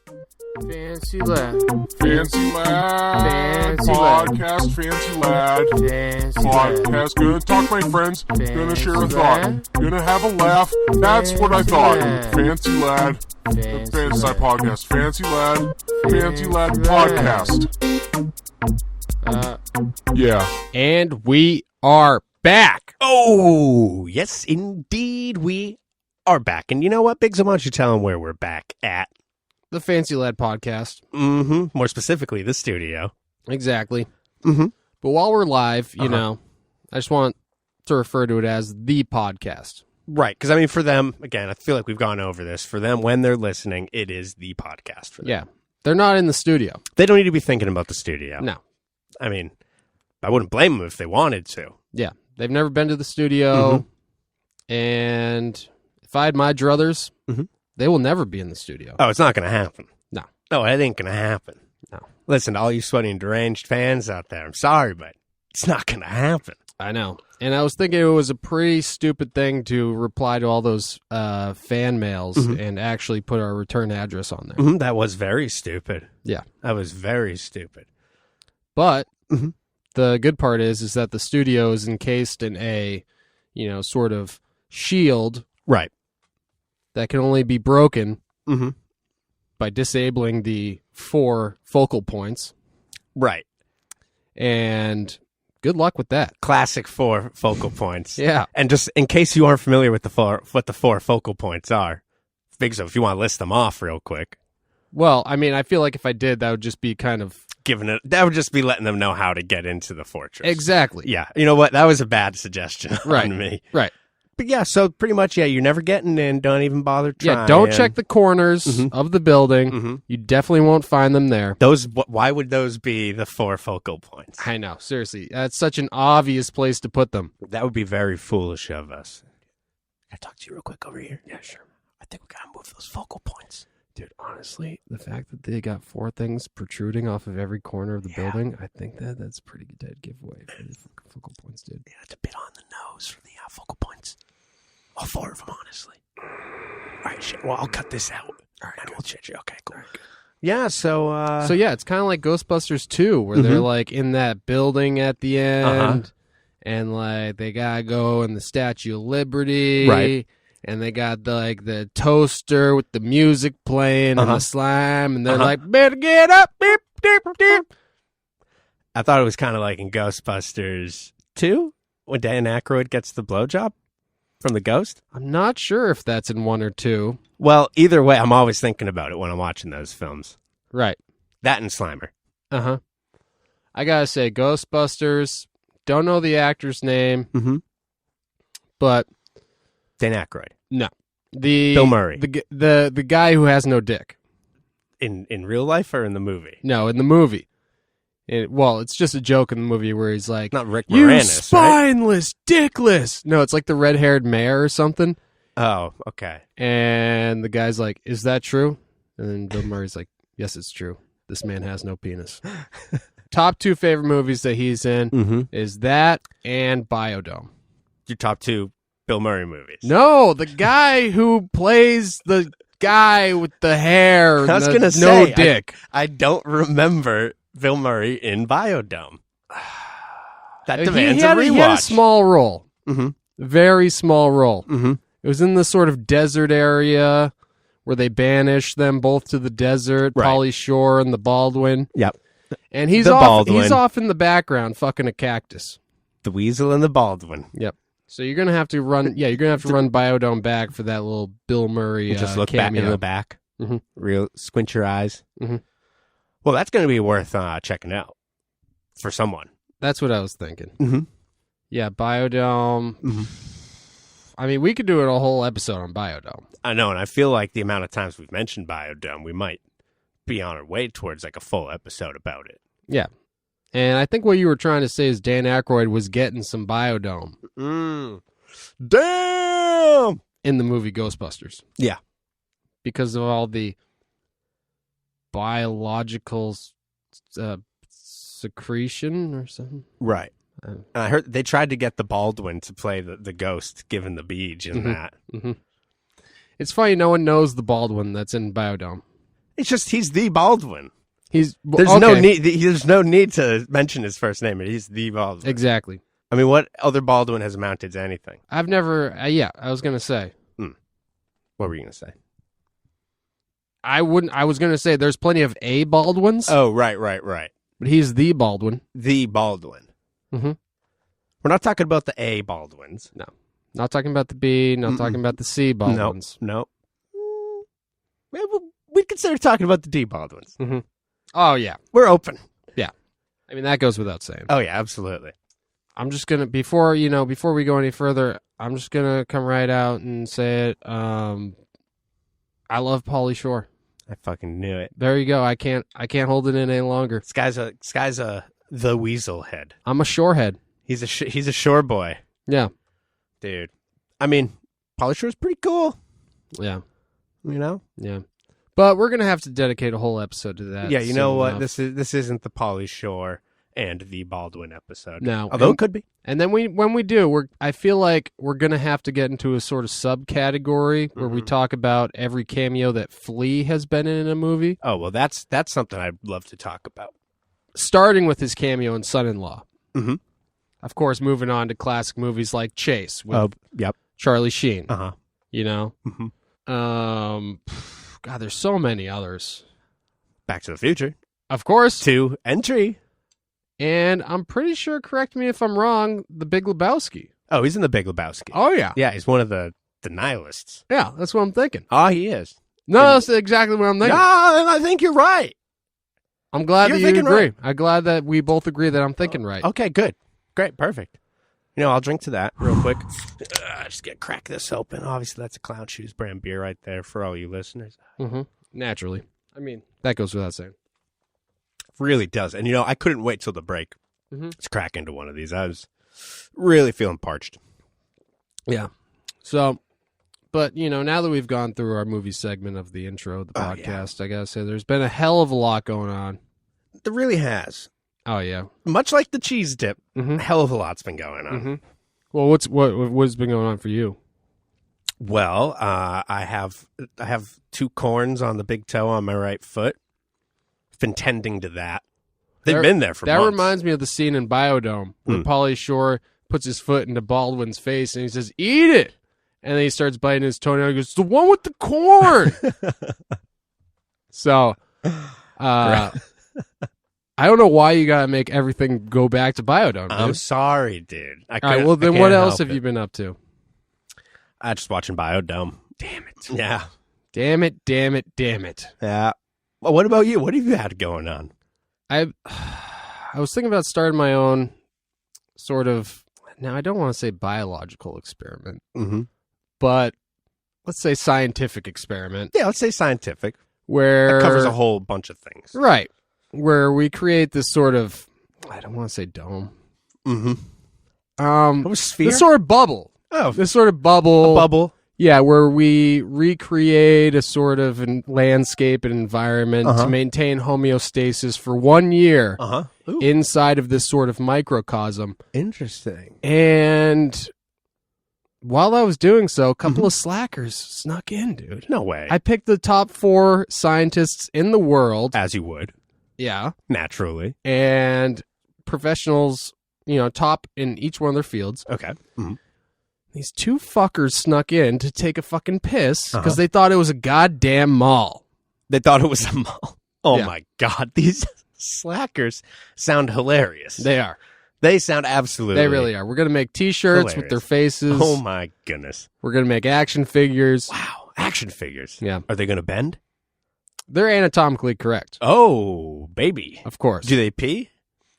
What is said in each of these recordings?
Fancy Lad. Fancy Lad. Fancy Podcast Lad. Fancy Lad. Fancy Podcast. Gonna talk to my friends. Gonna share a thought. Lad. Gonna have a laugh. That's what I Fancy thought. Lad. Fancy Lad. Fancy Fancy Lad. Podcast. Fancy Lad. Fancy Lad Fancy Podcast. Yeah. And we are back. Oh, yes, indeed, we are back. And you know what, Bigzo, why don't you tell them where we're back at? The Fancy Lad Podcast. Mm-hmm. More specifically, the studio. Exactly. Mm-hmm. But while we're live, you Uh-huh. know, I just want to refer to it as the podcast. Right, because, I mean, for them, again, I feel like we've gone over this. For them, when they're listening, it is the podcast for them. Yeah. They're not in the studio. They don't need to be thinking about the studio. No. I mean, I wouldn't blame them if they wanted to. Yeah. They've never been to the studio. And if I had my druthers, Mhm. they will never be in the studio. Oh, it's not going to happen. No. No, it ain't going to happen. No. Listen, to all you sweaty and deranged fans out there, I'm sorry, but it's not going to happen. I know. And I was thinking it was a pretty stupid thing to reply to all those fan mails and actually put our return address on there. That was very stupid. Yeah. That was very stupid. But Mhm. the good part is that the studio is encased in a, sort of shield Right. that can only be broken Mm-hmm. by disabling the 4 focal points. Right. And good luck with that. Classic 4 focal points. Yeah. And just in case you aren't familiar with what the 4 focal points are, Bigzo, if you want to list them off real quick, Well, I mean, I feel like if I did, that would just be kind of... that would just be letting them know how to get into the fortress. Exactly. Yeah. You know what? That was a bad suggestion Right. on me. Right. But yeah, so pretty much, yeah, you're never getting in. Don't even bother trying. Yeah, don't check the corners Mhm. of the building. Mhm. You definitely won't find them there. Why would those be the 4 focal points? I know, seriously. That's such an obvious place to put them. That would be very foolish of us. Can I talk to you real quick over here? Yeah, sure. I think we gotta move those focal points. Dude, honestly, the fact that they got 4 things protruding off of every corner of the building, I think that's a pretty dead giveaway for the focal points, dude. Yeah, it's a bit on the nose for the focal points. All 4 of them, honestly. All right, shit. Well, I'll cut this out. All right, and we'll change it. Okay, cool. Yeah, so... So yeah, it's kind of like Ghostbusters 2, where they're Mhm. like in that building at the end, Uh-huh. and like they gotta go in the Statue of Liberty, Right. And they got the toaster with the music playing and Uh-huh. the slime, and they're Uh-huh. like, "Better get up, beep, beep, beep." I thought it was kind of like in Ghostbusters 2, when Dan Aykroyd gets the blowjob from the ghost. I'm not sure if that's in 1 or 2. Well, either way, I'm always thinking about it when I'm watching those films. Right. That and Slimer. Uh-huh. I gotta say, Ghostbusters, don't know the actor's name, Mm-hmm. but Dan Aykroyd. the Bill Murray. the guy who has no dick. In real life or in the movie? No, in the movie. It's just a joke in the movie where he's like, Not Rick "You Moranis, right? spineless, dickless." No, it's like the red-haired mayor or something. Oh, okay. And the guy's like, "Is that true?" And then Bill Murray's like, "Yes, it's true. This man has no penis." Top 2 favorite movies that he's in Mm-hmm. is that and Biodome. Your top 2 Bill Murray movies. No, the guy who plays the guy with the hair, I was and gonna no say, dick. I don't remember Bill Murray in Biodome. That demands he had a rewatch. He had a small role, Mm-hmm. very small role. Mm-hmm. It was in the sort of desert area where they banished them both to the desert, Right. Pauly Shore and the Baldwin. Yep. And he's The off. Baldwin. He's off in the background, fucking a cactus. The Weasel and the Baldwin. Yep. So you're gonna have to run. Yeah, you're gonna have to run Biodome back for that little Bill Murray. Just look back cameo. in the back. Mhm. Real squint your eyes. Mhm. Well, that's going to be worth checking out for someone. That's what I was thinking. Mm-hmm. Yeah, Biodome. Mhm. I mean, we could do a whole episode on Biodome. I know, and I feel like the amount of times we've mentioned Biodome, we might be on our way towards like a full episode about it. Yeah. And I think what you were trying to say is Dan Aykroyd was getting some Biodome Damn! in the movie Ghostbusters. Yeah. Because of all the biological secretion or something. Right. Uh, And I heard they tried to get the Baldwin to play the ghost, given the beach and Mhm. that. Mm-hmm. It's funny, no one knows the Baldwin that's in Biodome. It's just he's the Baldwin. There's There's no need to mention his first name. He's the Baldwin. Exactly. I mean, what other Baldwin has amounted to anything? I've never. I was gonna say. What were you gonna say? I wouldn't. I was gonna say there's plenty of A Baldwins. Oh, right. But he's the Baldwin. The Baldwin. Mm-hmm. We're not talking about the A Baldwins. No. Not talking about the B. Not talking about the C Baldwins. No. Maybe we'd consider talking about the D Baldwins. Mm-hmm. Oh yeah, we're open. Yeah, I mean that goes without saying. Oh yeah, absolutely. I'm just gonna before we go any further, I'm just gonna come right out and say it. I love Pauly Shore. I fucking knew it. There you go. I can't hold it in any longer. This guy's the weasel head. I'm a shorehead. He's a shore boy. Yeah, dude. I mean, Pauly Shore's pretty cool. Yeah, you know. Yeah, but we're gonna have to dedicate a whole episode to that. Yeah, you know what? This isn't the Pauly Shore and the Baldwin episode. No, although it could be. And then when we do, I feel like we're gonna have to get into a sort of subcategory where we talk about every cameo that Flea has been in a movie. Oh well, that's something I'd love to talk about. Starting with his cameo in Son-in-Law. Mm-hmm. Of course, moving on to classic movies like Chase with yep. Charlie Sheen. Uh-huh. You know? Mm-hmm. God, there's so many others. Back to the Future. Of course. 2 and 3. And I'm pretty sure, correct me if I'm wrong, The Big Lebowski. Oh, he's in The Big Lebowski. Oh, yeah. Yeah, he's one of the nihilists. Yeah, that's what I'm thinking. Oh, he is. No, that's exactly what I'm thinking. No, I think you're right. I'm glad that you agree. Right. I'm glad that we both agree that I'm thinking right. Okay, good. Great, perfect. You know, I'll drink to that real quick. Just crack this open. Obviously, that's a Clown Shoes brand beer right there for all you listeners. Mm-hmm. Naturally. I mean, that goes without saying. Really does. And, you know, I couldn't wait till the break. Mm-hmm. Let's crack into one of these. I was really feeling parched. Yeah. So, but, you know, now that we've gone through our movie segment of the intro of the podcast, I gotta say, there's been a hell of a lot going on. It really has. Oh, yeah. Much like the cheese dip, a hell of a lot's been going on. Mm-hmm. Well, what's been going on for you? Well, I have 2 corns on the big toe on my right foot. Been tending to that. They've been there for months. That reminds me of the scene in Biodome where Pauly Shore puts his foot into Baldwin's face and he says, "Eat it!" And then he starts biting his toenail. He goes, "The one with the corn." So, I don't know why you gotta make everything go back to Biodome. Dude. I'm sorry, dude. All right, well then, what else have you been up to? I just watching Biodome. Damn it! Yeah. Damn it! Damn it! Damn it! Yeah. Well, what about you? What have you had going on? I was thinking about starting my own sort of. Now, I don't want to say biological experiment, but let's say scientific experiment. Yeah, let's say scientific. Where that covers a whole bunch of things, right? Where we create this sort of, I don't want to say dome. Sphere? This sort of bubble. Oh, this sort of bubble. A bubble. Yeah, where we recreate a sort of landscape and environment to maintain homeostasis for 1 year inside of this sort of microcosm. Interesting. And while I was doing so, a couple of slackers snuck in, dude. No way. I picked the top 4 scientists in the world. As you would. Yeah. Naturally. And professionals, you know, top in each one of their fields. Okay. These 2 fuckers snuck in to take a fucking piss because they thought it was a goddamn mall. They thought it was a mall. Oh, my God. These slackers sound hilarious. They are. They sound absolutely. They really are. We're going to make T-shirts with their faces. Oh, my goodness. We're going to make action figures. Wow. Action figures. Yeah. Are they going to bend? They're anatomically correct. Oh, baby. Of course. Do they pee?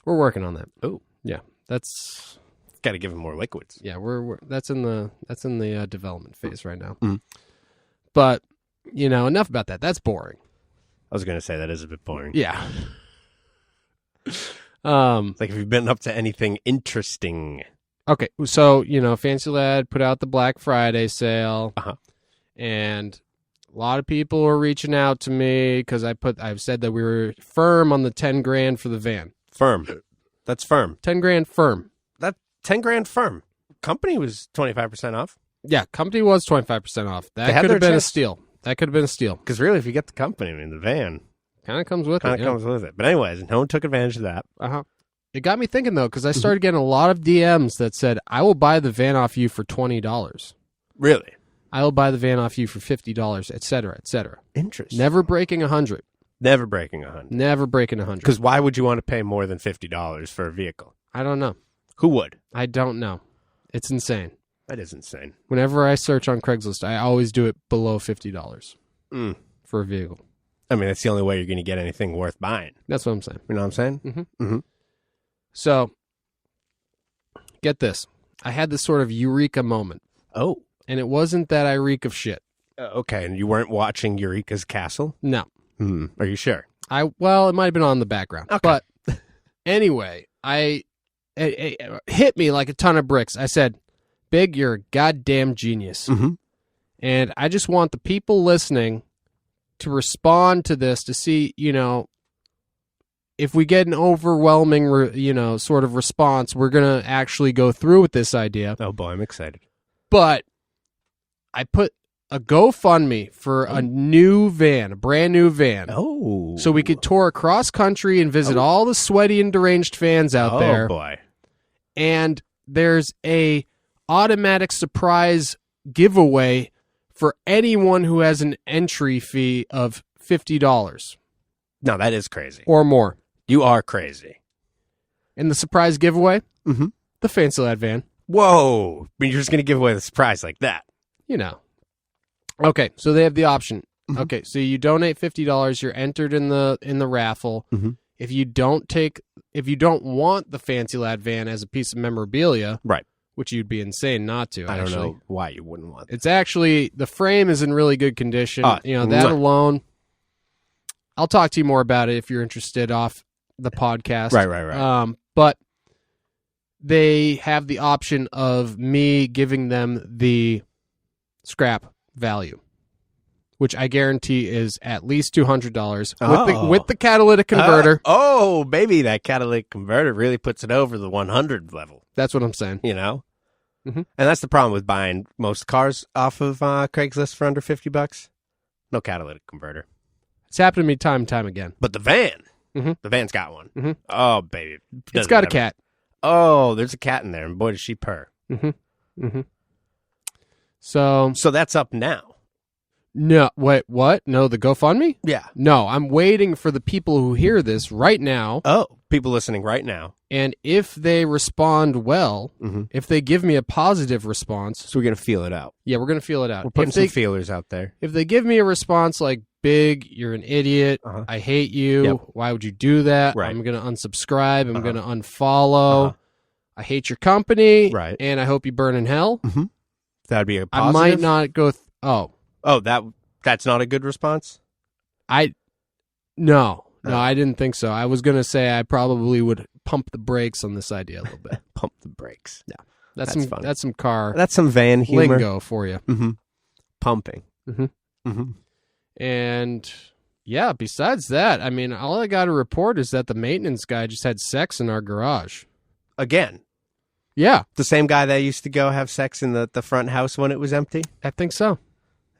We're working on that. Oh. Yeah. That's... Got to give them more liquids. Yeah, we're that's in the development phase right now. But you know, enough about that. That's boring. I was going to say that is a bit boring. Yeah. Like, have you been up to anything interesting? Okay, so you know, Fancy Lad put out the Black Friday sale, and a lot of people are reaching out to me because I've said that we were firm on the $10,000 for the van. Firm. That's firm. $10,000 firm. $10,000 firm. Company was 25% off. Yeah, company was 25% off. That could have been a steal. That could have been a steal. Because really, if you get the company, I mean, the van Kind of comes with kind it. of comes with it. But anyways, no one took advantage of that. Uh-huh. It got me thinking, though, because I started getting a lot of DMs that said, I will buy the van off you for $20. Really? I will buy the van off you for $50, et cetera, et cetera. Interesting. Never breaking 100. Never breaking 100. Never breaking 100. Because why would you want to pay more than $50 for a vehicle? I don't know. Who would? I don't know. It's insane. That is insane. Whenever I search on Craigslist, I always do it below $50 for a vehicle. I mean, that's the only way you're going to get anything worth buying. That's what I'm saying. You know what I'm saying? Mm-hmm. So, get this. I had this sort of eureka moment. Oh. And it wasn't that I reek of shit. Okay, and you weren't watching Eureka's Castle? No. Are you sure? Well, it might have been on the background. Okay. But anyway, it hit me like a ton of bricks. I said, Big, you're a goddamn genius. Mm-hmm. And I just want the people listening to respond to this to see, if we get an overwhelming, sort of response, we're going to actually go through with this idea. Oh, boy, I'm excited. But I put a GoFundMe for a new van, a brand new van. Oh. So we could tour across country and visit all the sweaty and deranged fans out there. Oh, boy. And there's a automatic surprise giveaway for anyone who has an entry fee of $50 No, that is crazy. or more. You are crazy. And the surprise giveaway, Mm-hmm. the Fancy Lad van. Whoa. But you're just going to give away the surprise like that. Okay, so they have the option. Mhm. Okay, so you donate $50, you're entered in the raffle. Mhm. If you don't want the Fancy Lad van as a piece of memorabilia, Right. which you'd be insane not to. I Actually. don't know why you wouldn't want that. It's actually, the frame is in really good condition. That mwah. alone. I'll talk to you more about it if you're interested off the podcast. Right. But they have the option of me giving them the scrap value, which I guarantee is at least $200 with the catalytic converter. Oh, baby, that catalytic converter really puts it over the 100 level. That's what I'm saying. Mhm. Mhm. And that's the problem with buying most cars off of Craigslist for under $50. No catalytic converter. It's happened to me time and time again. But the van, Mhm. the van's got one. Mhm. Oh, baby. It's got a cat. Oh, there's a cat in there, and boy, does she purr. So, So that's up now. no, wait, what? No, the GoFundMe? Yeah. No, I'm waiting for the people who hear this right now. Oh, people listening right now. And if they respond well, Mhm. if they give me a positive response, So we're going to feel it out. yeah, we're going to feel it out. We're putting If they, some feelers out there. if they give me a response like, Big, you're an idiot, Uh-huh. I hate you, Yep. why would you do that? Right. I'm going to unsubscribe, I'm Uh-huh. going to unfollow, Uh-huh. I hate your company, Right. and I hope you burn in hell. That'd be a I positive. might not go, Oh, that's not a good response? No, Oh. I didn't think so. I was going to say I probably would pump the brakes on this idea a little bit. Pump the brakes. That's That's fun. some car That's some van humor. lingo for you. Mm-hmm. Pumping. Mhm. Mm-hmm. And yeah, besides that, I mean, all I got to report is that the maintenance guy just had sex in our garage. Again, Yeah, the same guy that used to go have sex in the front house when it was empty? I think so.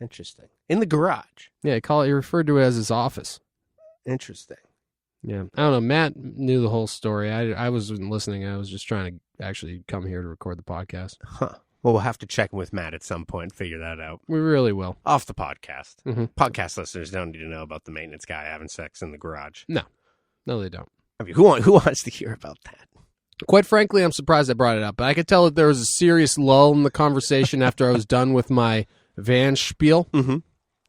Interesting. In the garage? Yeah, he referred to it as his office. Interesting. Yeah, I don't know. Matt knew the whole story. I wasn't listening. I was just trying to actually come here to record the podcast. Huh. Well, we'll have to check with Matt at some point and figure that out. We really will. Off the podcast. Mhm. Podcast listeners don't need to know about the maintenance guy having sex in the garage. No, they don't. I mean, who wants to hear about that? Quite frankly, I'm surprised I brought it up, but I could tell that there was a serious lull in the conversation after I was done with my van spiel. Mm-hmm.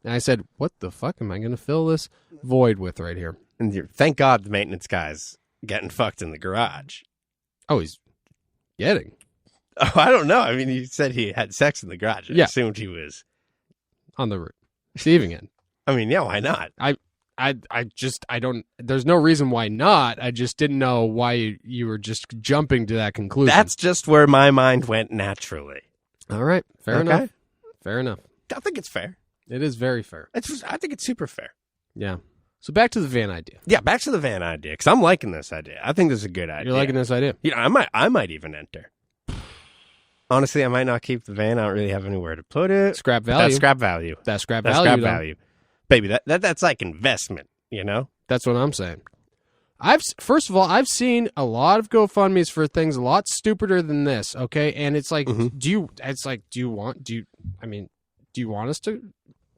And I said, what the fuck am I going to fill this void with right here? And thank God the maintenance guy's getting fucked in the garage. Oh, he's getting. Oh, I don't know. I mean, he said he had sex in the garage. I Yeah. assumed he was. On the receiving end. I mean, yeah, why not? I don't, there's no reason why not. I just didn't know why you were just jumping to that conclusion. That's just where my mind went naturally. all right. Fair Okay. enough. Fair enough. I think it's fair. It is very fair. I think it's super fair. Yeah. So back to the van idea. Yeah, back to the van idea, because I'm liking this idea. I think this is a good idea. You're liking this idea? You know, I might even enter. Honestly, I might not keep the van. I don't really have anywhere to put it. Scrap value. That's scrap value. That's scrap That's value. scrap though. value. Baby, that's like investment, you know? That's what I'm saying. First of all, I've seen a lot of GoFundMe's for things a lot stupider than this, okay? And it's like, do you want us to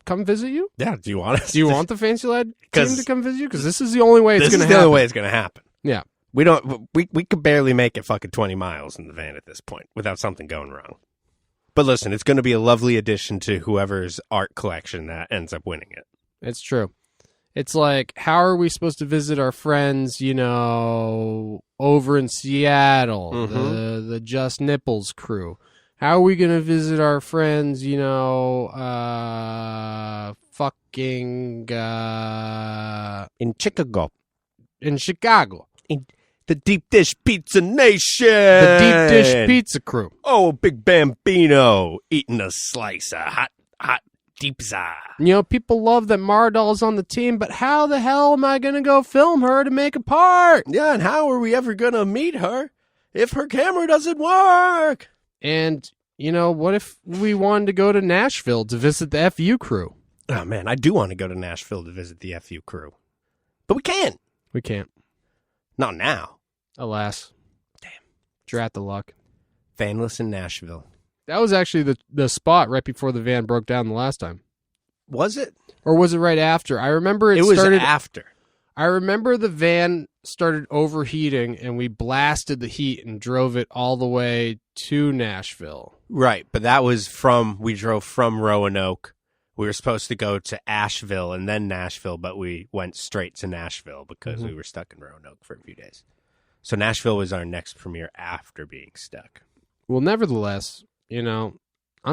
come visit you? Yeah, do you want us? Do you want the Fancy Lad team to come visit you? Because this is the only way it's going to happen. This is the only way it's going to happen. Yeah. We could barely make it fucking 20 miles in the van at this point without something going wrong. But listen, it's going to be a lovely addition to whoever's art collection that ends up winning it. It's true. It's like, how are we supposed to visit our friends, over in Seattle, the Just Nipples crew? How are we going to visit our friends, in Chicago. In Chicago. In the Deep Dish Pizza Nation. The Deep Dish Pizza crew. Oh, Big Bambino eating a slice of hot pizza. People love that Mardol's on the team, but how the hell am I going to go film her to make a part? Yeah, and how are we ever going to meet her if her camera doesn't work? And, what if we wanted to go to Nashville to visit the FU-Crue? Oh, man, I do want to go to Nashville to visit the FU-Crue. But we can't. We can't. Not now. Alas. Damn. Drat the luck. Fanless in Nashville. That was actually the spot right before the van broke down the last time. Was it? Or was it right after? I remember it was started after. I remember the van started overheating and we blasted the heat and drove it all the way to Nashville. Right, but that was we drove from Roanoke. We were supposed to go to Asheville and then Nashville, but we went straight to Nashville because we were stuck in Roanoke for a few days. So Nashville was our next premiere after being stuck. Well, nevertheless, I'm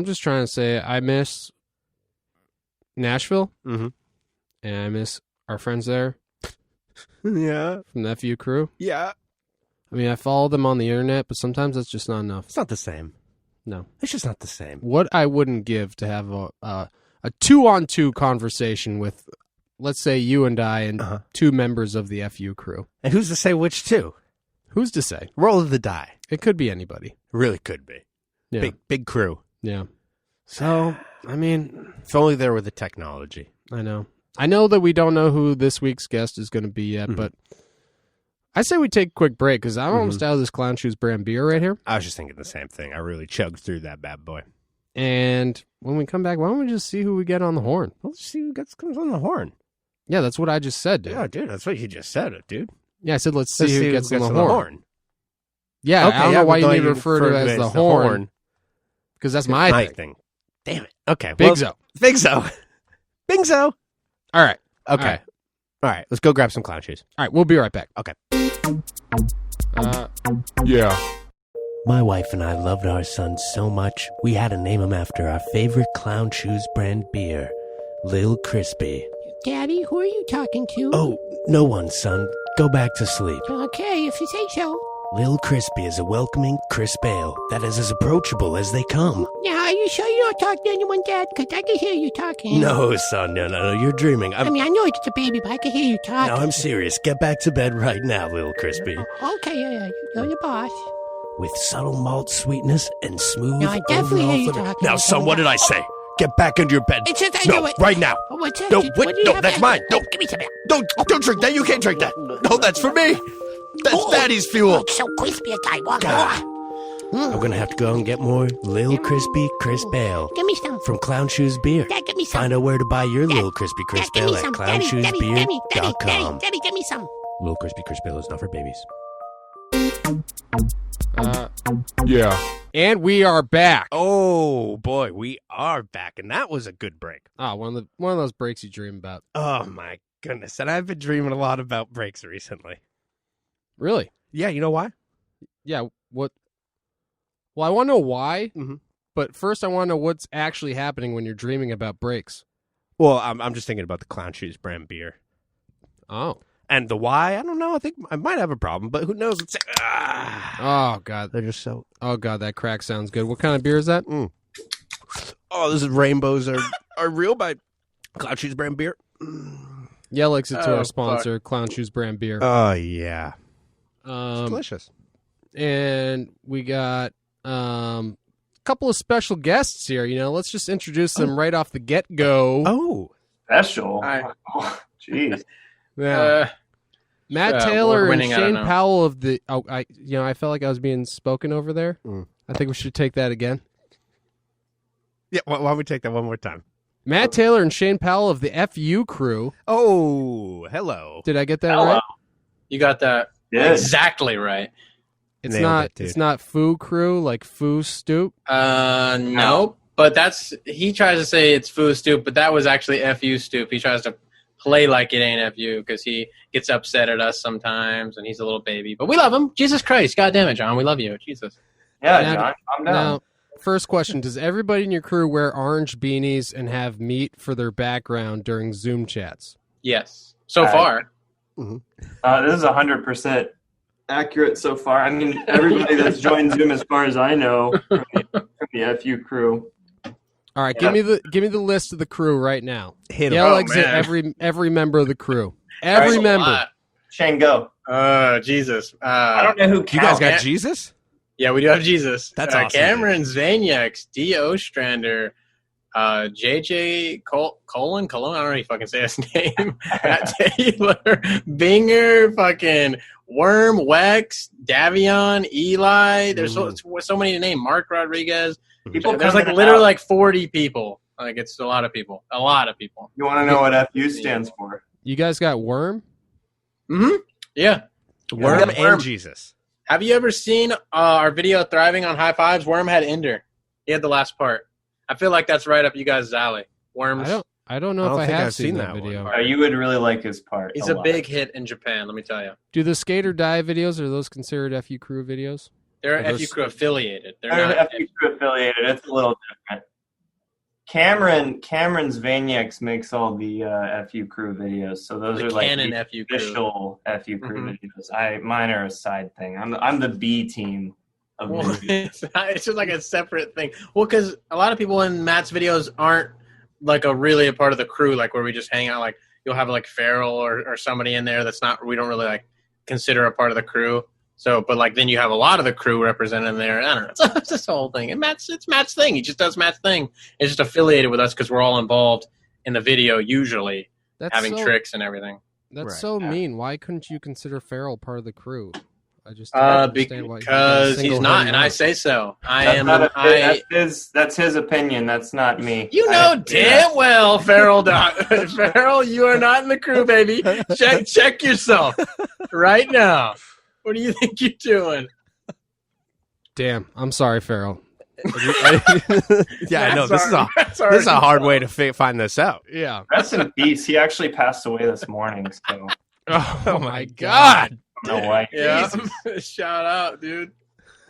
just trying to say I miss Nashville, and I miss our friends there. Yeah. From the FU-Crue. Yeah. I mean, I follow them on the internet, but sometimes that's just not enough. It's not the same. No. It's just not the same. What I wouldn't give to have a 2-on-2 conversation with, let's say, you and I and two members of the FU-Crue. And who's to say which two? Who's to say? Roll of the die. It could be anybody. Really could be. Yeah. Big crew. Yeah. So, I mean, if only there were the technology. I know that we don't know who this week's guest is going to be yet, but I say we take a quick break because I'm almost out of this Clown Shoes brand beer right here. I was just thinking the same thing. I really chugged through that bad boy. And when we come back, why don't we just see who we get on the horn? Let's see who comes on the horn. Yeah, that's what I just said, dude. Yeah, dude, that's what you just said, dude. Yeah, I said let's see who gets on the horn. Yeah, okay, I don't know why you need to refer to it as the horn. Because that's my thing. Damn it. Okay. Bigzo. Bigzo. All right. Okay. All right. Let's go grab some Clown Shoes. All right. We'll be right back. Okay. Yeah. My wife and I loved our son so much, we had to name him after our favorite Clown Shoes brand beer, Lil Crispy. Daddy, who are you talking to? Oh, no one, son. Go back to sleep. Okay, if you say so. Lil Crispy is a welcoming, crisp ale that is as approachable as they come. Now, are you sure you don't talk to anyone, Dad? Because I can hear you talking. No, son, no, you're dreaming. I mean, I know it's just a baby, but I can hear you talking. No, I'm serious. Get back to bed right now, Lil Crispy. Okay, yeah, you're the boss. With subtle malt sweetness and smooth No, I definitely hear you talking. Now, son, what did I say? Get back into your bed. It's just I know no, it. right now. Oh, what's that? No, What wait, do you no, have that's to- mine. No, give me some of that. don't drink that. You can't drink that. No, that's for me. That's Daddy's fuel. It's so crispy as I walk. God. I'm gonna have to go and get more Lil Crispy Crisp Ale Give me some. from Clown Shoes Beer. Dad, give me some. Find out where to buy your Dad, Lil Crispy Dad, Crisp give me Ale at some. Daddy, clownshoesbeer.com. Daddy, give me some. Lil Crispy Crisp Ale is not for babies. Yeah. And we are back. Oh, boy. We are back. And that was a good break. One of those breaks you dream about. Oh, my goodness. And I've been dreaming a lot about breaks recently. Really? Yeah, you know why? Yeah. What? Well, I want to know why, Mhm. but first I want to know what's actually happening when you're dreaming about breaks. Well, I'm just thinking about the Clown Shoes brand beer. Oh. And the why, I don't know. I think I might have a problem, but who knows? Oh, God. They're just so... Oh, God, that crack sounds good. What kind of beer is that? Oh, this is Rainbows are real by Clown Shoes brand beer. Yeah, likes it to Oh, our sponsor, Clown Shoes brand beer. Oh, yeah. It's Um, delicious. and we got couple of special guests here. Let's just introduce them right off the get-go. Oh. Special. Jeez. Yeah. Matt Taylor and winning, Shane Powell of the. I felt like I was being spoken over there. I think we should take that again. Yeah, why don't we take that one more time? Matt Taylor and Shane Powell of the FU-Crue. Oh, hello. Did I get that right? You got that exactly right. It's Nailed not. it, dude. It's not FuCrue like Foo Stoop. No. But he tries to say it's Foo Stoop, but that was actually FU Stoop. He tries to play like it ain't FU because he gets upset at us sometimes, and he's a little baby. But we love him. Jesus Christ. God damn it, John. We love you. Jesus. Yeah, Now- John, calm down. Now, first question: does everybody in your crew wear orange beanies and have meat for their background during Zoom chats? Yes. So far. This is 100% accurate so far. I mean, everybody that's joined Zoom, as far as I know, from the FU-Crue. All right, give me the list of the crew right now. Hit 'em. Yell Oh, exit man. every member of the crew. Every Right. member. Shane, go. Jesus. I don't know who counts. You guys got Jesus? Yeah, we do have Jesus. That's awesome, Cameron Zaniacs, D. Ostrander, JJ Colon. I don't know how you fucking say his name. Matt Taylor, Binger, fucking Worm, Wex, Davion, Eli. There's so many to name. Mark Rodriguez. People There's coming like literally out. like 40 people. Like it's a lot of people. A lot of people. You want to know what FU stands for? You guys got Worm? Mm-hmm. Yeah. Worm Yeah, and Worm. Jesus. Have you ever seen our video Thriving on High Fives? Worm had Ender. He had the last part. I feel like that's right up you guys' alley. Worms. I don't know I don't if I think have I've seen seen that that video. one. You would really like his part. He's a a lot. big hit in Japan, let me tell you. Do the Skate or Die videos, are those considered FU-Crue videos? They're Are those- FU-Crue affiliated. They're They're not FU-Crue affiliated. It's a little different. Cameron Zvaniaks makes all the FU-Crue videos, so those the are like canon the FU-Crue. official FU-Crue Mhm. videos. Mine are a side thing. I'm the B team of Well, videos. it's just like a separate thing. Well, because a lot of people in Matt's videos aren't like really a part of the crew, like where we just hang out. Like you'll have like Farrell or somebody in there that's not. We don't really like consider a part of the crew. So, but like then you have a lot of the crew represented in there. I don't know. It's this whole thing. And it's Matt's thing. He just does Matt's thing. It's just affiliated with us because we're all involved in the video usually, That's having so, tricks and everything. That's Right. so mean. Why couldn't you consider Farrell part of the crew? I just don't understand why you Because guys he's single not, him and I out. say so. That's his opinion. That's not me. You know damn well, Farrell. Farrell, you are not in the crew, baby. Check yourself right now. What do you think you're doing? Damn, I'm sorry, Farrell. Yeah, I know. This is That's a hard way to find this out. Yeah. Rest in peace. He actually passed away this morning. So Oh my God. I don't know why. Yeah. Shout out, dude.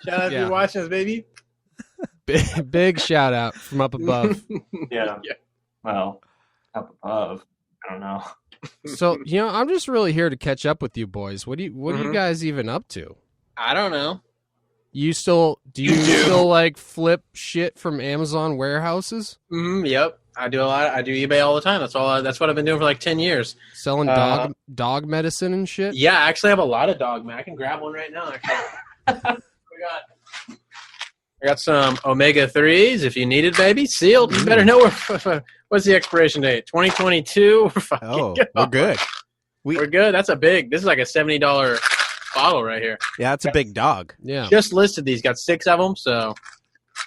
Shout out if Yeah. you're watching this, baby. Big shout out from up above. Yeah. Well, up above. I don't know. So, I'm just really here to catch up with you boys. What are you guys even up to? I don't know. Do you still like flip shit from Amazon warehouses? Yep. I do a lot. I do eBay all the time. That's what I've been doing for like 10 years. Selling dog medicine and shit? Yeah, I actually have a lot of dog, man. I can grab one right now. Actually. I got some omega-3s if you need it, baby. Sealed. You better know what's the expiration date? 2022. We're fucking Oh, we're good. We're good. This is like a $70 bottle right here. Yeah, it's a big dog. Yeah. Just listed these. Got 6 of them. So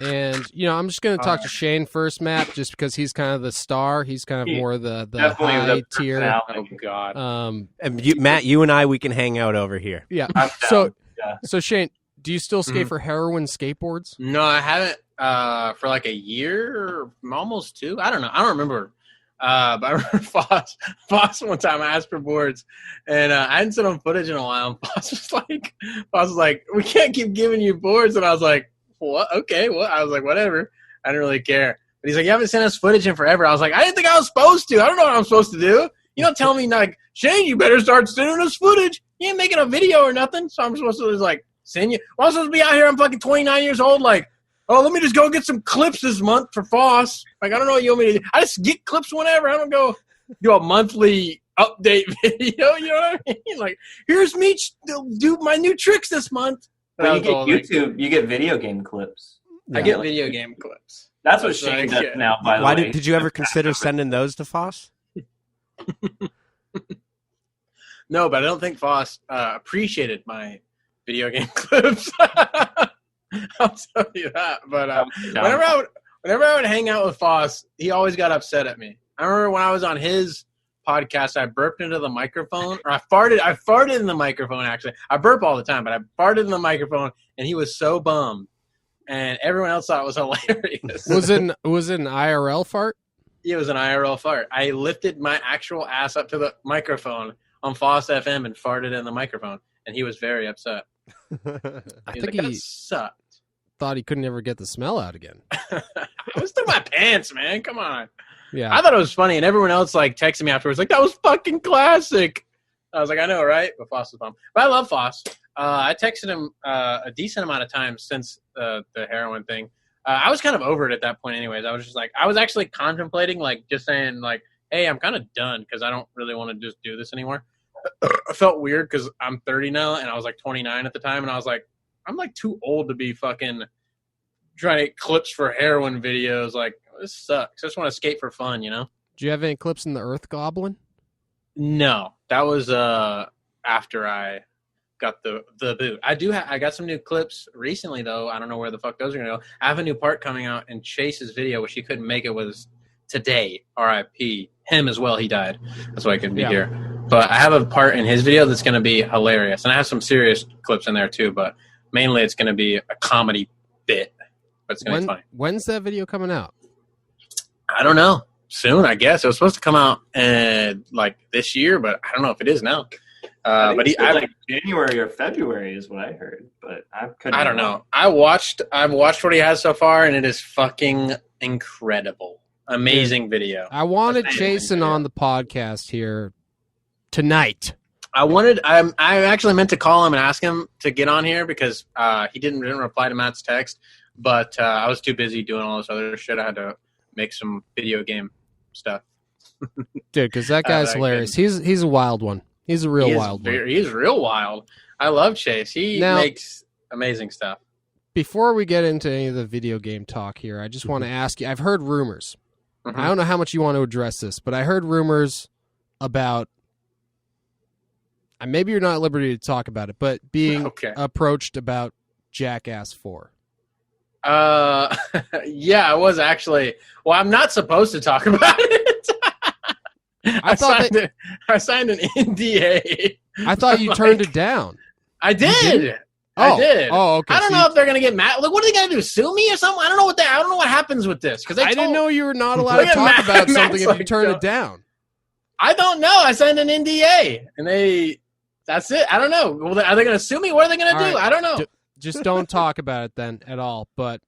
And, I'm just going to talk to Shane first, Matt, just because he's kind of the star. He's kind of more the Definitely high the tier. personality. oh god. And Matt, you and I, we can hang out over here. Yeah. I'm So, down. Yeah. so Shane, do you still skate for Heroin skateboards? No, I haven't for like a year or almost 2. I don't know. I don't remember. But I remember Foss one time I asked for boards, and I hadn't sent him footage in a while. And Foss was like, we can't keep giving you boards. And I was like, what? Okay, what? I was like, whatever. I didn't really care. But he's like, you haven't sent us footage in forever. I was like, I didn't think I was supposed to. I don't know what I'm supposed to do. You don't tell me, like, Shane, you better start sending us footage. You ain't making a video or nothing. So I'm supposed to just, like, send you. Well, I'm supposed to be out here. I'm fucking 29 years old. Like, oh, let me just go get some clips this month for Foss. Like, I don't know what you want me to do. I just get clips whenever. I don't go do a monthly update video. You know what I mean? Like, here's me do my new tricks this month. But you get YouTube, you get video game clips. I get video game clips. That's what Shane does now, by the way. Did you ever consider sending those to Foss? No, but I don't think Foss appreciated my video game clips. I'll tell you that. But whenever I would hang out with Foss, he always got upset at me. I remember when I was on his podcast, I burped into the microphone, or I farted in the microphone, actually. I burp all the time, but I farted in the microphone, and he was so bummed. And everyone else thought it was hilarious. Was it an IRL fart? It was an IRL fart. I lifted my actual ass up to the microphone on Foss FM and farted in the microphone, and he was very upset. I think he sucked. Thought he couldn't ever get the smell out again. I was in my pants, man. Come on. Yeah, I thought it was funny, and everyone else like texted me afterwards, like, that was fucking classic. I was like, I know, right? But Foss was bummed. But I love Foss. I texted him a decent amount of times since the heroin thing. I was kind of over it at that point anyways. I was just like, I was actually contemplating, like, just saying, like, hey, I'm kind of done because I don't really want to just do this anymore. I felt weird because I'm 30 now, and I was like 29 at the time, and I was like, I'm like too old to be fucking trying to get clips for heroin videos. Like, this sucks. I just want to skate for fun, you know? Do you have any clips in the Earth Goblin? No, that was after I got the boot. I got some new clips recently, though. I don't know where the fuck those are gonna go. I have a new part coming out in Chase's video, which he couldn't make. It was today. R.I.P. Him as well. He died. That's why I couldn't be here. But I have a part in his video that's gonna be hilarious, and I have some serious clips in there too. But mainly, it's gonna be a comedy bit. But it's gonna be funny. When's that video coming out? I don't know. Soon, I guess. It was supposed to come out like this year, but I don't know if it is now. But like January or February is what I heard, but I don't know. I've watched what he has so far, and it is fucking incredible. Amazing video. I wanted Jason on the podcast here tonight. I actually meant to call him and ask him to get on here because he didn't reply to Matt's text, but I was too busy doing all this other shit. I had to make some video game stuff. Dude, because that guy's hilarious. He's a wild one. He's a real wild one. He's real wild. I love Chase. He makes amazing stuff. Before we get into any of the video game talk here, I just want to ask you, I've heard rumors. Mm-hmm. I don't know how much you want to address this, but I heard rumors about, and maybe you're not at liberty to talk about it, but being approached about Jackass 4. Yeah, I was actually. Well, I'm not supposed to talk about it. I signed an NDA. I thought you turned it down. I did. I did. Oh, okay. I don't know if they're gonna get mad. Like, what are they gonna do? Sue me or something? I don't know what happens with this because I didn't know you were not allowed to talk about something if you turned it down. I don't know. I signed an NDA, and that's it. I don't know. Well, are they gonna sue me? What are they gonna do? I don't know. Just don't talk about it then at all. But,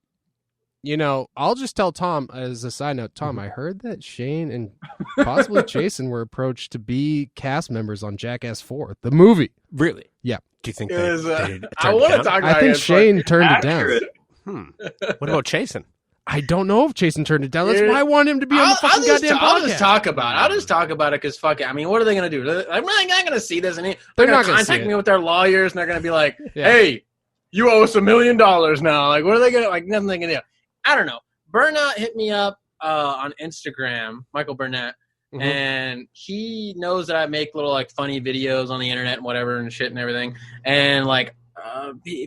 I'll just tell Tom, as a side note, Tom, I heard that Shane and possibly Jason were approached to be cast members on Jackass 4, the movie. Really? Yeah. Do you think they I want to talk about it. I think Shane turned it down. What about Jason? I don't know if Jason turned it down. That's why I want him to be on the fucking goddamn podcast. I'll just talk about it. I'll just talk about it because fuck it. I mean, what are they going to do? I'm not going to see this. And they're going to contact me with their lawyers, and they're going to be like, hey, you owe us $1 million now. Like, what are they going to, like, nothing they can do. I don't know. Burnett hit me up on Instagram, Michael Burnett, and he knows that I make little, like, funny videos on the internet and whatever and shit and everything. And, like,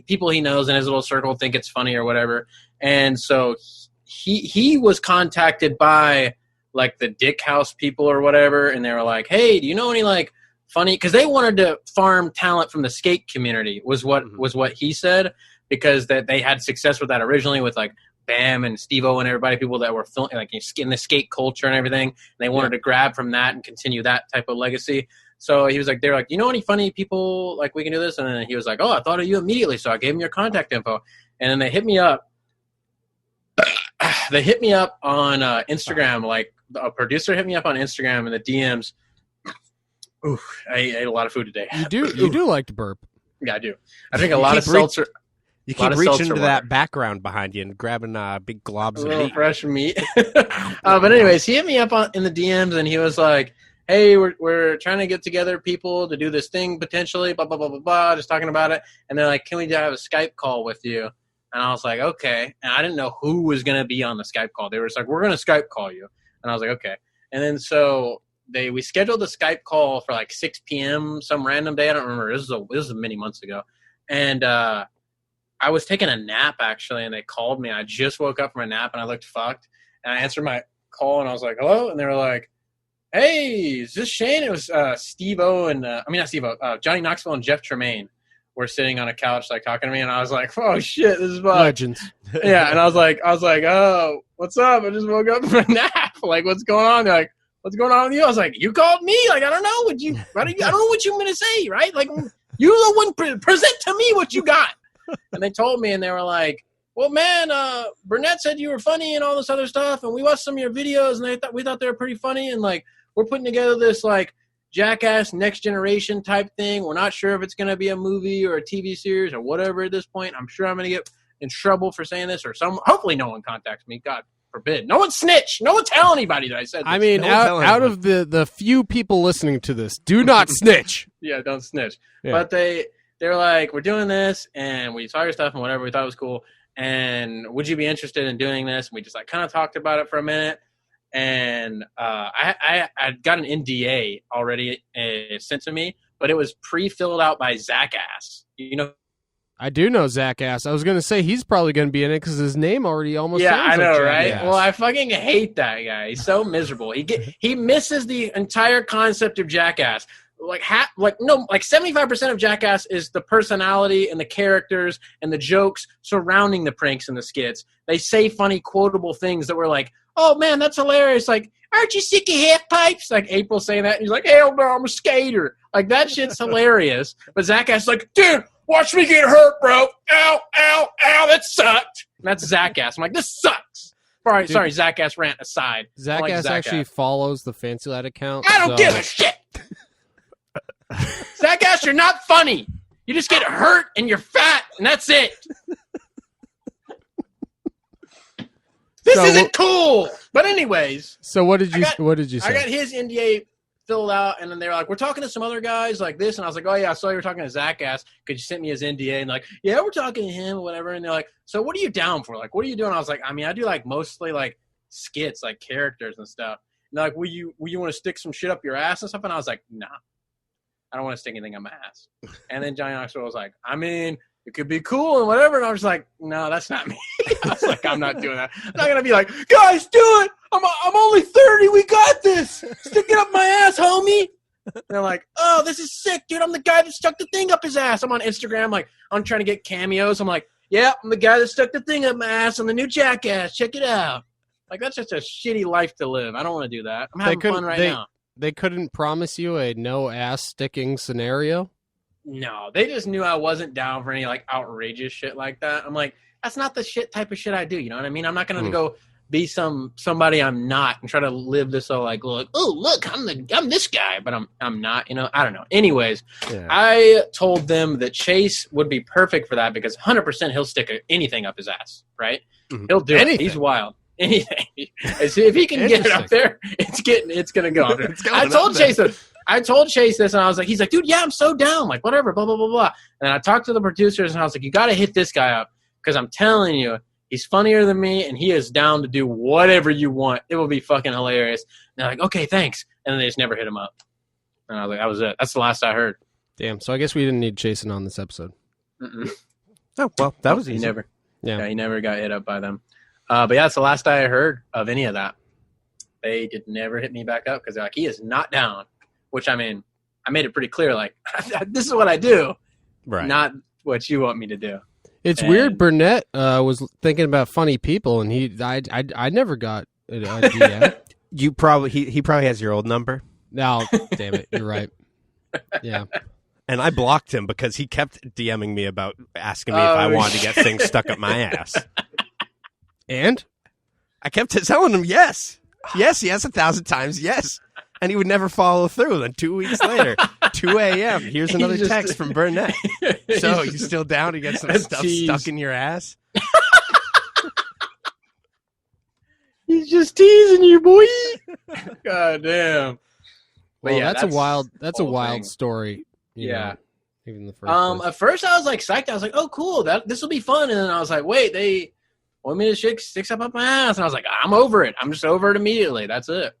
people he knows in his little circle think it's funny or whatever. And so he was contacted by, like, the Dick House people or whatever, and they were like, hey, do you know any, like, funny, because they wanted to farm talent from the skate community was what he said, because that they had success with that originally with like Bam and Steve-O and everybody, people that were like in the skate culture and everything, and they wanted to grab from that and continue that type of legacy. So he was like, they're like, you know any funny people, like we can do this? And then he was like, oh, I thought of you immediately, so I gave him your contact info. And then they hit me up. They hit me up on Instagram, like a producer hit me up on Instagram in the DMs. Oof, I ate a lot of food today. You do like to burp. Yeah, I do. I drink a lot of seltzer. You keep reaching into that background behind you and grabbing big globs of meat. Fresh meat. But anyways, he hit me up in the DMs and he was like, hey, we're trying to get together people to do this thing potentially, blah, blah, blah, blah, blah, just talking about it. And they're like, can we have a Skype call with you? And I was like, okay. And I didn't know who was going to be on the Skype call. They were just like, we're going to Skype call you. And I was like, okay. And then so we scheduled the Skype call for like 6 p.m. some random day. I don't remember. This was many months ago. And I was taking a nap, actually, and they called me. I just woke up from a nap, and I looked fucked. And I answered my call, and I was like, hello? And they were like, hey, is this Shane? It was Steve-O and not Steve-O, Johnny Knoxville and Jeff Tremaine were sitting on a couch like talking to me, and I was like, oh shit, this is fun. Legends. Yeah, and I was like, oh, what's up? I just woke up from a nap. Like, what's going on? They're like, what's going on with you? I was like, you called me? Like, I don't know I don't know what you're gonna say, right? Like, you're the one present to me what you got. And they told me, and they were like, well, man, Burnett said you were funny and all this other stuff, and we watched some of your videos, and we thought they were pretty funny, and like, we're putting together this like Jackass Next Generation type thing. We're not sure if it's going to be a movie or a TV series or whatever at this point. I'm sure I'm going to get in trouble for saying this, or hopefully no one contacts me. God forbid. No one snitch. No one tell anybody that I said this. I mean, out of the few people listening to this, do not snitch. Yeah, don't snitch. Yeah. But they're like, we're doing this, and we saw your stuff and whatever. We thought it was cool. And would you be interested in doing this? And we just like kind of talked about it for a minute. And I got an NDA already sent to me, but it was pre-filled out by Jackass. You know, I do know Jackass. I was going to say he's probably going to be in it because his name already almost yeah, sounds I know, like right? Jackass. Well, I fucking hate that guy. He's so miserable. He misses the entire concept of Jackass. Like 75% of Jackass is the personality and the characters and the jokes surrounding the pranks and the skits. They say funny, quotable things that were like, oh man, that's hilarious. Like, aren't you sick of half pipes? Like April saying that, and he's like, hell no, I'm a skater. Like that shit's hilarious. But Jackass is like, dude, watch me get hurt, bro. Ow, ow, ow, that sucked. And that's Jackass. I'm like, this sucks. Sorry, Jackass rant aside. Jackass actually follows the Fancy Lad account. I don't give a shit. Jackass, you're not funny. You just get hurt and you're fat, and that's it. This isn't cool. But anyways. So what did you say? I got his NDA filled out, and then they were like, we're talking to some other guys like this. And I was like, oh, yeah, I saw you were talking to Jackass because you sent me his NDA. And like, yeah, we're talking to him or whatever. And they're like, so what are you down for? Like, what are you doing? I was like, I mean, I do like mostly like skits, like characters and stuff. And they're like, will you want to stick some shit up your ass and stuff? And I was like, nah. I don't want to stick anything on my ass. And then Johnny Knoxville was like, I mean, it could be cool and whatever. And I was like, no, that's not me. I was like, I'm not doing that. I'm not going to be like, guys, do it. I'm only 30. We got this. Stick it up my ass, homie. And they're like, oh, this is sick, dude. I'm the guy that stuck the thing up his ass. I'm on Instagram. Like, I'm trying to get cameos. I'm like, yeah, I'm the guy that stuck the thing up my ass on the new Jackass. Check it out. Like, that's just a shitty life to live. I don't want to do that. I'm having fun right now. They couldn't promise you a no ass sticking scenario? No, they just knew I wasn't down for any like outrageous shit like that. I'm like, that's not the type of shit I do. You know what I mean? I'm not going to go be somebody I'm not and try to live this all like, oh, look, I'm this guy, but I'm not, you know, I don't know. Anyways, yeah. I told them that Chase would be perfect for that because 100% he'll stick anything up his ass, right? Mm-hmm. He'll do anything. He's wild. Anything. If he can get it up there, it's gonna go. I told Chase this, and I was like, he's like, dude, yeah, I'm so down. Like, whatever, blah blah blah blah. And I talked to the producers, and I was like, you got to hit this guy up because I'm telling you, he's funnier than me, and he is down to do whatever you want. It will be fucking hilarious. And they're like, okay, thanks. And then they just never hit him up. And I was like, that was it. That's the last I heard. Damn. So I guess we didn't need Jason on this episode. Mm-mm. Oh well, that was easy. He never got hit up by them. But yeah, it's the last I heard of any of that. They did never hit me back up because they're like, he is not down. Which, I mean, I made it pretty clear, like, this is what I do, right? Not what you want me to do. It's weird. Burnett was thinking about funny people, and I never got an idea. He probably has your old number. No, damn it, you're right. Yeah. And I blocked him because he kept DMing me about asking me if I wanted to get things stuck up my ass. And I kept telling him yes, 1,000 times, yes. And he would never follow through. Then 2 weeks later, 2 a.m., here's another text from Burnett. So, you still down to get some stuff stuck in your ass? He's just teasing you, boy. God damn. Well, yeah, that's a wild story. Yeah. Even the first place. At first I was like psyched. I was like, oh, cool. This will be fun. And then I was like, wait, they want me to stick stuff up my ass. And I was like, I'm over it. I'm just over it immediately. That's it.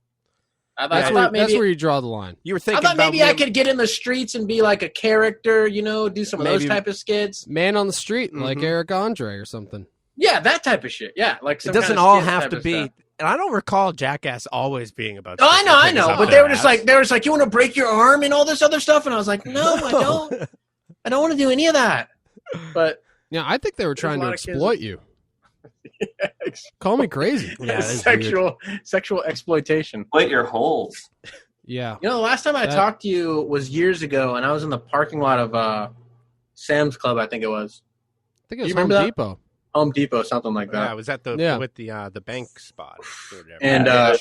That's where you draw the line. You were thinking I thought maybe I could get in the streets and be like a character, do some of those type of skits. Man on the street, like Eric Andre or something. Yeah, that type of shit. Yeah, like it doesn't all have to be. Stuff. And I don't recall Jackass always being about. Oh, I know. But they were just like, you want to break your arm and all this other stuff, and I was like, no, I don't. I don't want to do any of that. But yeah, I think they were trying to exploit you. Call me crazy. Yeah, sexual exploitation. Split your holes. Yeah. The last time I talked to you was years ago, and I was in the parking lot of Sam's Club, I think it was. I think it was Home Depot. Home Depot, something like that. Yeah, it was at with the bank spot. And the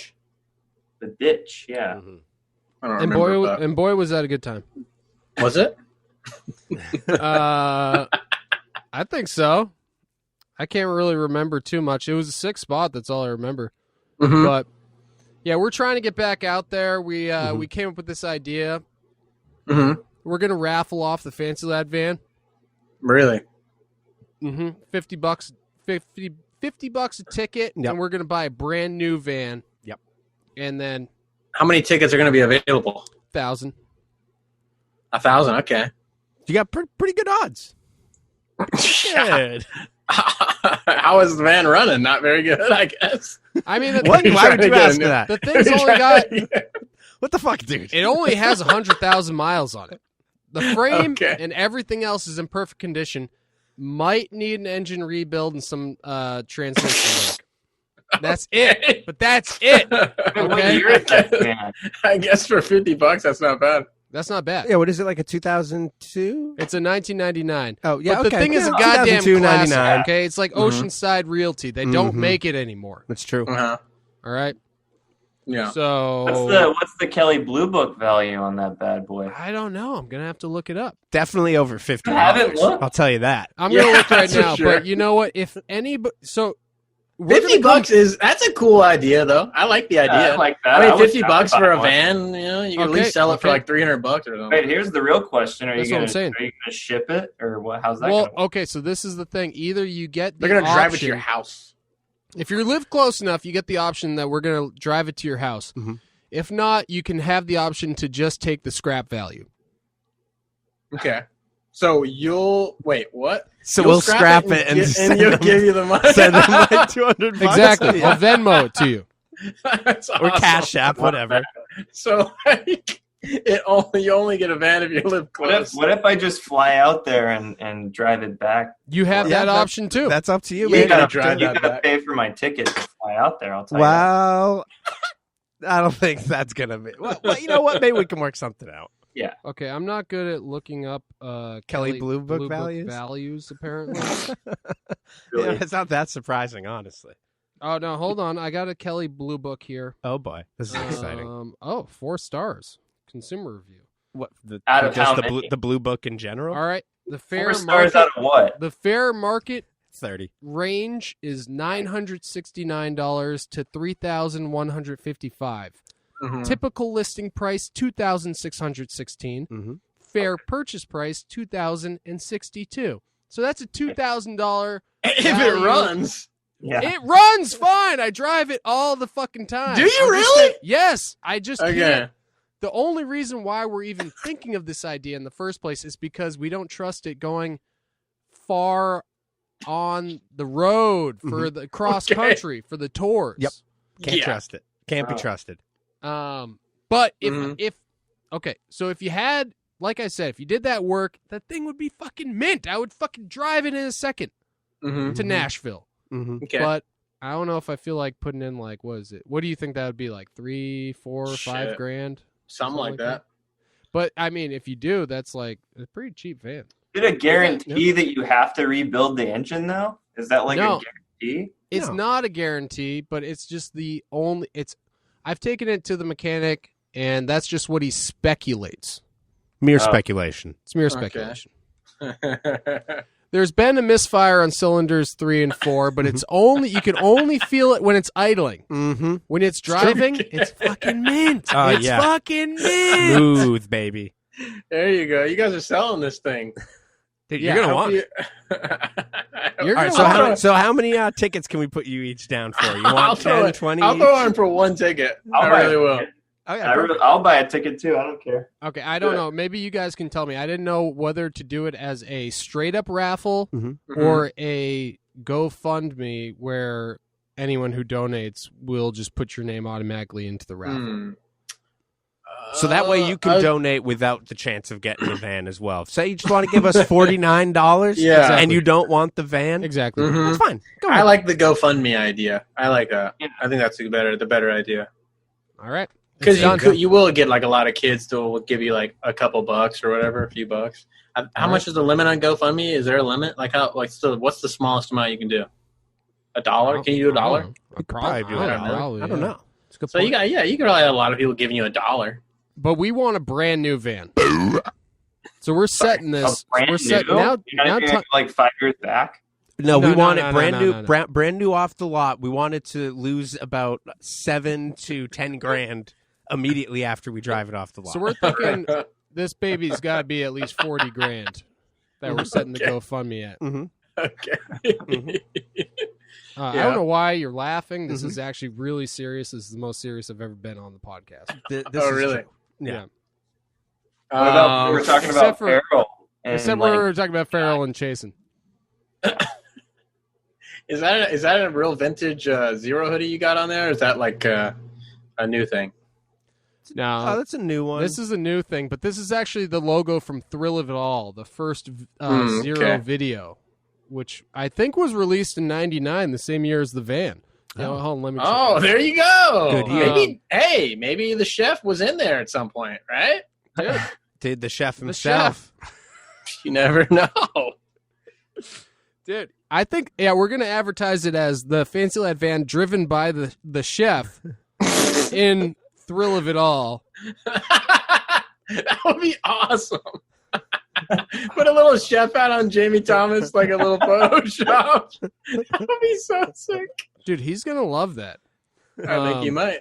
ditch, yeah. Mm-hmm. I don't remember. And boy, was that a good time. Was it? I think so. I can't really remember too much. It was a sick spot. That's all I remember. Mm-hmm. But yeah, we're trying to get back out there. We came up with this idea. Mm-hmm. We're gonna raffle off the Fancy Lad van. Really? Mm-hmm. $50, $50 a ticket, and we're gonna buy a brand new van. Yep. And then how many tickets are gonna be available? 1,000. 1,000. Okay. You got pretty good odds. Good. How is the van running? Not very good, I guess. I mean, why would you ask that? The thing's only got. What the fuck, dude? It only has 100,000 miles on it. The frame and everything else is in perfect condition. Might need an engine rebuild and some transmission work. That's it. But that's it. Okay. I guess for $50, that's not bad. That's not bad. Yeah, what is it, like a 2002? It's a 1999. Oh, yeah, but the thing is a goddamn 2002, classic, 99. okay? It's like Oceanside Realty. They don't make it anymore. That's true. Uh-huh. All right? Yeah. So what's the Kelly Blue Book value on that bad boy? I don't know. I'm going to have to look it up. Definitely over $50. I haven't looked. I'll tell you that. I'm going to look right now. Sure. But you know what? If anybody... So... $50 that's a cool idea, though. I like the idea. I like that. I mean, $50 for a van, you can at least sell it for like $300 or something. Wait, here's the real question: Are That's you what I'm saying. going to ship it, or what? How's that? Well, gonna work? okay, so this is the thing. Either you get they're going to drive it to your house. If you live close enough, you get the option that we're going to drive it to your house. Mm-hmm. If not, you can have the option to just take the scrap value. Okay. So you'll wait. What? So we'll scrap it and you'll give you the money. Send them like $200. Exactly. I'll Venmo it to you, or Cash App, whatever. So you only get a van if you live close. What if I just fly out there and drive it back? You have that option too. That's up to you. You gotta pay for my ticket to fly out there. I'll tell you. Well, I don't think that's gonna be. Well, you know what? Maybe we can work something out. Yeah. Okay, I'm not good at looking up Kelly Blue Book values. Apparently. Yeah, it's not that surprising, honestly. Oh no, hold on. I got a Kelly Blue Book here. Oh boy, this is exciting. 4 stars. Consumer review. What? Out of how many? The Blue Book in general? All right. The fair 4 stars out of what? The fair market 30 range is $969 to $3,155. Mm-hmm. Typical listing price $2,616. Mm-hmm. Fair purchase price $2,062. So that's a $2,000. If it runs. Yeah. It runs fine. I drive it all the fucking time. Do you really? Yes. I just can't. The only reason why we're even thinking of this idea in the first place is because we don't trust it going far on the road for the cross country for the tours. Yep. Can't trust it. Can't be trusted. But if okay, so if you had, like I said, if you did that work, that thing would be fucking mint. I would fucking drive it in a second to Nashville. Mm-hmm. Okay. But I don't know if I feel like putting in like, what is it? What do you think that would be like? 3, 4, $5 grand? Something like that. But I mean, if you do, that's like a pretty cheap van. Is it a guarantee that you have to rebuild the engine though? Is that like a guarantee? It's not a guarantee, but it's just the only. I've taken it to the mechanic, and that's just what he speculates. Mere speculation. It's mere speculation. There's been a misfire on cylinders 3 and 4, but it's you can only feel it when it's idling. Mm-hmm. When it's driving, it's fucking mint. It's fucking mint. Smooth, baby. There you go. You guys are selling this thing. Dude, you're gonna want it. You're All right, so how many tickets can we put you each down for? You want 10, 20 I'll each? throw in for one ticket. I really will. Okay, I'll buy a ticket too. I don't care. Okay, I don't know. Maybe you guys can tell me. I didn't know whether to do it as a straight-up raffle or a GoFundMe where anyone who donates will just put your name automatically into the raffle. So that way you can donate without the chance of getting the van as well. Say you just want to give us $49 and you don't want the van. Exactly. That's fine. Go I ahead. like the GoFundMe idea. I like that. Yeah. I think that's the better idea. All right. Because you will get like a lot of kids to give you like a couple bucks or whatever, a few bucks. How much is the limit on GoFundMe? Is there a limit? Like what's the smallest amount you can do? $1? Can you do $1? Probably do $1. I don't know. It's a good so point. you could probably have a lot of people giving you $1. But we want a brand new van. So we're setting this. Brand we're setting new? now. You're not even like 5 years back. No, we want it brand new, no. brand new off the lot. We wanted to lose about 7 to 10 grand immediately after we drive it off the lot. So we're thinking this baby's got to be at least 40 grand that we're setting the GoFundMe at. Okay. I don't know why you're laughing. This is actually really serious. This is the most serious I've ever been on the podcast. This Oh, is really? true. Yeah. What about we're talking about Farrell? Except we're talking about Farrell and Chasen. Is that a real vintage Zero hoodie you got on there? Or is that like a new thing? No, that's a new one. This is a new thing, but this is actually the logo from Thrill of It All, the first Zero video, which I think was released in '99, the same year as the van. Hold on, let me check. Oh, there you go. Good Maybe the chef was in there at some point, right? Dude, the chef himself. You never know. Dude, I think we're gonna advertise it as the Fancy Lad van driven by the chef in Thrill of It All. That would be awesome. Put a little chef hat on Jamie Thomas, like a little Photoshop. That would be so sick. Dude, he's gonna love that. I think he might.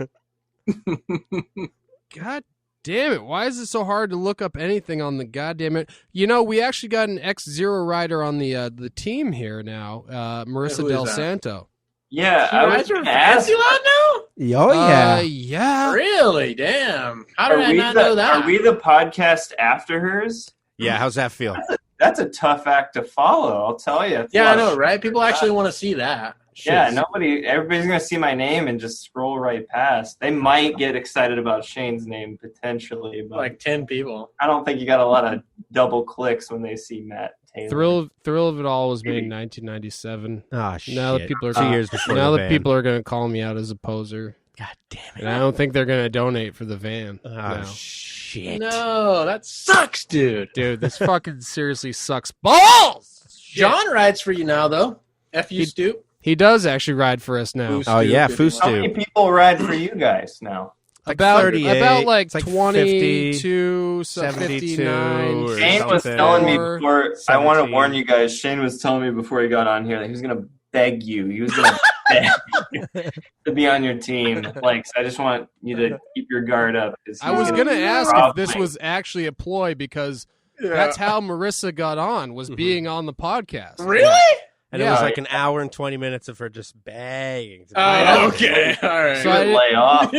God damn it! Why is it so hard to look up anything on the goddamn it? You know, we actually got an X-Zero rider on the team here now, Marissa Del Santo. Yeah, I was Fancy Lad now? Oh, yeah. Yeah. Really? Damn. How did I not know that? Are we the podcast after hers? Yeah, how's that feel? That's a tough act to follow, I'll tell you. Yeah, I know, right? People actually want to see that. Yeah, everybody's going to see my name and just scroll right past. They might get excited about Shane's name potentially, but like 10 people. I don't think you got a lot of double clicks when they see Matt Taylor. Thrill of It All was made in 1997. Oh, shit. Now the people are 2 years before now the the van. people are going to call me out as a poser. God damn it. And I don't think they're going to donate for the van. Oh, no. shit. No, that sucks, dude. Dude, this fucking seriously sucks balls. John rides for you now, though. FU Stoop. He does actually ride for us now. Oh, yeah, How FuCrue. many people ride for you guys now? About 38, about like it's like 22, 72 59. or Shane was something. telling me before, I want to 17. warn you guys, Shane was telling me before he got on here that he was going to beg you. He was going to beg you to be on your team. Like, so I just want you to keep your guard up. I was going to ask if this was actually a ploy because that's how Marissa got on, was being on the podcast. Really? And it was like an hour and 20 minutes of her just begging. Oh, okay. All right. So I lay off.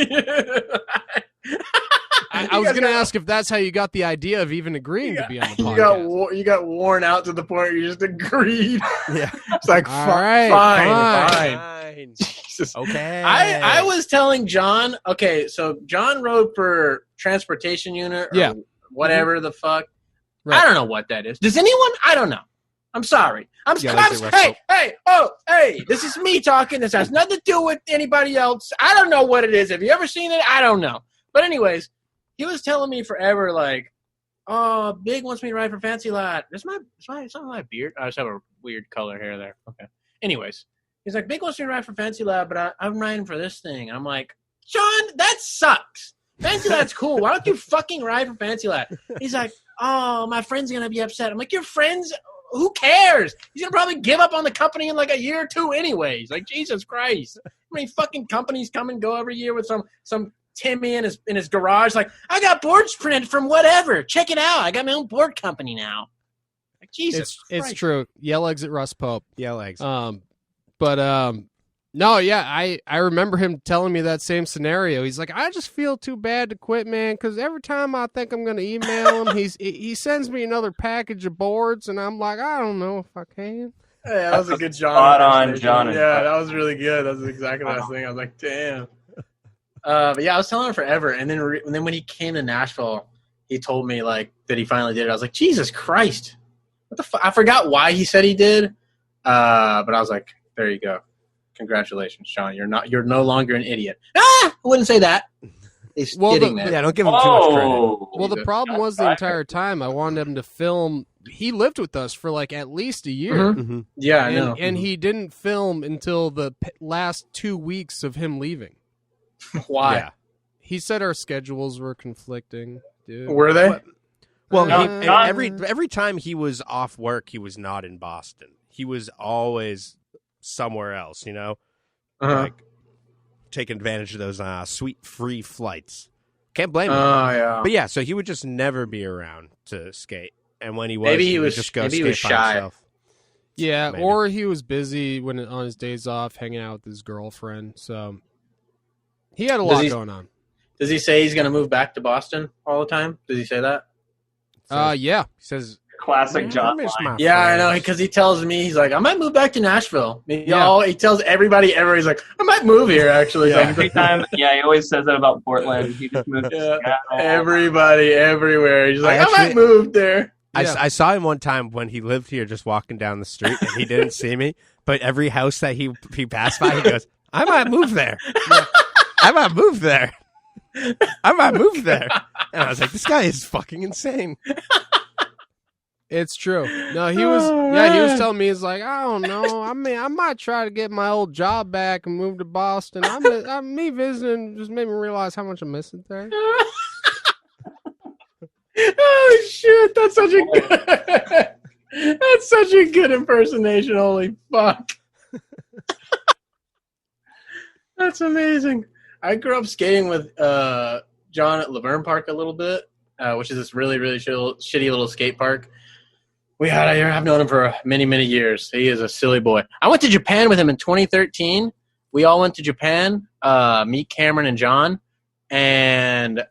I was going to ask if that's how you got the idea of even agreeing to be on the podcast. You got worn out to the point where you just agreed. Yeah. It's like, All right, fine. Jesus. Okay. I was telling John, okay, so John rode for transportation unit or whatever the fuck. Right. I don't know what that is. Does anyone? I don't know. I'm sorry. Hey, this is me talking. This has nothing to do with anybody else. I don't know what it is. Have you ever seen it? I don't know. But anyways, he was telling me forever, like, oh, Big wants me to ride for Fancy Lad. Is something my beard? I just have a weird color hair there. Okay. Anyways, he's like, Big wants me to ride for Fancy Lad, but I'm riding for this thing. And I'm like, John, that sucks. Fancy Lad's cool. Why don't you fucking ride for Fancy Lad? He's like, oh, my friend's going to be upset. I'm like, your friend's... Who cares? He's going to probably give up on the company in like a year or two anyways. Like, Jesus Christ. How many fucking companies come and go every year with some Timmy in his garage, like, I got boards printed from whatever. Check it out. I got my own board company now. Like, Jesus It's Christ. true. Yell eggs at Russ Pope. Yell eggs. No, yeah, I remember him telling me that same scenario. He's like, I just feel too bad to quit, man, because every time I think I'm going to email him, he sends me another package of boards, and I'm like, I don't know if I can. Yeah, that was a good John. Spot on, John. Yeah, that was really good. That was exactly the last thing. I was like, damn. But yeah, I was telling him forever, and then when he came to Nashville, he told me like that he finally did it. I was like, Jesus Christ, what the fuck? I forgot why he said he did, but I was like, there you go. Congratulations, Sean. You're no longer an idiot. I wouldn't say that. He's kidding, man. Yeah, don't give him too much credit. Well, the problem was the entire time I wanted him to film. He lived with us for like at least a year. Mm-hmm. Yeah, I know. And he didn't film until the last 2 weeks of him leaving. Why? Yeah. He said our schedules were conflicting, dude. Were they? Well, No, every time he was off work, he was not in Boston. He was always somewhere else, you know? Like taking advantage of those sweet free flights. Can't blame him. Oh, yeah. But yeah, so he would just never be around to skate. And when he was, Maybe he would was- just go maybe he skate was by shy. himself. Yeah, Maybe. or he was busy on his days off hanging out with his girlfriend. So he had a lot going on. Does he say he's going to move back to Boston all the time? Does he say that? Yeah. He says, Classic "I John miss line. my Yeah, I know, friends." because he tells me, he's like, I might move back to Nashville. Yeah. He tells everybody ever, he's like, I might move here, actually. Every time, yeah, he always says that about Portland. He just moved to Yeah. Seattle. Everybody, everywhere. He's like, I might actually- move there. I saw him one time when he lived here just walking down the street and he didn't see me. But every house that he passed by, he goes, I might move there. I might move there. I might move there. And I was like, this guy is fucking insane. It's true. No, he was. He was telling me, he's like, I don't know. I mean, I might try to get my old job back and move to Boston. Me visiting just made me realize how much I miss it there. Oh, shit. That's such a good, that's such a good impersonation. Holy fuck. That's amazing. I grew up skating with John at Laverne Park a little bit, which is this really, really shitty little skate park. I've known him for many, many years. He is a silly boy. I went to Japan with him in 2013. We all went to Japan, me, Cameron, and John. And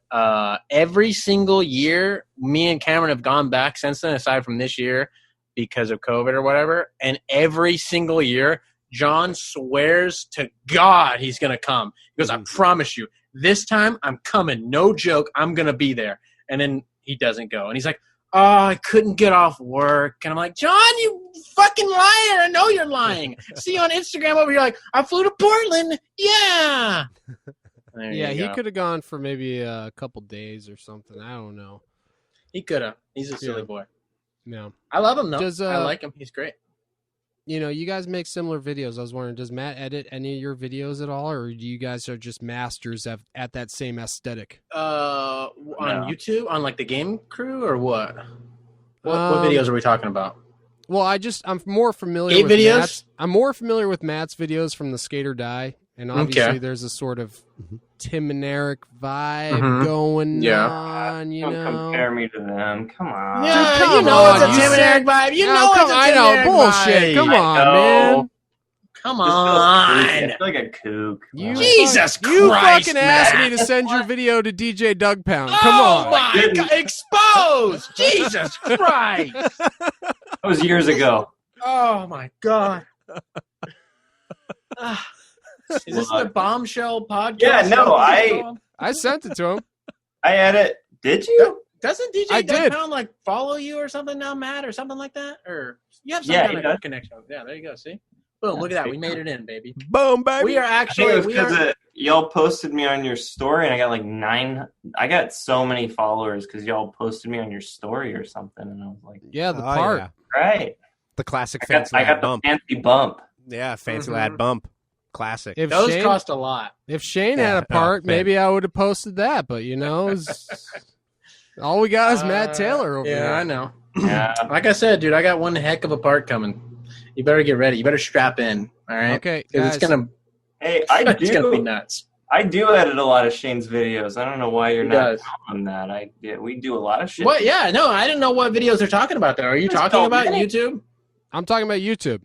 every single year, me and Cameron have gone back since then, aside from this year because of COVID or whatever. And every single year, John swears to God he's going to come. He goes, I promise you, this time I'm coming. No joke. I'm going to be there. And then he doesn't go. And he's like, oh, I couldn't get off work. And I'm like, John, you fucking liar. I know you're lying. See you on Instagram over here like, I flew to Portland. Yeah. There Yeah, you he go. could have gone for maybe a couple days or something. I don't know. He could have. He's a silly boy. No. I love him, though. Does, I like him. He's great. You know, you guys make similar videos. I was wondering, does Matt edit any of your videos at all, or do you guys are just masters at that same aesthetic? On YouTube? On, like, the game crew or what? What Um, videos are we talking about? Well, I'm more familiar Skate with videos? Matt's. I'm more familiar with Matt's videos from the Skate or Die, and obviously Okay. there's a sort of Tim and Eric vibe going on. You Don't know, compare me to them. Come on. Yeah, come you know on, it's a you Tim and said- Eric vibe. You No, know it's a Tim I and know, Eric bullshit. vibe. Come I on, know. man. Come This feels kooky. I on. feel like a kook. You Jesus You Christ, fucking asked Matt. me to send your video to DJ Doug Pound. Come Oh on. my God. Exposed. Jesus Christ. That was years ago. Oh my God. Is this the Bombshell podcast? Yeah, no, What is it called? I sent it to him. I edit. Did you? Doesn't DJ I Doug did. Pound like follow you or something now, Matt, or something like that? Or you have some Yeah, kind he of does. connection. Yeah, there you go. See? Boom, look at that. We made it in, baby. Boom, baby. We are I think actually it was because y'all posted me on your story, and I got like 9. I got so many followers because y'all posted me on your story or something, and I was like, Yeah, the Oh, part. yeah. right. The classic I fancy got lad the bump. fancy bump. Yeah, fancy Mhm. lad bump. Classic. If those Shane, cost a lot. if Shane Yeah, had a part, oh, man. maybe I would have posted that. But you know, all we got is Matt Taylor over yeah, here. I know. Yeah. Like I said, dude, I got one heck of a part coming. You better get ready. You better strap in. All right. Okay, 'Cause guys. it's gonna Hey, I it's gonna be do. nuts. I do edit a lot of Shane's videos. I don't know why you're He not does. on that. We do a lot of shit. What? Yeah, no, I didn't know what videos they're talking about though. Are you There's talking so about many. YouTube? I'm talking about YouTube.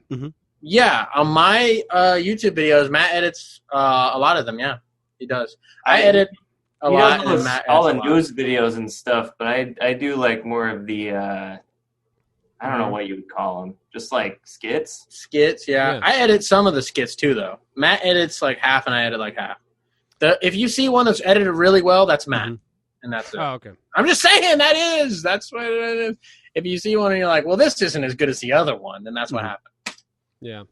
Yeah, on my YouTube videos, Matt edits a lot of them. Yeah, he does. I edit a He lot, does and then Matt all the edits a lot. news videos and stuff, but I do like more of the I don't know what you would call them, just like skits. Skits. Yeah, Yeah. I edit some of the skits too, though. Matt edits like half, and I edit like half. If you see one that's edited really well, that's Matt, and that's it. Oh, okay. I'm just saying that's what it is. If you see one and you're like, well, this isn't as good as the other one, then that's what happened. Yeah.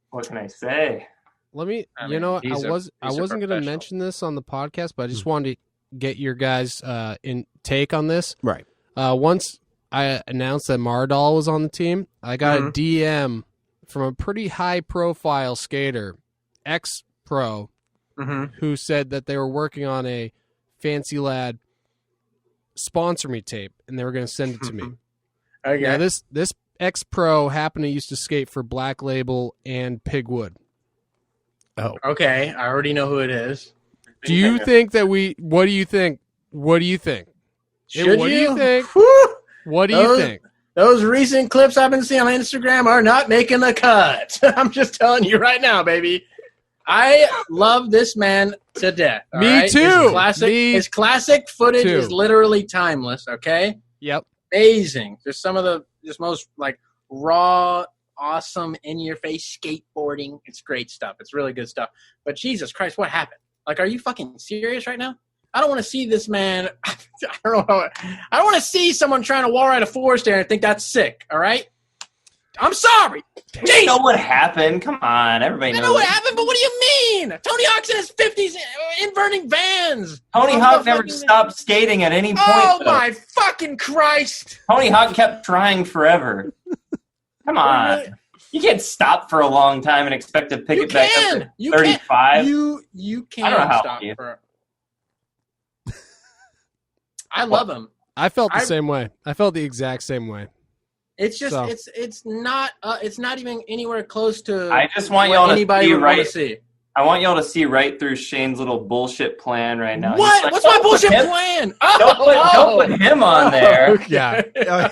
What can I say? Let me. I you mean, know, I these are wasn't going to professional. mention this on the podcast, but I just wanted to get your guys' take on this. Right. Once I announced that Mardal was on the team, I got a DM from a pretty high-profile skater, ex-pro, who said that they were working on a Fancy Lad sponsor me tape, and they were going to send it to me. Okay. Now, this ex-pro happened to used to skate for Black Label and Pigwood. Okay, I already know who it is. Do you think that what do you think? What do you think? Should what you? do you think? Whew! What do you think? Those recent clips I've been seeing on Instagram are not making the cut. I'm just telling you right now, baby. I love this man to death. all Me right? too. His classic footage too. is literally timeless, okay? Yep. Amazing. There's some of the just most like raw, awesome, in-your-face skateboarding. It's great stuff. It's really good stuff. But Jesus Christ, what happened? Like, are you fucking serious right now? I don't want to see this man. I don't want to see someone trying to wall ride a forest area and think that's sick, all right? I'm sorry. You know what happened? Come on, everybody I knows. know what happened, but what do you mean? Tony Hawk's in his 50s inverting vans. Tony Off Hawk the never fucking- stopped skating at any point. Oh, though. my fucking Christ. Tony Hawk kept trying forever. Come on. Really? You can't stop for a long time and expect to pick You it back up can. to You 35. can. You can't I don't know how stop you- for. I love him. I felt the I- same way. I felt the exact same way. It's just So- it's not even anywhere close to. I just want what y'all to anybody see would want right. to see. I want y'all to see right through Shane's little bullshit plan right now. He's What? like, What's my "Don't put bullshit him- plan? Don't put him on there. Okay. Yeah.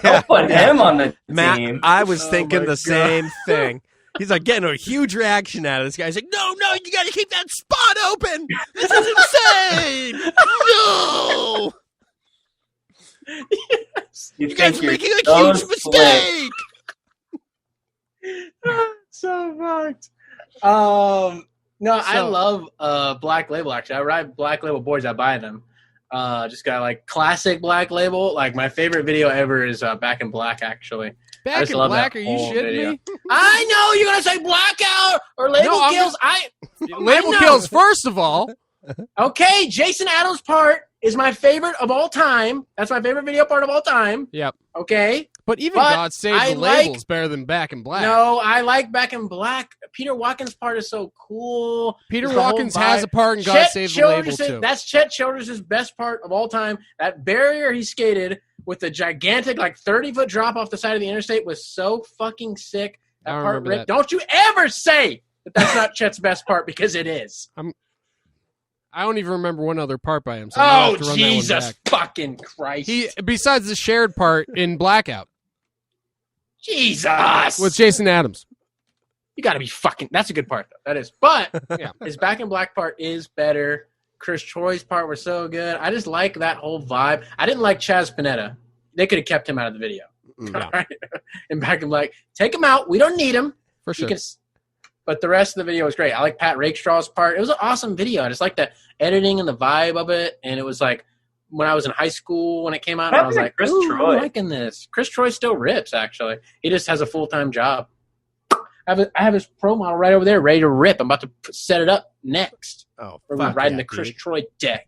Don't put him on the Matt, team. I was Oh thinking my the God. same thing. He's like getting a huge reaction out of this guy. He's like, no, you got to keep that spot open. This is insane. No. You You guys think are you're making a so huge slick. mistake. So fucked. No, I So- love Black Label. Actually, I ride Black Label boards. I buy them. Just got like classic Black Label. Like my favorite video ever is Back in Black. Actually, I Back just in love Black, that are you whole shitting video. me? I know you're gonna say Blackout or Label No, I'm Kills. Label know. kills, first of all. Okay, Jason Adams' part is my favorite of all time. That's my favorite video part of all time. Yep. Okay. But even But God Save I the like- Label's better than Back in Black. No, I like Back in Black. Peter Watkins' part is so cool. Peter Just the whole Watkins has a vibe. part in God Chet Save the Label, Childress' too. That's Chet Childress' best part of all time. That barrier he skated with the gigantic, like 30-foot drop off the side of the interstate was so fucking sick. That I part remember ripped. that. Don't you ever say that that's not Chet's best part, because it is. I don't even remember one other part by him. So I'm gonna Oh, have to run Jesus that one back. fucking Christ. He, besides the shared part in Blackout Jesus. with Jason Adams. You got to be fucking. That's a good part, though. That is. But Yeah. his Back in Black part is better. Chris Troy's part was so good. I just like that whole vibe. I didn't like Chaz Panetta. They could have kept him out of the video. Yeah. All right? And Back in Black, take him out. We don't need him. For You sure. can, but the rest of the video was great. I like Pat Rakestraw's part. It was an awesome video. I just like the editing and the vibe of it. And it was like when I was in high school when it came out, and I was like, Chris "Ooh, Troy? I'm liking this." Chris Troy still rips, actually. He just has a full-time job. I have his pro model right over there, ready to rip. I'm about to set it up next. Oh, We're fuck riding yeah, the Chris dude. Troy deck.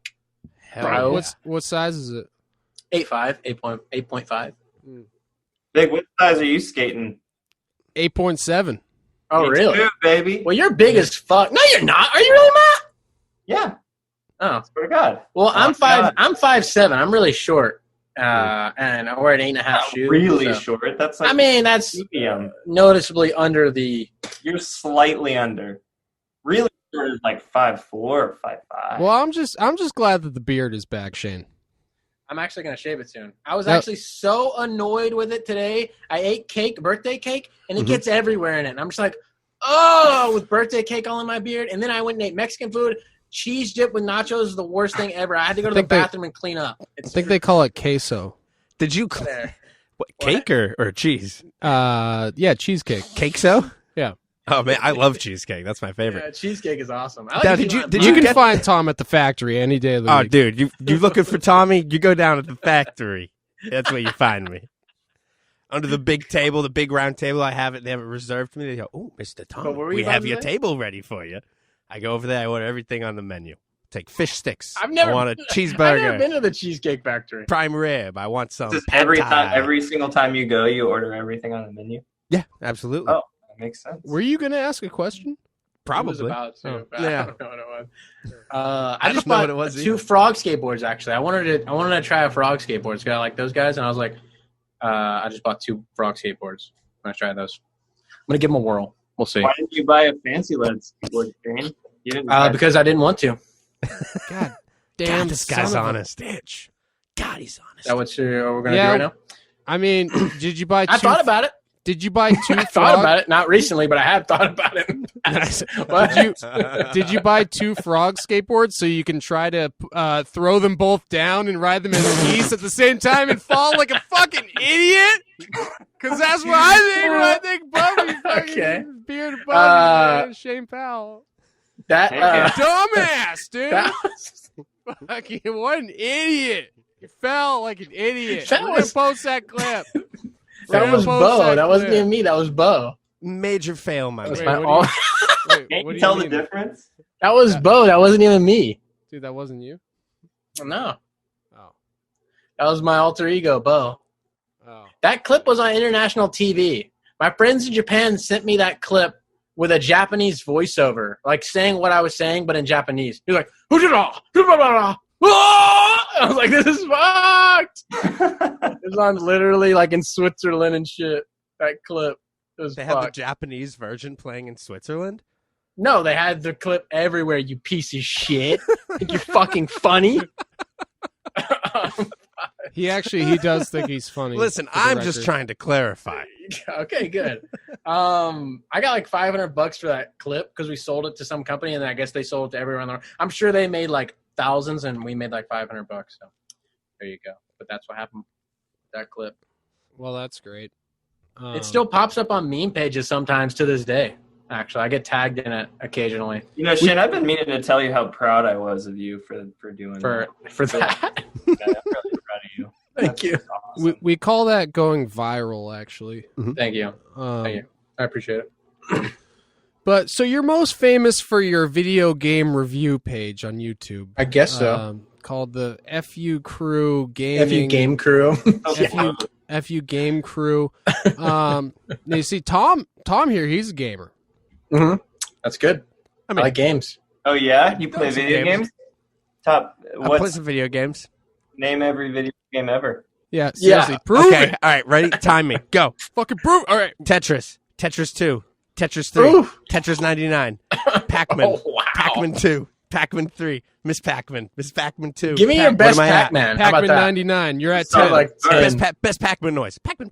Hell Bro. yeah. What size is it? 8.5, 8.5. Big, what size are you skating? 8.7. Oh, Me really? too, baby. Well, you're big as fuck. No, you're not. Are you really, Matt? Yeah, Oh, swear to God. well, I'm God. 5'7". I'm really short, and I wear an 8.5 Not shoe. really so- short. That's like I mean, that's medium. noticeably under the. You're slightly under. Really short as like 5'4" or 5'5". Well, I'm just glad that the beard is back, Shane. I'm actually going to shave it soon. I was actually so annoyed with it today. I ate birthday cake, and it gets everywhere in it. And I'm just like, oh, with birthday cake all in my beard. And then I went and ate Mexican food. Cheese dip with nachos is the worst thing ever. I had to go to the bathroom and clean up. I think they call it queso. Did you what, cake or cheese? Yeah, cheesecake. Cake-so? Yeah. Oh man, I love cheesecake. That's my favorite. Yeah, cheesecake is awesome. Now, did you can find Tom at the factory any day of the week. Oh, dude, you looking for Tommy? You go down at the factory. That's where you find me. Under the big table, the big round table, I have it. They have it reserved for me. They go, "Oh, Mr. Tom, we have your table ready for you." I go over there. I order everything on the menu. Take fish sticks. I want a cheeseburger. I've never been to the Cheesecake Factory. Prime rib. I want some. Just every single time you go, you order everything on the menu. Yeah, absolutely. Oh, that makes sense. Were you going to ask a question? Probably. About to, yeah. I don't know what it was. I just bought 2 frog skateboards. Actually, I wanted to try a frog skateboard. Because I like those guys, and I was like, I just bought 2 frog skateboards. I'm gonna try those. I'm gonna give them a whirl. We'll see. Why didn't you buy a fancy Lad skateboard, Shane? You didn't. Because I didn't want to. God damn, God, this guy's honest. Bitch. God, he's honest. Is that what we're gonna do right now? I mean, did you buy? I thought about it. Did you buy 2 I thought about it, not recently, but I have thought about it. Did you buy 2 frog skateboards so you can try to throw them both down and ride them as geese at the same time and fall like a fucking idiot? Because that's what I think when I think Bubby fucking beard Bubby, Shane Powell. That dumbass, dude. Fucking what an idiot! You fell like an idiot. We're gonna post that clip. That was Bo. That wasn't even me. That was Bo. Major fail, my man. Can't you tell the difference? That was Bo. That wasn't even me. Dude, that wasn't you? No. Oh. That was my alter ego, Bo. Oh. That clip was on international TV. My friends in Japan sent me that clip with a Japanese voiceover, like saying what I was saying, but in Japanese. He was like, I was like, this is fucked. It was on literally like in Switzerland and shit. That clip. It was They fucked. had the Japanese version playing in Switzerland? No, they had the clip everywhere, you piece of shit. Think you're fucking funny? He does think he's funny. Listen, I'm just trying to clarify. Okay, good. I got like $500 for that clip because we sold it to some company, and then I guess they sold it to everyone. I'm sure they made like thousands, and we made like $500. So there you go. But that's what happened with that clip. Well, that's great. It still pops up on meme pages sometimes to this day. Actually, I get tagged in it occasionally. You know, Shane, I've been meaning to tell you how proud I was of you for doing that. For that. Yeah, I'm really proud of you. Thank you. Awesome. We call that going viral, actually. Mm-hmm. Thank you. Thank you. I appreciate it. But so you're most famous for your video game review page on YouTube. I guess so. Called the FU-Crue Gaming. FU Game Crew. FU Game Crew. Now you see Tom here, he's a gamer. Mm-hmm. That's good. I like games. Oh yeah? You play video games? I play some video games. Name every video game ever. Yeah, seriously. Yeah. Prove it. All right, ready? Time me. Go. Fucking prove. All right. Tetris 2, Tetris 3, Oof. Tetris 99, Pac-Man, Oh, wow. Pac-Man 2, Pac-Man 3, Miss Pac-Man 2. Give me your best Pac-Man. How about Pac-Man that? 99. You're at Sounds 10. like 10. Best Pac-Man noise. Pac-Man.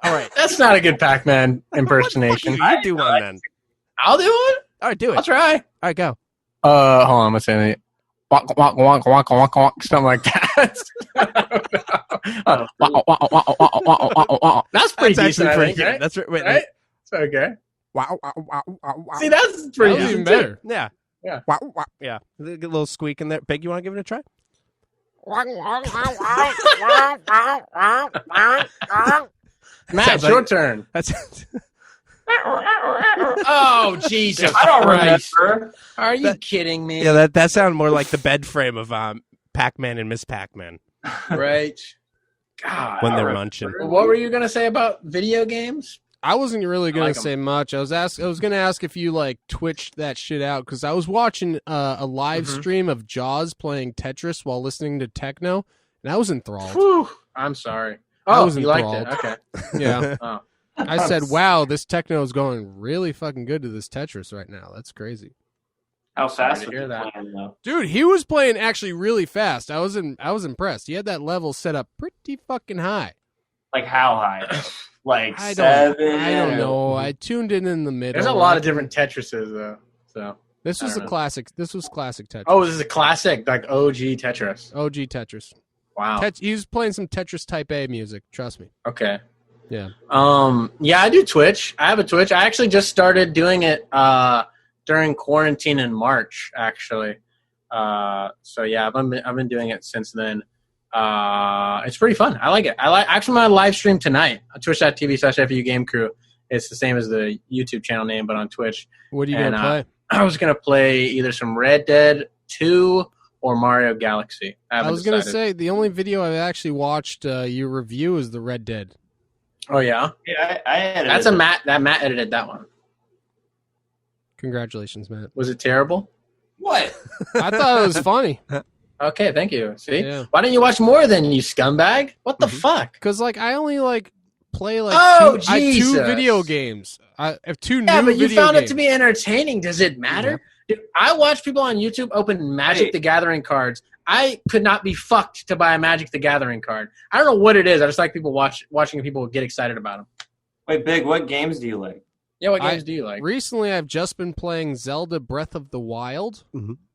All right. That's not a good Pac-Man impersonation. You do one then. I'll do one. All right, do it. I'll try. All right, go. Hold on. Let's say it. Walk, walk, walk, walk, walk, walk, something like that. That's pretty decent. Actually pretty I think, good. right? That's right. Wait, Right? It's okay. Wow. See, that's pretty That was even decent. better. Yeah. Yeah. Wow. Yeah. A little squeak in there. Big, you want to give it a try? Matt, Sounds your like- turn. That's Oh, Jesus I don't Christ. remember. Are you kidding me? yeah. That sounded more like the bed frame of Pac-Man and Miss Pac-Man Right. God. when they're munching. What were you going to say about video games? I wasn't really going like to 'em. say much. I was going to ask if you like twitched that shit out because I was watching a live stream of Jaws playing Tetris while listening to techno, and I was enthralled. Whew. I'm sorry. I Oh, was you liked it. enthralled. Okay. Yeah, Oh. I said, "Wow, this techno is going really fucking good to this Tetris right now. That's crazy." How fast to was hear he that. playing, though? Dude, he was playing actually really fast. I was impressed. He had that level set up pretty fucking high. Like how high? Like I 7? don't know. I tuned in the middle. There's a lot of different Tetrises though. So This was I don't a know. classic. This was classic Tetris. oh, this is a classic, like OG Tetris. OG Tetris. Wow. He was playing some Tetris Type A music. Trust me. Okay. Yeah. Yeah, I do Twitch. I have a Twitch. I actually just started doing it during quarantine in March, actually. So yeah, I've been doing it since then. It's pretty fun. I like it. Actually my live stream tonight on twitch.tv/FU-Crue. It's the same as the YouTube channel name, but on Twitch. What are you gonna play? I was gonna play either some Red Dead 2 or Mario Galaxy. I was gonna say the only video I've actually watched you review is the Red Dead. Oh yeah, Yeah, I edited that's it. Matt edited that one. Congratulations, Matt. Was it terrible? What? I thought it was funny. Okay, thank you. See, Yeah. why didn't you watch more then, you scumbag? What the fuck? Cause I only play Oh, two Jesus. video games. I have two Yeah, new but you video found games. it to be entertaining. Does it matter? Dude, I watch people on YouTube open Magic the Gathering cards. I could not be fucked to buy a Magic the Gathering card. I don't know what it is. I just like people watching people get excited about them. Wait, Big, what games do you like? Yeah, what games do you like? Recently, I've just been playing Zelda Breath of the Wild.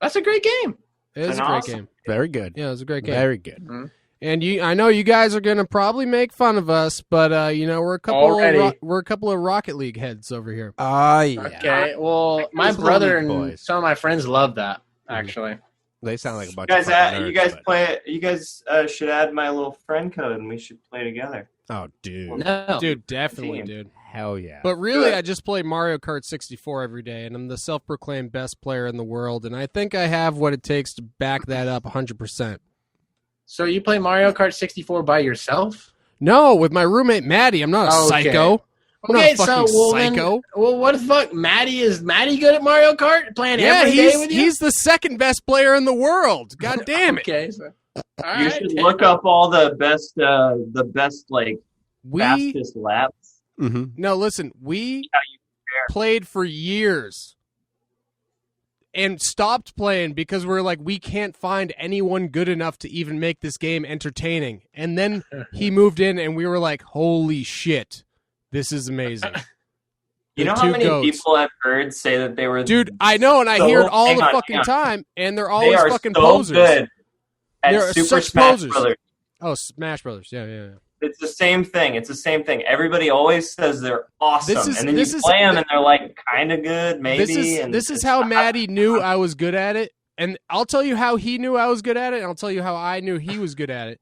That's a great game. It is a An great awesome game. Very good. Yeah, it was a great game. Very good. And I know you guys are gonna probably make fun of us, but we're a couple Already. we're a couple of Rocket League heads over here. Oh, yeah. Okay, well, my Those brother little and boys. some of my friends love that, actually. They sound like a bunch You guys, of fucking nerds, you guys but- play it. You guys should add my little friend code, and we should play together. Oh, dude. No. Dude, definitely, Team. dude. Hell yeah. But really, Good. I just play Mario Kart 64 every day, and I'm the self-proclaimed best player in the world, and I think I have what it takes to back that up 100%. So you play Mario Kart 64 by yourself? No, with my roommate Maddie. I'm not a Okay. psycho. I'm Okay, not a fucking psycho. Well, what the fuck? Is Maddie good at Mario Kart? Playing Yeah, every day with you? he's the second best player in the world. God damn it. Okay, so, all You right. should look up all the best like We fastest laps. Mm-hmm. no, listen. We How you played for years and stopped playing because we're like, we can't find anyone good enough to even make this game entertaining. And then he moved in, and we were like, holy shit, this is amazing. You know The how two many goats. people I've heard say that they were Dude, I know, and I So, hear it all hang the on, fucking hang on. time, and they're they always are fucking so posers. good at They're Super such Smash posers. Brothers. Oh, Smash Brothers. Yeah. It's the same thing. It's the same thing. Everybody always says they're awesome, This is- and then this you is- play them, and they're like kind of good, maybe. This is how Maddie knew I was good at it, and I'll tell you how he knew I was good at it, and I'll tell you how I knew he was good at it.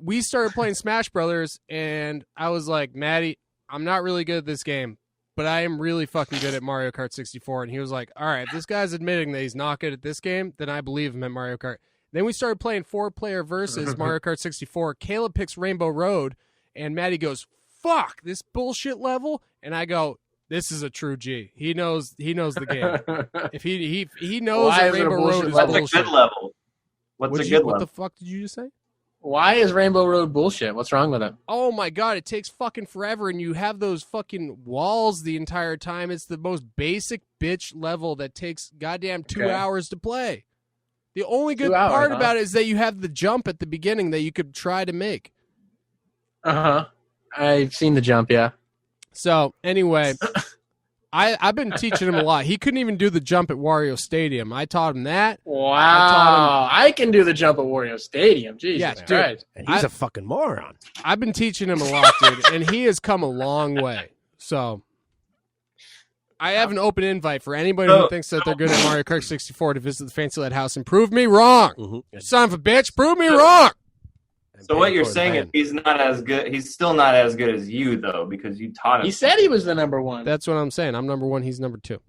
We started playing Smash Brothers, and I was like, Maddie, I'm not really good at this game, but I am really fucking good at Mario Kart 64. And he was like, all right, if this guy's admitting that he's not good at this game, then I believe him at Mario Kart. Then we started playing 4-player versus Mario Kart 64. Caleb picks Rainbow Road, and Maddie goes, fuck, this bullshit level? And I go, this is a true G. He knows the game. If he knows Why that is it a Rainbow bullshit Road is level? What's a bullshit. good level? What's What'd a you- good what level? the fuck did you just say? Why is Rainbow Road bullshit? What's wrong with it? Oh my god, it takes fucking forever, and you have those fucking walls the entire time. It's the most basic bitch level that takes goddamn 2 Okay. hours to play. The only good 2 hours, part huh? about it is that you have the jump at the beginning that you could try to make. Uh-huh. I've seen the jump, yeah. So anyway, I've been teaching him a lot. He couldn't even do the jump at Wario Stadium. I taught him that. Wow. I can do the jump at Wario Stadium. Jesus Yeah, dude. Christ. And he's a fucking moron. I've been teaching him a lot, dude, and he has come a long way. So I have an open invite for anybody who thinks that they're good at Mario Kart 64 to visit the Fancy Lad house and prove me wrong. Mm-hmm. Son of a bitch, prove me wrong. So what you're saying is he's not as good. He's still not as good as you though, because you taught him. He said he was the number one. That's what I'm saying. I'm number one. He's number two.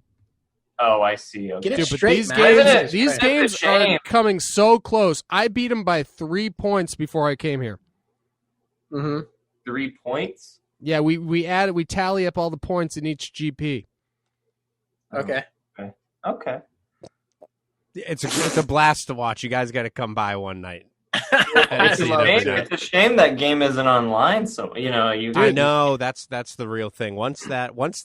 Oh, I see. Okay. Get it Dude, but straight, these man. games, Isn't it? games It's a are shame. coming so close. I beat him by 3 points before I came here. Mm-hmm. 3 points. Yeah, we tally up all the points in each GP. Okay. Okay. It's a blast to watch. You guys got to come by one night. It's a shame that game isn't online. So I know that's the real thing. Once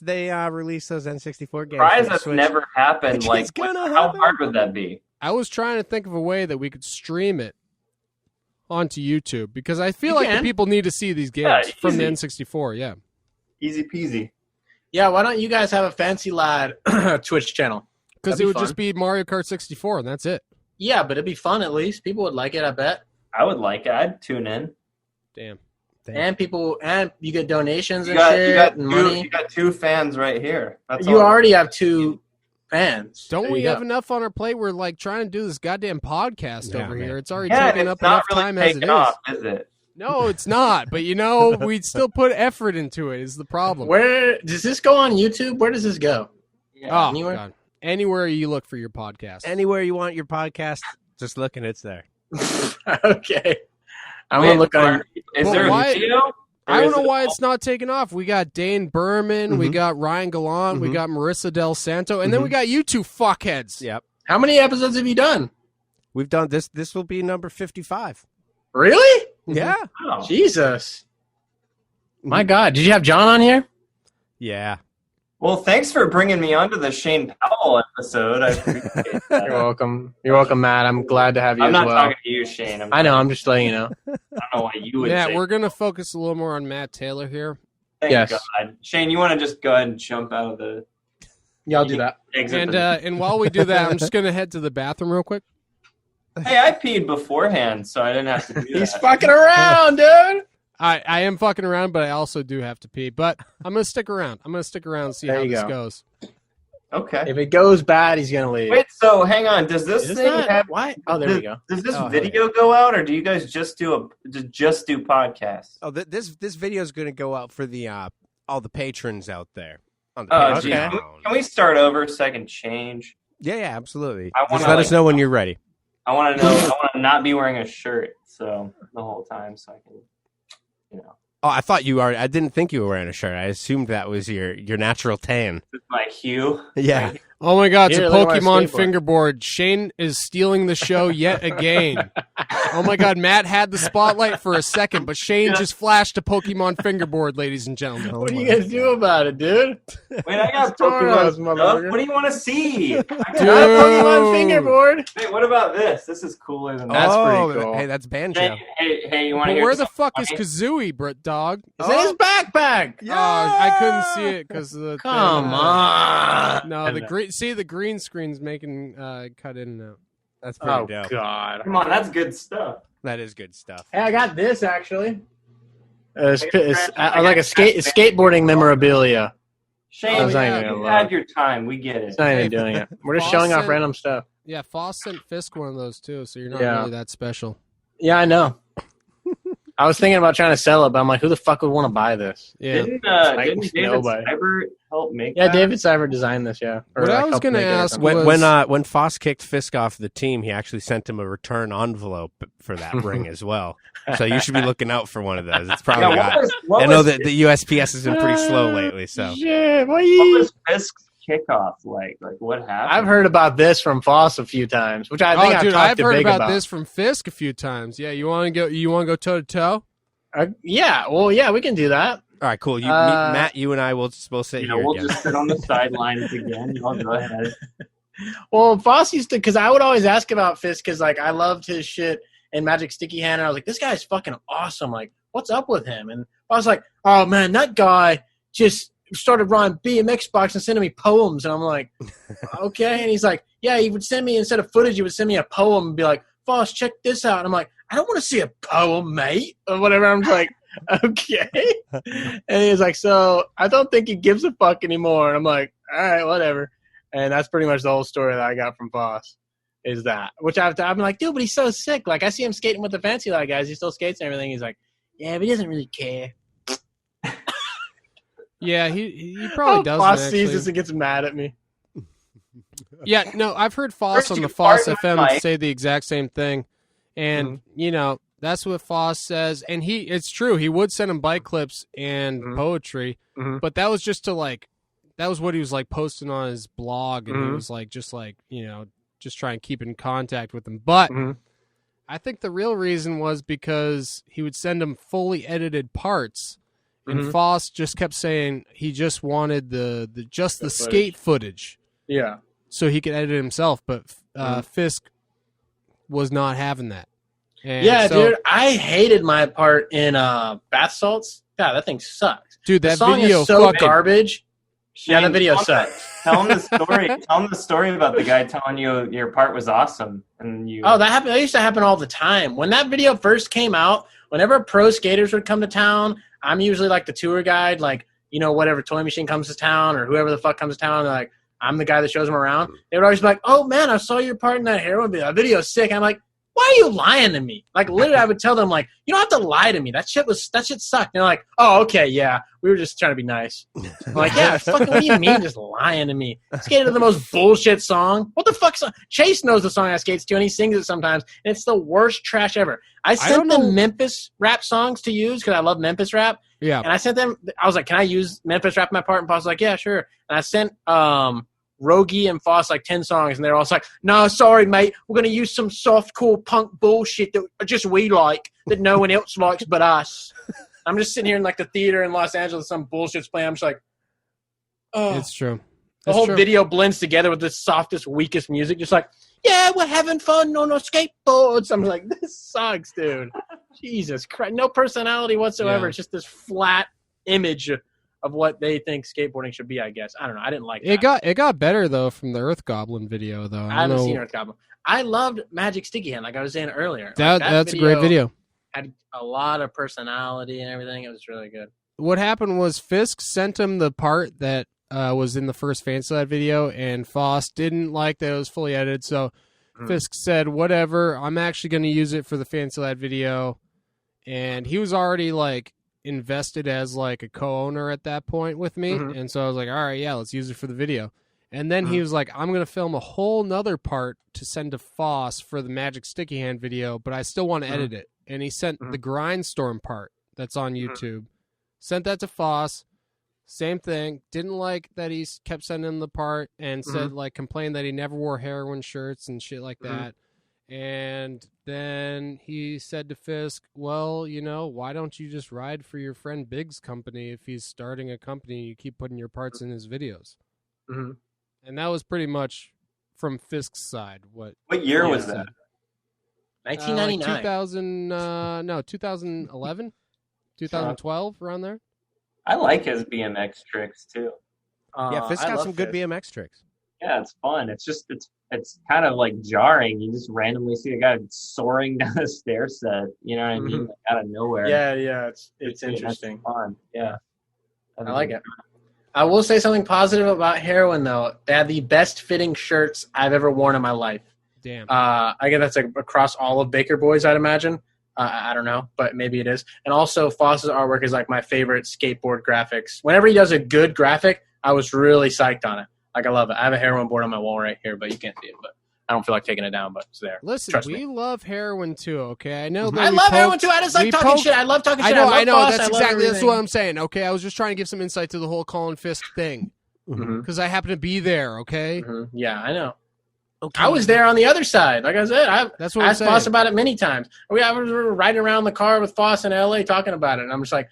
they release those N64 games, surprise that's never happened. Like, how hard would that be? I was trying to think of a way that we could stream it onto YouTube because I feel like the people need to see these games from the N64. Yeah, easy peasy. Yeah, why don't you guys have a Fancy Lad Twitch channel? Because it would just be Mario Kart 64, and that's it. Yeah, but it'd be fun at least. People would like it, I bet. I would like it. I'd tune in. Damn. And you get donations and shit and money. You got 2 fans right here. You already have 2 fans. Don't we have enough on our plate? We're like trying to do this goddamn podcast over here. It's already taking up enough time as it is. Is it? No, it's not. But we'd still put effort into it. Is the problem? Where does this go on YouTube? Where does this go? Yeah, anywhere? God. Anywhere you look for your podcast. Anywhere you want your podcast, just look and it's there. Okay. I'm going to look on. Is there a video? I don't know why it's not taking off. We got Dane Berman, we got Ryan Gallant, we got Marissa Del Santo, and then we got you 2 fuckheads. Yep. How many episodes have you done? We've done this. This will be number 55. Really? Yeah. Oh. Jesus. My God. Did you have John on here? Yeah. Well, thanks for bringing me onto the Shane Powell episode. I appreciate that. You're welcome. You're welcome, Matt. I'm glad to have you I'm as not well. talking to you, Shane. I know. I'm just letting you know. I don't know why you would say we're going to focus a little more on Matt Taylor here. Thank God. Shane, you want to just go ahead and jump out of the... Yeah, I'll do that. And while we do that, I'm just going to head to the bathroom real quick. Hey, I peed beforehand, so I didn't have to do that. He's fucking around, dude. I am fucking around, but I also do have to pee. But I'm going to stick around. I'm going to stick around and see how this goes. Okay. If it goes bad, he's going to leave. Wait, so hang on. Does this thing have... Why? Oh, there we go. Does this video go out, or do you guys just do podcasts? Oh, this video is going to go out for the all the patrons out there. On the Patreon. Can we start over so I can change? Yeah, absolutely. Just let us know when you're ready. I want to know. I want to not be wearing a shirt the whole time, so I can, Oh, I thought you are. I didn't think you were wearing a shirt. I assumed that was your natural tan. This is my hue. Yeah. Oh my God, it's Here, a look at my Pokemon skateboard. fingerboard. Shane is stealing the show yet again. Oh my God, Matt had the spotlight for a second, but Shane just flashed a Pokemon fingerboard, ladies and gentlemen. What do you guys do about it, dude? Wait, I got Pokemon stuff. What do you want to see? Dude. Pokemon fingerboard. Wait, what about this? This is cooler than That's that. pretty cool. Hey, that's Banjo. Hey, you want to But hear where the fuck is something Kazooie, Brett dog? It's in his backpack. Oh, I couldn't see it because of the Come on. No, the green screen's making cut in and out. That's pretty Oh, dope. God. Come on, that's good stuff. That is good stuff. Hey, I got this, actually. It's like a skateboarding memorabilia. Shane, was not even you gonna had lie. your time. We get it. It's not even doing it. We're just showing off Boston. random stuff. Yeah, Foss sent Fisk one of those too, so you're not Yeah. really that special. Yeah, I know. I was thinking about trying to sell it, but I'm like, who the fuck would want to buy this? Yeah. Didn't David nobody. Cyber help make Yeah, that? David Cyber designed this, yeah. Or What I like was helped gonna make it or ask something. was- When Foss kicked Fisk off the team, he actually sent him a return envelope for that ring as well. So you should be looking out for one of those. It's probably Yeah, not. I know that the USPS has been pretty slow lately. So Shit, What was Fisk's kickoff like? Like, what happened? I've heard about this from Foss a few times, which I think I've talked to heard Big about this from Fisk a few times. Yeah, you want to go toe to toe? Yeah, well, yeah, we can do that. all right, cool. Matt, you and I will sit here we'll again. just sit on the sidelines again. I'll go ahead. Well, Foss used to, because I would always ask about Fisk, because like I loved his shit in Magic Sticky Hand, and I was like, this guy's fucking awesome. Like, what's up with him? And I was like, oh man, that guy just started running BMX bikes and sending me poems, and I'm like, okay. And he's like, yeah, he would send me, instead of footage, he would send me a poem and be like, Foss, check this out. And I'm like, I don't want to see a poem, mate, or whatever. I'm like, okay. And he's like, so I don't think he gives a fuck anymore. And I'm like, all right, whatever. And that's pretty much the whole story that I got from Foss, is that. Which I'm like, dude, but he's so sick. Like, I see him skating with the Fancy Lad guys. He still skates and everything. He's like, yeah, but he doesn't really care. Yeah, he probably doesn't. Foss actually. sees this and gets mad at me. Yeah, no, I've heard Foss First on you the Foss fart FM in the mic. say the exact same thing, and that's what Foss says, and it's true. He would send him bike clips and poetry, but that was just to that was what he was like posting on his blog, and he was like just try and keep in contact with them. But I think the real reason was because he would send him fully edited parts, and Foss just kept saying he just wanted the skate footage. Yeah. So he could edit it himself, but Fisk was not having that. And yeah, so, dude, I hated my part in Bath Salts. God, that thing sucks. Dude, that the song video is so fucking garbage. Shane, The video sucks. Tell him the story. Tell him the story about the guy telling you your part was awesome, and you. Oh, that happened. That used to happen all the time. When that video first came out, whenever pro skaters would come to town, I'm usually like the tour guide, like, you know, whatever Toy Machine comes to town or whoever the fuck comes to town. They're like, I'm the guy that shows them around. They would always be like, "Oh man, I saw your part in that heroin video. That video's sick." I'm like, why are you lying to me? Like, literally, I would tell them, like, you don't have to lie to me. That shit sucked. And they're like, oh, okay, yeah, we were just trying to be nice. I'm like, yeah, fucking, what do you mean just lying to me? Skated to the most bullshit song. What the fuck? Chase knows the song I skates to, and he sings it sometimes, and it's the worst trash ever. I sent them Memphis rap songs to use because I love Memphis rap. Yeah. And I sent them, I was like, can I use Memphis rap in my part? And Paul was like, yeah, sure. And I sent Rogie and Foss like 10 songs, and they're all like, no, sorry, mate, we're going to use some softcore punk bullshit that just we like, that no one else likes but us. I'm just sitting here in like the theater in Los Angeles, some bullshit's playing. I'm just like, oh. It's true. The whole video blends together with the softest, weakest music, just like, yeah, we're having fun on our skateboards. I'm like, this sucks, dude. Jesus Christ. No personality whatsoever. Yeah. It's just this flat image of what they think skateboarding should be, I guess. I don't know. I didn't like it. that. It got better though from the Earth Goblin video though. I haven't seen Earth Goblin. I loved Magic Sticky Hand, like I was saying earlier. That's a great video. Had a lot of personality and everything. It was really good. What happened was Fisk sent him the part that was in the first Fancy Lad video, and Foss didn't like that it was fully edited. So Fisk said, "Whatever, I'm actually going to use it for the Fancy Lad video." And he was already like invested as like a co-owner at that point with me, and so I was like, all right, yeah, let's use it for the video. And then he was like, I'm gonna film a whole nother part to send to Foss for the Magic Sticky Hand video, but I still want to edit it. And he sent the Grindstorm part that's on YouTube, sent that to Foss, same thing, didn't like that he kept sending him the part, and said like, complained that he never wore heroin shirts and shit like that. And then he said to Fisk, well, you know, why don't you just ride for your friend Big's company if he's starting a company? You keep putting your parts in his videos. And that was pretty much from Fisk's side. What year was that? 1999. 2011? 2012, around there? I like his BMX tricks, too. Yeah, Fisk got some good BMX tricks. Yeah, it's fun. It's just, it's kind of like jarring. You just randomly see a guy soaring down a stair set, you know what I mean? Like, out of nowhere. Yeah, it's interesting. Fun. Yeah. I like it. I will say something positive about Heroin, though. They have the best fitting shirts I've ever worn in my life. Damn. I guess that's like across all of Baker Boys, I'd imagine. I don't know, but maybe it is. And also, Foss's artwork is like my favorite skateboard graphics. Whenever he does a good graphic, I was really psyched on it. Like, I love it. I have a Heroin board on my wall right here, but you can't see it. But I don't feel like taking it down, but it's there. Listen, Trust we me. love Heroin too, okay? I know that I love Heroin too. I just like talking shit. I love talking shit. I know. Foss. That's I love exactly that's everything. what I'm saying, okay? I was just trying to give some insight to the whole Colin Fisk thing. Because I happen to be there, okay? Yeah, I know. Okay. I was there on the other side. Like I said, That's what I I'm asked saying. Foss about it many times. We were riding around the car with Foss in L.A. talking about it, and I'm just like,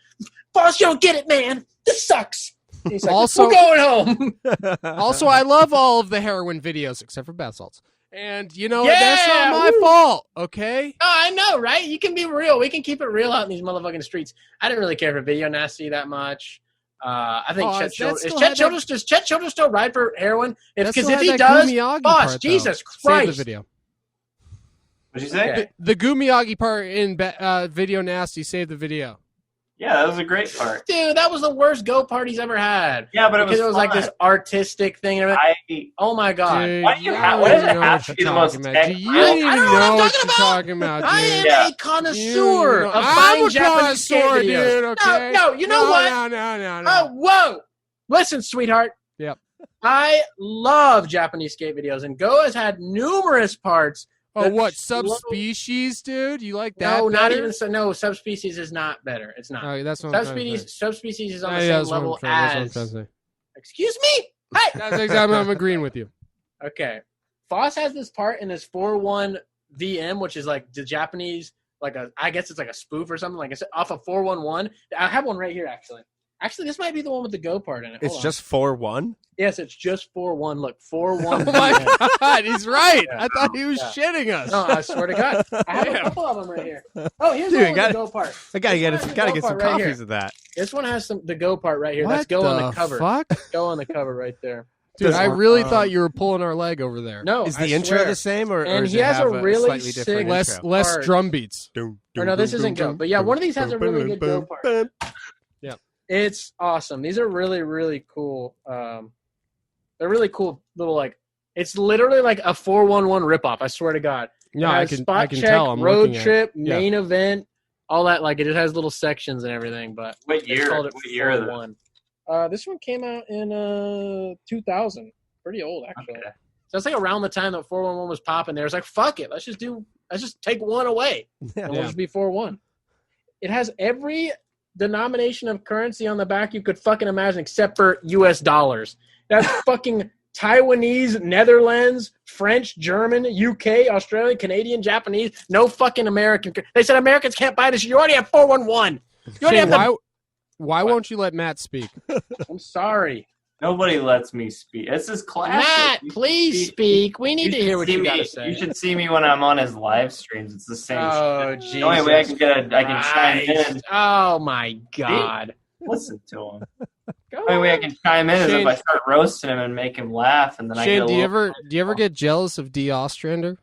Foss, you don't get it, man. This sucks. And he's like, Also- we're going home. Also, I love all of the Heroin videos except for bath salts. And, you know, Yeah, that's not my fault, okay? Oh, I know, right? You can be real. We can keep it real out in these motherfucking streets. I didn't really care for Video Nasty that much. I think Oh, Chet Childress. that Is still Chet had Childress? Does Chet Childress still ride for Heroin? That's Because still if he had that does, Gumiyagi Foss, part, though. Jesus Save Christ. the video. What'd you say? Okay. The Gumiyagi part in Video Nasty saved the video. Yeah, that was a great part. Dude, that was the worst go part he's ever had. Yeah, but Because it was like fun. this artistic thing. And everything. Oh, my God. Dude, Why do you you have- don't what does even it know have what to you're be the most talking about. tech- You I don't don't even know what know I'm what talking you're talking about, I dude. am Yeah. a connoisseur of I'm fine a Japanese skate connoisseur, videos. dude, okay? No, you know what? No. Oh, whoa. Listen, sweetheart. Yep. I love Japanese skate videos, and Go has had numerous parts. Oh, that what, slow- Subspecies, dude? You like that? No, not better? even so. No, Subspecies is not better. It's not. Oh, that's what I'm trying to say. Subspecies is on the Yeah, same that's what I'm level trying- that's what I'm as. trying to say. Excuse me. Hey. That's exactly. I'm agreeing with you. Okay. Foss has this part in his 4-1 VM, which is like the Japanese, I guess it's like a spoof or something. Like it's off of 411. I have one right here, actually. Actually, this might be the one with the Go part in it. It's just 4-1? Yes, it's just 4-1. Look, 4-1. Oh my God, he's right. I thought he was shitting us. No, I swear to God. I have a couple of them right here. Oh, here's Dude, one with the Go part. I gotta get some right copies of that. This one has the Go part right here. That's What Go on the the cover. fuck? Go on the cover right there. Dude, I really thought you were pulling our leg over there. No, Is I the intro swear. the same, or And does he it has have a really slightly different sick- intro? Less Part. drum beats. Or no, this isn't Go. But yeah, one of these has a really good Go part. Yeah. It's awesome. These are really, really cool. They're really cool little, like, it's literally like a 411 ripoff, I swear to God. No, It I has can spot check, tell. I'm road looking trip, at it. Yeah. main event, all that. Like, it just has little sections and everything. But What they year? called it What year are those? 411. This one came out in 2000. Pretty old, actually. Okay. So it's like around the time that 411 was popping there. It's like, fuck it. Let's just take one away. And we'll Yeah. just be 4-1. It has every denomination of currency on the back you could fucking imagine except for US dollars. That's fucking Taiwanese, Netherlands, French, German, UK, Australian, Canadian, Japanese. No fucking American. They said Americans can't buy this. You already have 411. You already Shane, have the... why won't you let Matt speak? I'm sorry. Nobody lets me speak. This is classic. Matt, You please should speak. We need you to should hear what see you me- got to say. You should see me when I'm on his live streams. It's the same Oh, shit. Jesus. The only way I can chime in. Oh, my God. Listen to him. Go The only way I on. can chime in is Shane- if I start roasting him and make him laugh, and then I get Shane, a do you little- ever get jealous of D. Ostrander?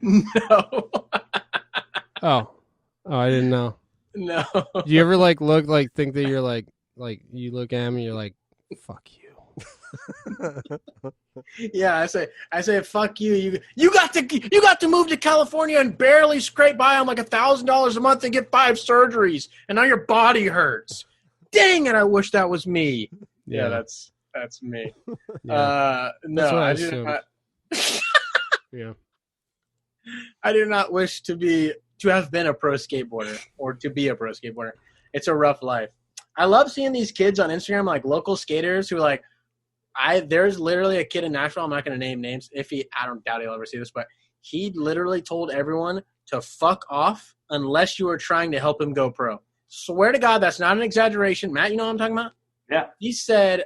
No. Oh, I didn't know. No. Do you ever think that you're like you look at him and you're like, fuck you. Yeah, I say, fuck you. You got to move to California and barely scrape by on like $1,000 a month and get 5 surgeries, and now your body hurts. Dang it! I wish that was me. Yeah, that's me. Yeah. No, That's what I I do assumed. not. Yeah. I do not wish to have been a pro skateboarder or to be a pro skateboarder. It's a rough life. I love seeing these kids on Instagram, like local skaters who like. There's literally a kid in Nashville. I'm not going to name names. I don't doubt he'll ever see this, but he literally told everyone to fuck off unless you were trying to help him go pro. Swear to God, that's not an exaggeration. Matt, you know what I'm talking about? Yeah. He said,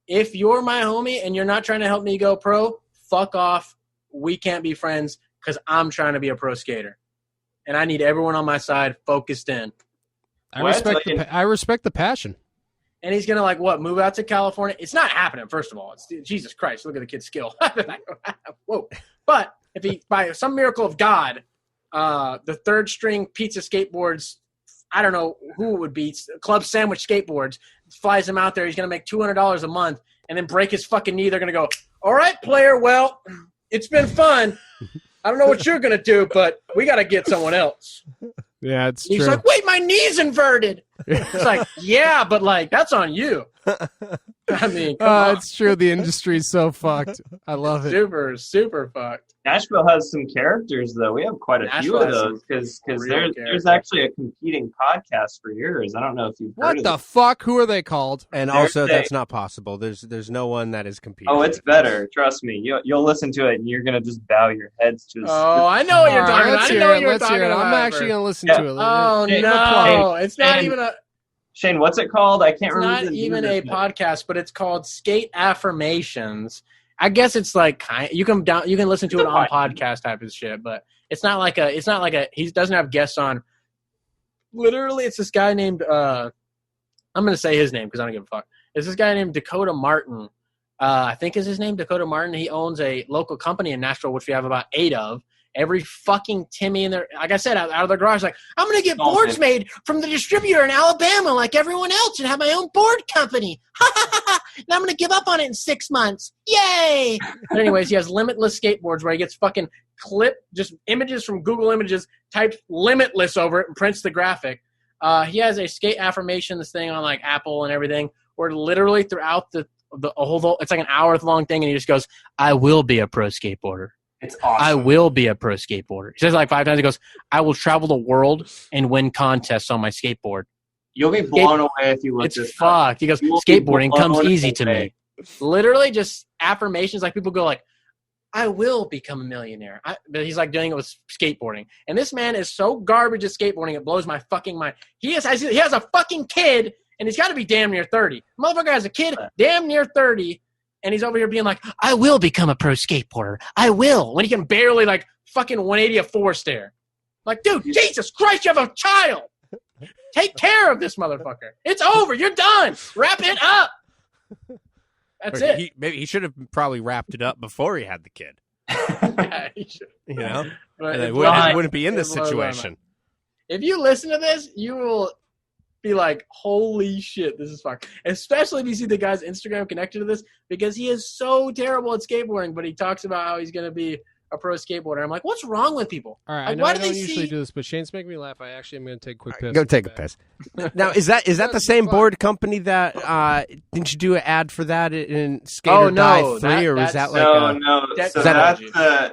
if you're my homie and you're not trying to help me go pro, fuck off. We can't be friends because I'm trying to be a pro skater. And I need everyone on my side focused in. I Well, respect the passion. And he's going to, move out to California? It's not happening, first of all. It's Jesus Christ, look at the kid's skill. Whoa. But if he, by some miracle of God, the third string pizza skateboards, I don't know who it would be, Club Sandwich Skateboards, flies him out there, he's going to make $200 a month and then break his fucking knee. They're going to go, all right, player, well, it's been fun. I don't know what you're going to do, but we got to get someone else. Yeah, it's He's true. like, wait, my knee's inverted. It's like, yeah, but that's on you. I mean, come on. It's true. The industry's so fucked. I love it. Super, super fucked. Nashville has some characters, though. We have quite a few Nashville of has those because real there's characters. actually a competing podcast for yours. I don't know if you've heard What of the it. fuck? Who are they called? And They're also, saying- that's not possible. There's no one that is competing. Oh, it's better. Trust me. You'll listen to it and you're gonna just bow your heads to. Oh, I know what you're All right, talking about. I let's didn't hear know it. what you were Let's talking hear it. about. I'm actually going to listen Yeah. to it. Oh, Hey, no. It's not Shane, even a... Shane, what's it called? I can't It's remember. not the name even of a it. podcast, but it's called Skate Affirmations. I guess it's like you can listen to it on podcast type of shit, but it's not like a he doesn't have guests on. Literally, it's this guy named I'm gonna say his name because I don't give a fuck. It's this guy named Dakota Martin. I think is his name, Dakota Martin. He owns a local company in Nashville, which we have about 8 of. Every fucking Timmy in there, like I said, out of their garage, like, I'm going to get boards made from the distributor in Alabama like everyone else and have my own board company. And I'm going to give up on it in 6 months. Yay! But anyways, he has Limitless skateboards where he gets fucking just images from Google Images, types Limitless over it and prints the graphic. He has a Skate Affirmations thing on like Apple and everything where literally throughout the whole, it's like an hour-long thing and he just goes, I will be a pro skateboarder. It's awesome. I will be a pro skateboarder. He says it like 5 times. He goes, I will travel the world and win contests on my skateboard. You'll be blown away if you look It's this up. fucked. He goes, You will be skateboarding blown comes easy to away. me. Literally just affirmations. Like people go like, I will become a millionaire. But he's like doing it with skateboarding. And this man is so garbage at skateboarding, it blows my fucking mind. He has a fucking kid, and he's got to be damn near 30. Motherfucker has a kid damn near 30, and he's over here being like, I will become a pro skateboarder. I will. When he can barely like fucking 180 a four stair. Like, dude, Jesus Christ, you have a child. Take care of this motherfucker. It's over. You're done. Wrap it up. That's it. Maybe he should have probably wrapped it up before he had the kid. Yeah, he should. You know, But and wouldn't be in this situation. If you listen to this, you will be like, holy shit, this is fun. Especially if you see the guy's Instagram connected to this, because he is so terrible at skateboarding, but he talks about how he's going to be a pro skateboarder. I'm like, what's wrong with people? All right, like, I know why I do don't they usually see... do this, but Shane's making me laugh. I actually am going to take a quick piss. Go take a piss. Now, is that the same board company that didn't you do an ad for that in Skater Die 3, or was that like no? So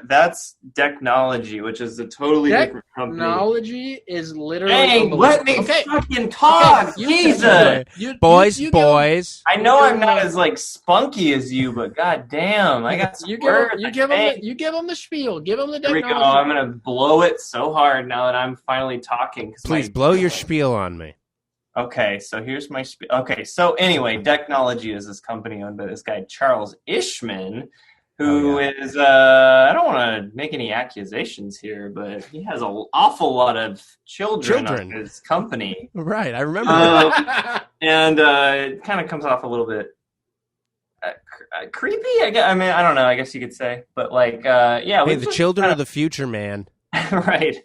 that's Technology, which is a totally different company. Technology is literally. Hey, let me fucking talk, okay. Jesus! boys? I know I'm not as like spunky as you, but goddamn, I got. You give them the spiel. Give them the Technology. Here we go. I'm gonna blow it so hard now that I'm finally talking. Please blow your spiel on me. Okay, so here's my spiel. Okay, so anyway, Technology is this company owned by this guy Charles Ishman, who is I don't want to make any accusations here, but he has an awful lot of children on his company. Right, I remember. And it kind of comes off a little bit creepy. I mean, I don't know. I guess you could say, but like, yeah. Hey, the children are the future, man. Right.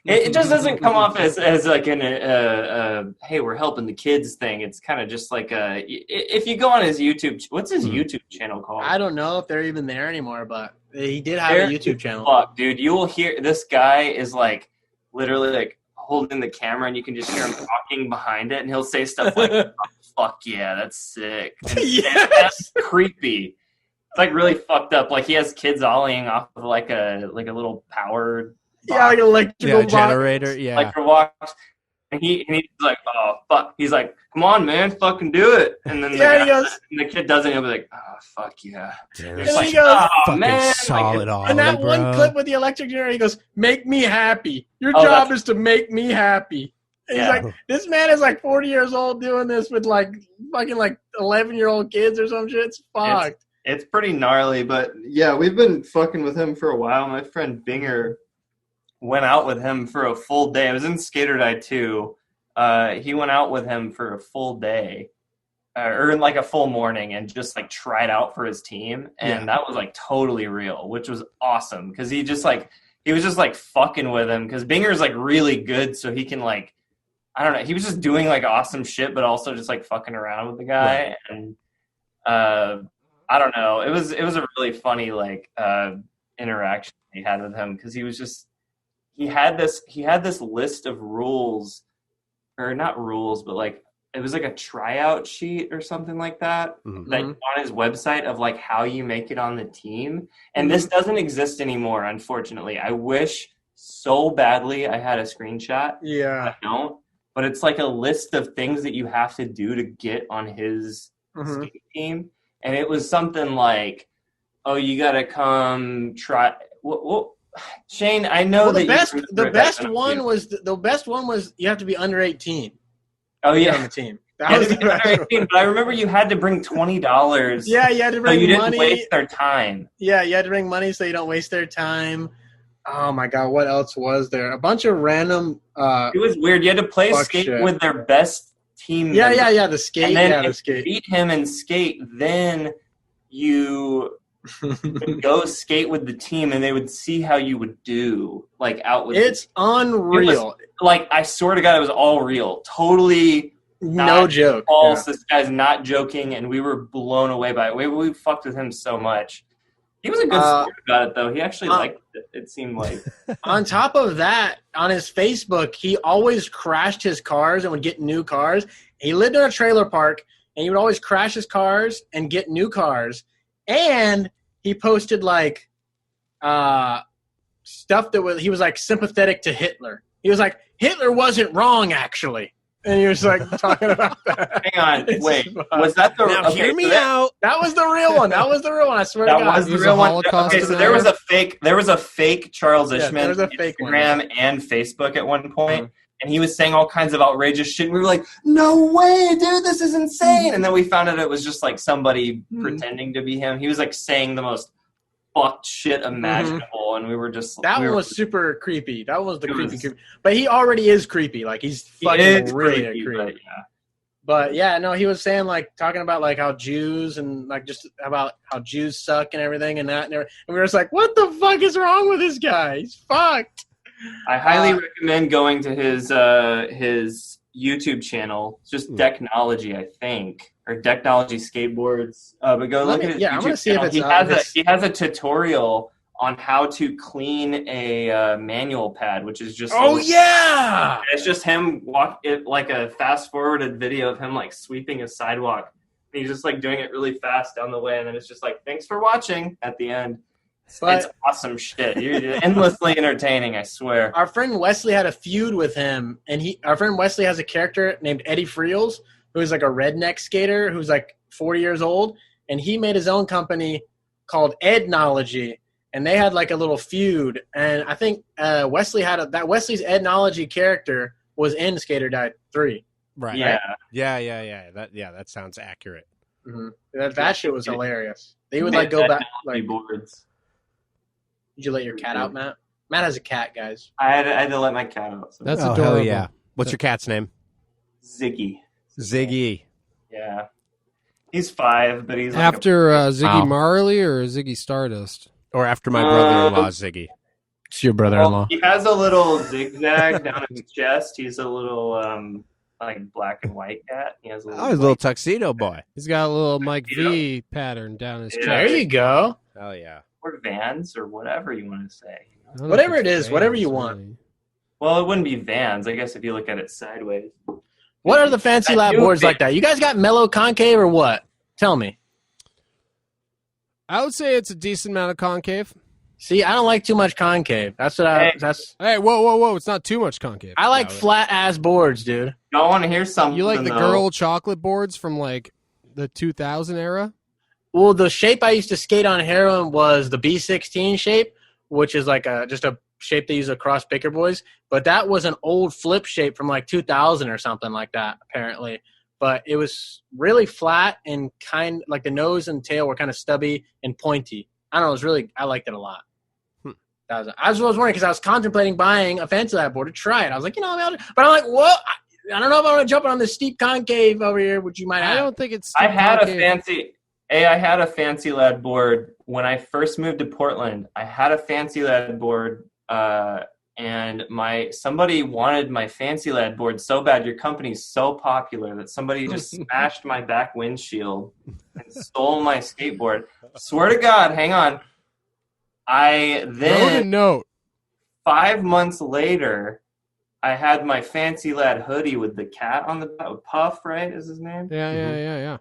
It just doesn't come off as like an hey, we're helping the kids thing. It's kind of just like if you go on his YouTube, what's his YouTube channel called? I don't know if they're even there anymore, but he did have a YouTube channel. Fuck, dude, you will hear this guy is like literally like holding the camera, and you can just hear him talking behind it, and he'll say stuff like, oh, "Fuck yeah, that's sick." And that's creepy. It's like really fucked up. Like he has kids ollieing off of like a little powered. Yeah, like electrical generator. Yeah, electrical box. And he's like, oh fuck. He's like, come on, man, fucking do it. And then the kid doesn't. He'll be like, oh fuck yeah. And then he goes, oh man, solid ollie, and that bro. one clip with the electric generator, he goes, make me happy. Your job is to make me happy. And he's like, this man is like 40 years old doing this with like fucking like 11-year-old kids or some shit. It's fucked. It's pretty gnarly, but yeah, we've been fucking with him for a while. My friend Binger went out with him for a full day. I was in Skater Die 2. He went out with him for a full day, or like a full morning, and just like tried out for his team. And that was like totally real, which was awesome. Cause he was just like fucking with him. Cause Binger's like really good. So he can like, I don't know. He was just doing like awesome shit, but also just like fucking around with the guy. Right. And, I don't know. It was a really funny, like, interaction he had with him. Cause he had this list of rules, or not rules, but like it was like a tryout sheet or something like that, that on his website of like how you make it on the team. And this doesn't exist anymore, unfortunately. I wish so badly I had a screenshot. Yeah, I don't. But it's like a list of things that you have to do to get on his skate team, and it was something like, oh, you got to come try. Well, Shane, I know the best one was you have to be under 18. Oh yeah, on the team. That was under 18, but I remember you had to bring $20. Yeah, you had to bring so you money. Didn't waste their time. Yeah, you had to bring money so you don't waste their time. Oh my god, what else was there? A bunch of random. It was weird. You had to play skate with their best team. Yeah. The skate. And then the skate. Beat him and skate. Then you. Go skate with the team, and they would see how you would do, like out with. It's unreal. Like I swear to God, it was all real. Totally, no joke. False. Yeah. This guy's not joking, and we were blown away by it. We fucked with him so much. He was a good sport about it, though. He actually liked it. It seemed like. On top of that, on his Facebook, he always crashed his cars and would get new cars. He lived in a trailer park, and he would always crash his cars and get new cars. And he posted like stuff he was like sympathetic to Hitler. He was like, Hitler wasn't wrong, actually. And you're just like talking about that. Hang on, It's wait. fun. Was that the? Now okay, hear me so that, out. That was the real one. That was the real one. I swear to That God. was He the was real a one. Holocaust Okay, so there was denier? a fake Charles Yeah, Ishman there was a fake one. Instagram and Facebook at one point, and he was saying all kinds of outrageous shit. And we were like, "No way, dude! This is insane!" And then we found out it was just like somebody pretending to be him. He was like saying the most fucked shit imaginable, and we were just That we one were, was super creepy. That was the It creepy, was- creepy. But he already is creepy. Like he's he fucking is really creepy, creepy. but yeah. But yeah, no, he was saying like talking about like how Jews and like just about how Jews suck and everything and that and we were just like, what the fuck is wrong with this guy? He's fucked. I highly recommend going to his YouTube channel. It's just Decknology, I think, or Decknology Skateboards. But go look at his I'm YouTube gonna see if channel. it's He has a tutorial on how to clean a manual pad, which is just yeah. it's just him like a fast forwarded video of him like sweeping a sidewalk. And he's just like doing it really fast down the way, and then it's just like thanks for watching at the end. But It's awesome shit. You're endlessly entertaining, I swear. our friend Wesley had a feud with him, and our friend Wesley has a character named Eddie Friels, who's like a redneck skater who's like 40 years old, and he made his own company called Ednology, and they had like a little feud. And I think Wesley that Wesley's Ednology character was in Skater Die 3. Right. Yeah. Yeah. That sounds accurate. Mm-hmm. That shit was hilarious. They would like go back. Like, boards. did you let your cat out, Matt? Matt has a cat, guys. I had to let my cat out. So. That's Oh, adorable. hell yeah. What's your cat's name? Ziggy. Ziggy. Yeah. He's 5, but he's like After Ziggy Wow. Marley or Ziggy Stardust? Or after my brother-in-law, Ziggy. It's your well, he has a little zigzag down his chest. He's a little like black and white cat. He has a little, Oh, he's a little tuxedo boy. He's got a little Mike V pattern down his Yeah. chest. There you go. Oh, yeah. or Vans or whatever you want to say. I don't know Whatever if it it's is, whatever you Vans, want. really. Well, it wouldn't be Vans, I guess, if you look at it sideways. What are the fancy I lap do boards think- like that? You guys got mellow concave or what? Tell me. I would say it's a decent amount of concave. See, I don't like too much concave. That's what Hey. Hey, whoa. It's not too much concave. I like No, flat ass boards, dude. Y'all want to hear something? You like the though? girl chocolate boards from like the 2000 era? Well, the shape I used to skate on heroin was the B16 shape, which is like just a shape they use across Baker Boys. But that was an old flip shape from like 2000 or something like that, apparently. But it was really flat and kind like the nose and tail were kind of stubby and pointy. I don't know. I liked it a lot. I was wondering because I was contemplating buying a fancy lab board to try it. I was like, but I'm like, what? I don't know if I want to jump on this steep concave over here, which you might have. I don't think it's. I had concave. I had a fancy lad board when I first moved to Portland. I had a fancy lad board, and somebody wanted my fancy lad board so bad. Your company's so popular that somebody just smashed my back windshield and stole my skateboard. Swear to God, hang on. Note. 5 months later, I had my fancy lad hoodie with the cat on the back. Puff, right, is his name? Yeah.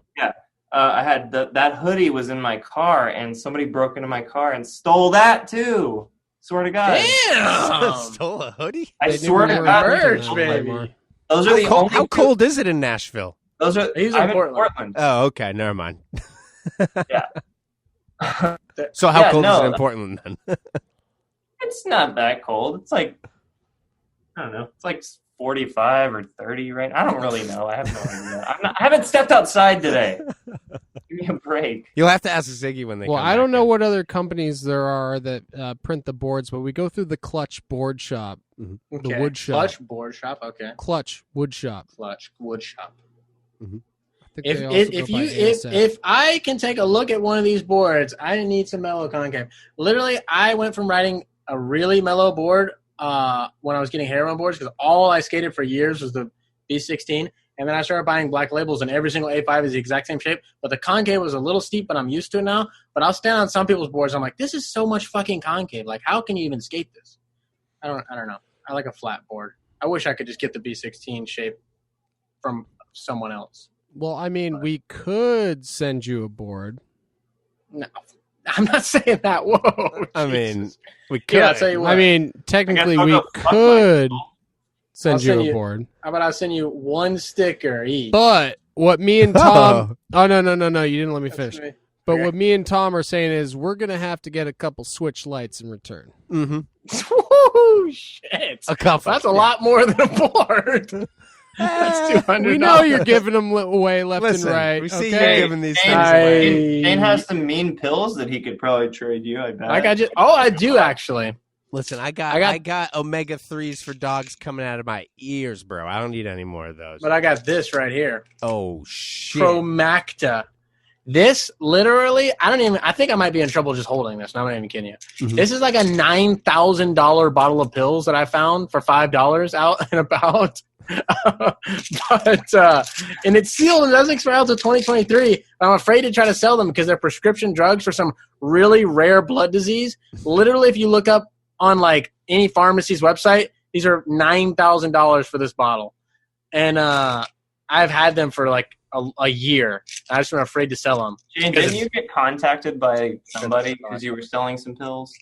I had that hoodie was in my car, and somebody broke into my car and stole that too. Swear to God. Damn! Stole a hoodie? I They swear didn't to wear God. merch, that baby. anymore. Those are the only How cold is it in Nashville? Those are. He's in I'm Portland. Oh, okay. Never mind. Yeah. So how Yeah, cold is no. it in Portland then? It's not that cold. It's like, I don't know. It's like 45 or 30 right now. I don't really know. I have no idea. I haven't stepped outside today. Give me a break. You'll have to ask Ziggy when they Well, come I don't back know in. what other companies there are that print the boards, but we go through the Clutch Board Shop. The wood shop. Clutch board shop. Okay. Clutch Wood Shop. Clutch wood shop. I think they also go by ASF. If I can take a look at one of these boards, I need some mellow concave. Literally, I went from riding a really mellow board when I was getting heroin boards because all I skated for years was the B16, and then I started buying black labels, and every single A5 is the exact same shape. But the concave was a little steep, but I'm used to it now. But I'll stand on some people's boards. I'm like, this is so much fucking concave. Like, how can you even skate this? I don't know. I like a flat board. I wish I could just get the B16 shape from someone else. Well, I mean, we could send you a board. No, I'm not saying that. Whoa. I Jesus. mean, we could. Yeah, I'll tell you what. I mean, technically, I'll we go fuck could myself. send I'll you a board. How about I send you one sticker each? But what me and Tom... Oh, no. You didn't let me finish. Okay. But what me and Tom are saying is we're going to have to get a couple Switch lights in return. Mm-hmm. Woo, shit. A couple. That's a lot more than a board. That's $200. We know you're giving them away left and right. We see okay? you giving these things away. Shane has some mean pills that he could probably trade you, I bet. I do actually. Listen, I got omega-3s for dogs coming out of my ears, bro. I don't need any more of those. But I got this right here. Oh, shit. Promacta. This literally, I think I might be in trouble just holding this. No, I'm not even kidding you. Mhm. This is like a $9,000 bottle of pills that I found for $5 out and about. And it's sealed and doesn't expire until 2023. I'm afraid to try to sell them because they're prescription drugs for some really rare blood disease. Literally, if you look up on like any pharmacy's website, these are $9,000 for this bottle. And I've had them for like a year. I just been afraid to sell them. Shane, didn't you get contacted by somebody because you were selling some pills?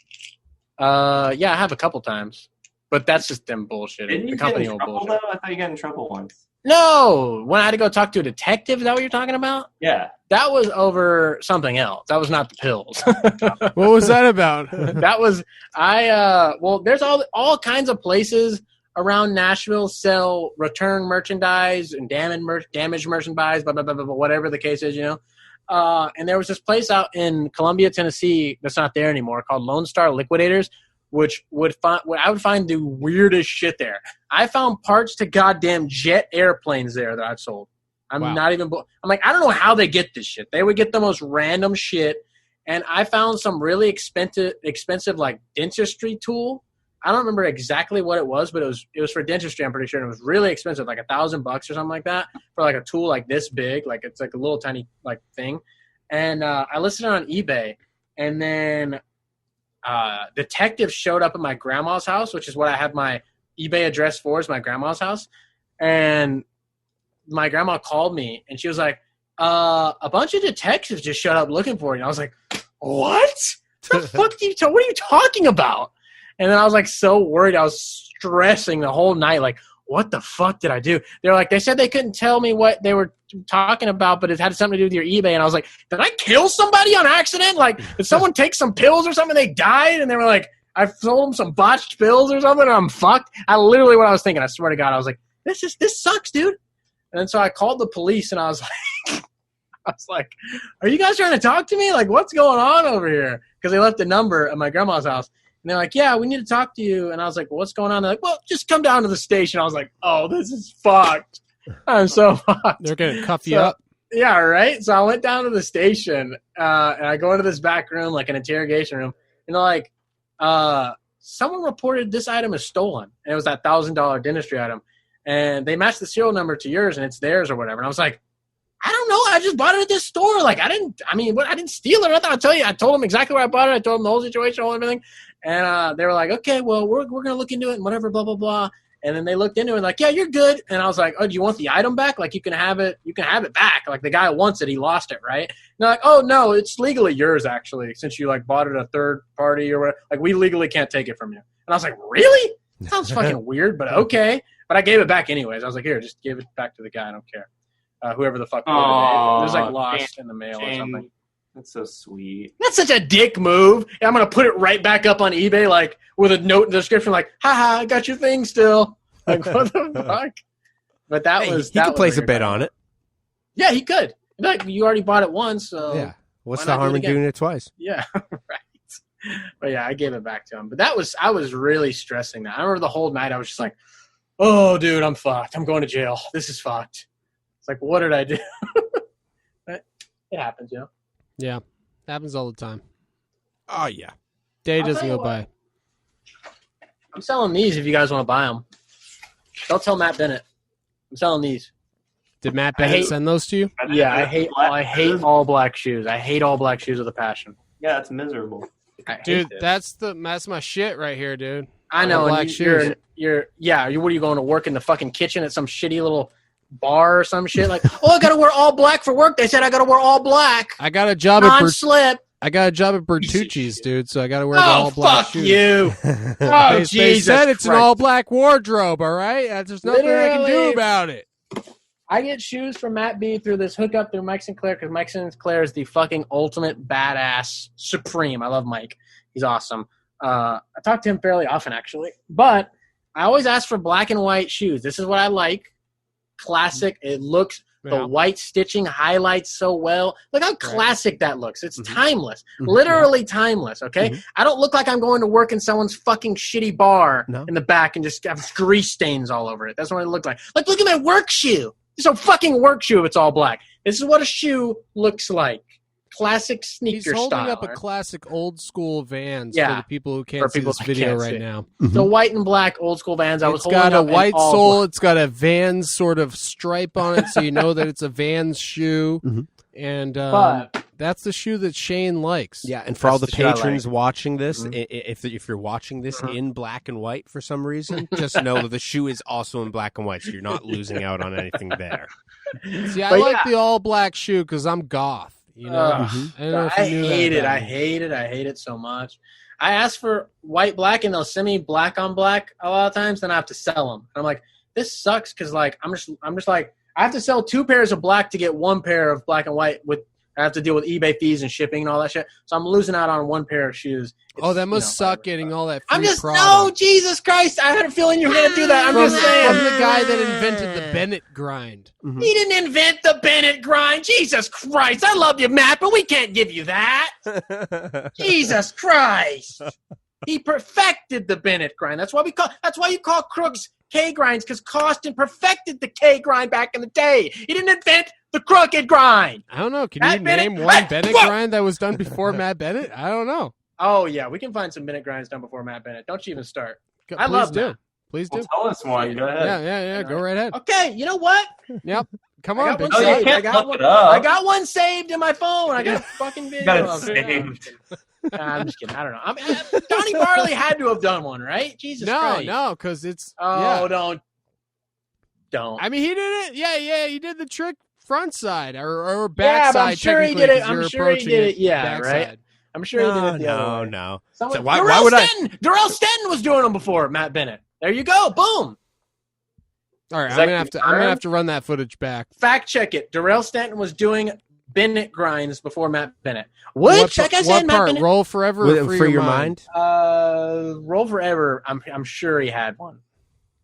Yeah, I have a couple times. But that's just them bullshitting. Didn't you The company get in will trouble, bullshit. though? I thought you got in trouble once. No! When I had to go talk to a detective, is that what you're talking about? Yeah. That was over something else. That was not the pills. What was that about? That was there's all kinds of places around Nashville sell return merchandise and damaged merchandise, blah, blah, blah, blah, blah, whatever the case is, you know. And there was this place out in Columbia, Tennessee that's not there anymore called Lone Star Liquidators, which I would find the weirdest shit there. I found parts to goddamn jet airplanes there that I've sold. I'm like, I don't know how they get this shit. They would get the most random shit. And I found some really expensive like dentistry tool. I don't remember exactly what it was, but it was for dentistry, I'm pretty sure. And it was really expensive, like $1,000 or something like that for like a tool like this big. Like it's like a little tiny like thing. And I listed it on eBay. And then detectives showed up at my grandma's house, which is what I have my eBay address for, is my grandma's house. And my grandma called me and she was like, a bunch of detectives just showed up looking for you. And I was like, what? The fuck what are you talking about? And then I was like so worried. I was stressing the whole night. Like, what the fuck did I do? They said they couldn't tell me what they were talking about, but it had something to do with your eBay. And I was like, did I kill somebody on accident? Like, did someone take some pills or something? They died. And they were like, I sold them some botched pills or something. And I'm fucked. I literally, what I was thinking, I swear to God, I was like, this sucks, dude. And then so I called the police and I was like, are you guys trying to talk to me? Like, what's going on over here? Because they left a number at my grandma's house. And they're like, yeah, we need to talk to you. And I was like, well, what's going on? They're like, well, just come down to the station. I was like, oh, this is fucked. I'm so fucked. They're going to cuff you up. Yeah, right? So I went down to the station, and I go into this back room, like an interrogation room. And they're like, someone reported this item is stolen. And it was that $1,000 dentistry item. And they matched the serial number to yours, and it's theirs or whatever. And I was like, I don't know. I just bought it at this store. Like, I didn't steal it or nothing. I'll tell you. I told them exactly where I bought it. I told them the whole situation, all everything. And they were like, okay, well, we're going to look into it and whatever, blah, blah, blah. And then they looked into it like, yeah, you're good. And I was like, oh, do you want the item back? Like, you can have it back. Like, the guy wants it. He lost it, right? And they're like, oh, no, it's legally yours, actually, since you, like, bought it at a third party or whatever. Like, we legally can't take it from you. And I was like, really? Sounds fucking weird, but okay. But I gave it back anyways. I was like, here, just give it back to the guy. I don't care. Whoever the fuck. It was like lost in the mail or something. That's so sweet. That's such a dick move. I'm going to put it right back up on eBay, like, with a note in the description, like, haha, I got your thing still. Like, what the fuck? But that was... He could place a bid on it. Yeah, he could. Like, you already bought it once, so... Yeah. What's the harm in doing it twice? Yeah, right. But yeah, I gave it back to him. But I was really stressing that. I remember the whole night I was just like, oh, dude, I'm fucked. I'm going to jail. This is fucked. It's like, what did I do? But it happens, you know? Yeah, happens all the time. Oh, yeah. Day I'll doesn't tell you go what. by. I'm selling these if you guys want to buy them. Don't tell Matt Bennett. I'm selling these. Did Matt Bennett send those to you? Yeah, I hate all black shoes. I hate all black shoes with a passion. Yeah, it's miserable. Dude, that's my shit right here, dude. I know. All black and shoes. What are you going to work in the fucking kitchen at some shitty little bar or some shit? Like, oh, I got to wear all black for work. They said I got to wear all black. I got a job non-slip. I got a job at Bertucci's, dude, so I got to wear the all black fuck shoes. you! Oh, They Jesus said it's an Christ. all black wardrobe, all right? There's nothing I can do Literally. about it. I get shoes from Matt B through this hookup through Mike Sinclair because Mike Sinclair is the fucking ultimate badass supreme. I love Mike. He's awesome. I talk to him fairly often, actually. But I always ask for black and white shoes. This is what I like. Classic. It looks, the white stitching highlights so well. Look how classic that looks. It's timeless. Literally timeless, okay? I don't look like I'm going to work in someone's fucking shitty bar in the back and just have grease stains all over it. That's what it looked like. Like, look at my work shoe. It's a fucking work shoe if it's all black. This is what a shoe looks like. Classic sneaker He's holding style. up a classic old school Vans Yeah. for the people who can't see this video right now. The white and black old school Vans. I was It's holding got a up in white all sole. black. It's got a Vans sort of stripe on it, so you know that it's a Vans shoe. And But- that's the shoe that Shane likes. Yeah, and for all the That's the shoe I patrons watching this, if you're watching this in black and white for some reason, just know that the shoe is also in black and white, so you're not losing out on anything there. See, I But like the all black shoe because I'm goth. You know, I don't know if you I knew hate that it. about I me. hate it. I hate it so much. I ask for white, black, and they'll send me black on black a lot of times. Then I have to sell them. And I'm like, this sucks because like I'm just like I have to sell 2 pairs of black to get 1 pair of black and white. With I have to deal with eBay fees and shipping and all that shit. So I'm losing out on 1 pair of shoes. Oh, that It's, must suck getting all that free I'm just product. no Jesus Christ. I had a feeling you were gonna do that. I'm from, just saying. from the guy that invented the Bennett grind. He didn't invent the Bennett grind. Jesus Christ. I love you, Matt, but we can't give you that. Jesus Christ. He perfected the Bennett grind. That's why you call crooks K grinds, because Costin perfected the K grind back in the day. He didn't invent the crooked grind. I don't know. Can Matt you Bennett- name one Hey, Bennett whoa! grind that was done before Matt Bennett? I don't know. Oh yeah, we can find some Bennett grinds done before Matt Bennett. Don't you even start. Go- I please love do. Matt. Please do. Well, tell us one. Go ahead. Yeah. Go right ahead. Okay, you know what? Yep. Come I on, got big one Oh, you saved. can't I got look one. it up. I got one saved in my phone. I got a fucking video. Got it of saved. I'm just kidding. I don't know. Donnie Barley had to have done one, right? Jesus Christ. No, because it's Oh, yeah. don't. I mean, he did it. Yeah, he did the trick front side or back Yeah, but side. I'm sure he technically, did it. 'cause I'm you're sure he approaching did it. Yeah, backside. right. I'm sure he did it the other way. No. Someone, So why Darrell would I? Stenton! Darrell Stenton was doing them before Matt Bennett. There you go. Boom. All right, Is I'm that gonna have to run that footage back. Fact check it. Darrell Stanton was doing Bennett grinds before Matt Bennett. Which, like I said, what Matt part? Bennett. Roll forever or free your mind? Roll Forever. I'm sure he had one.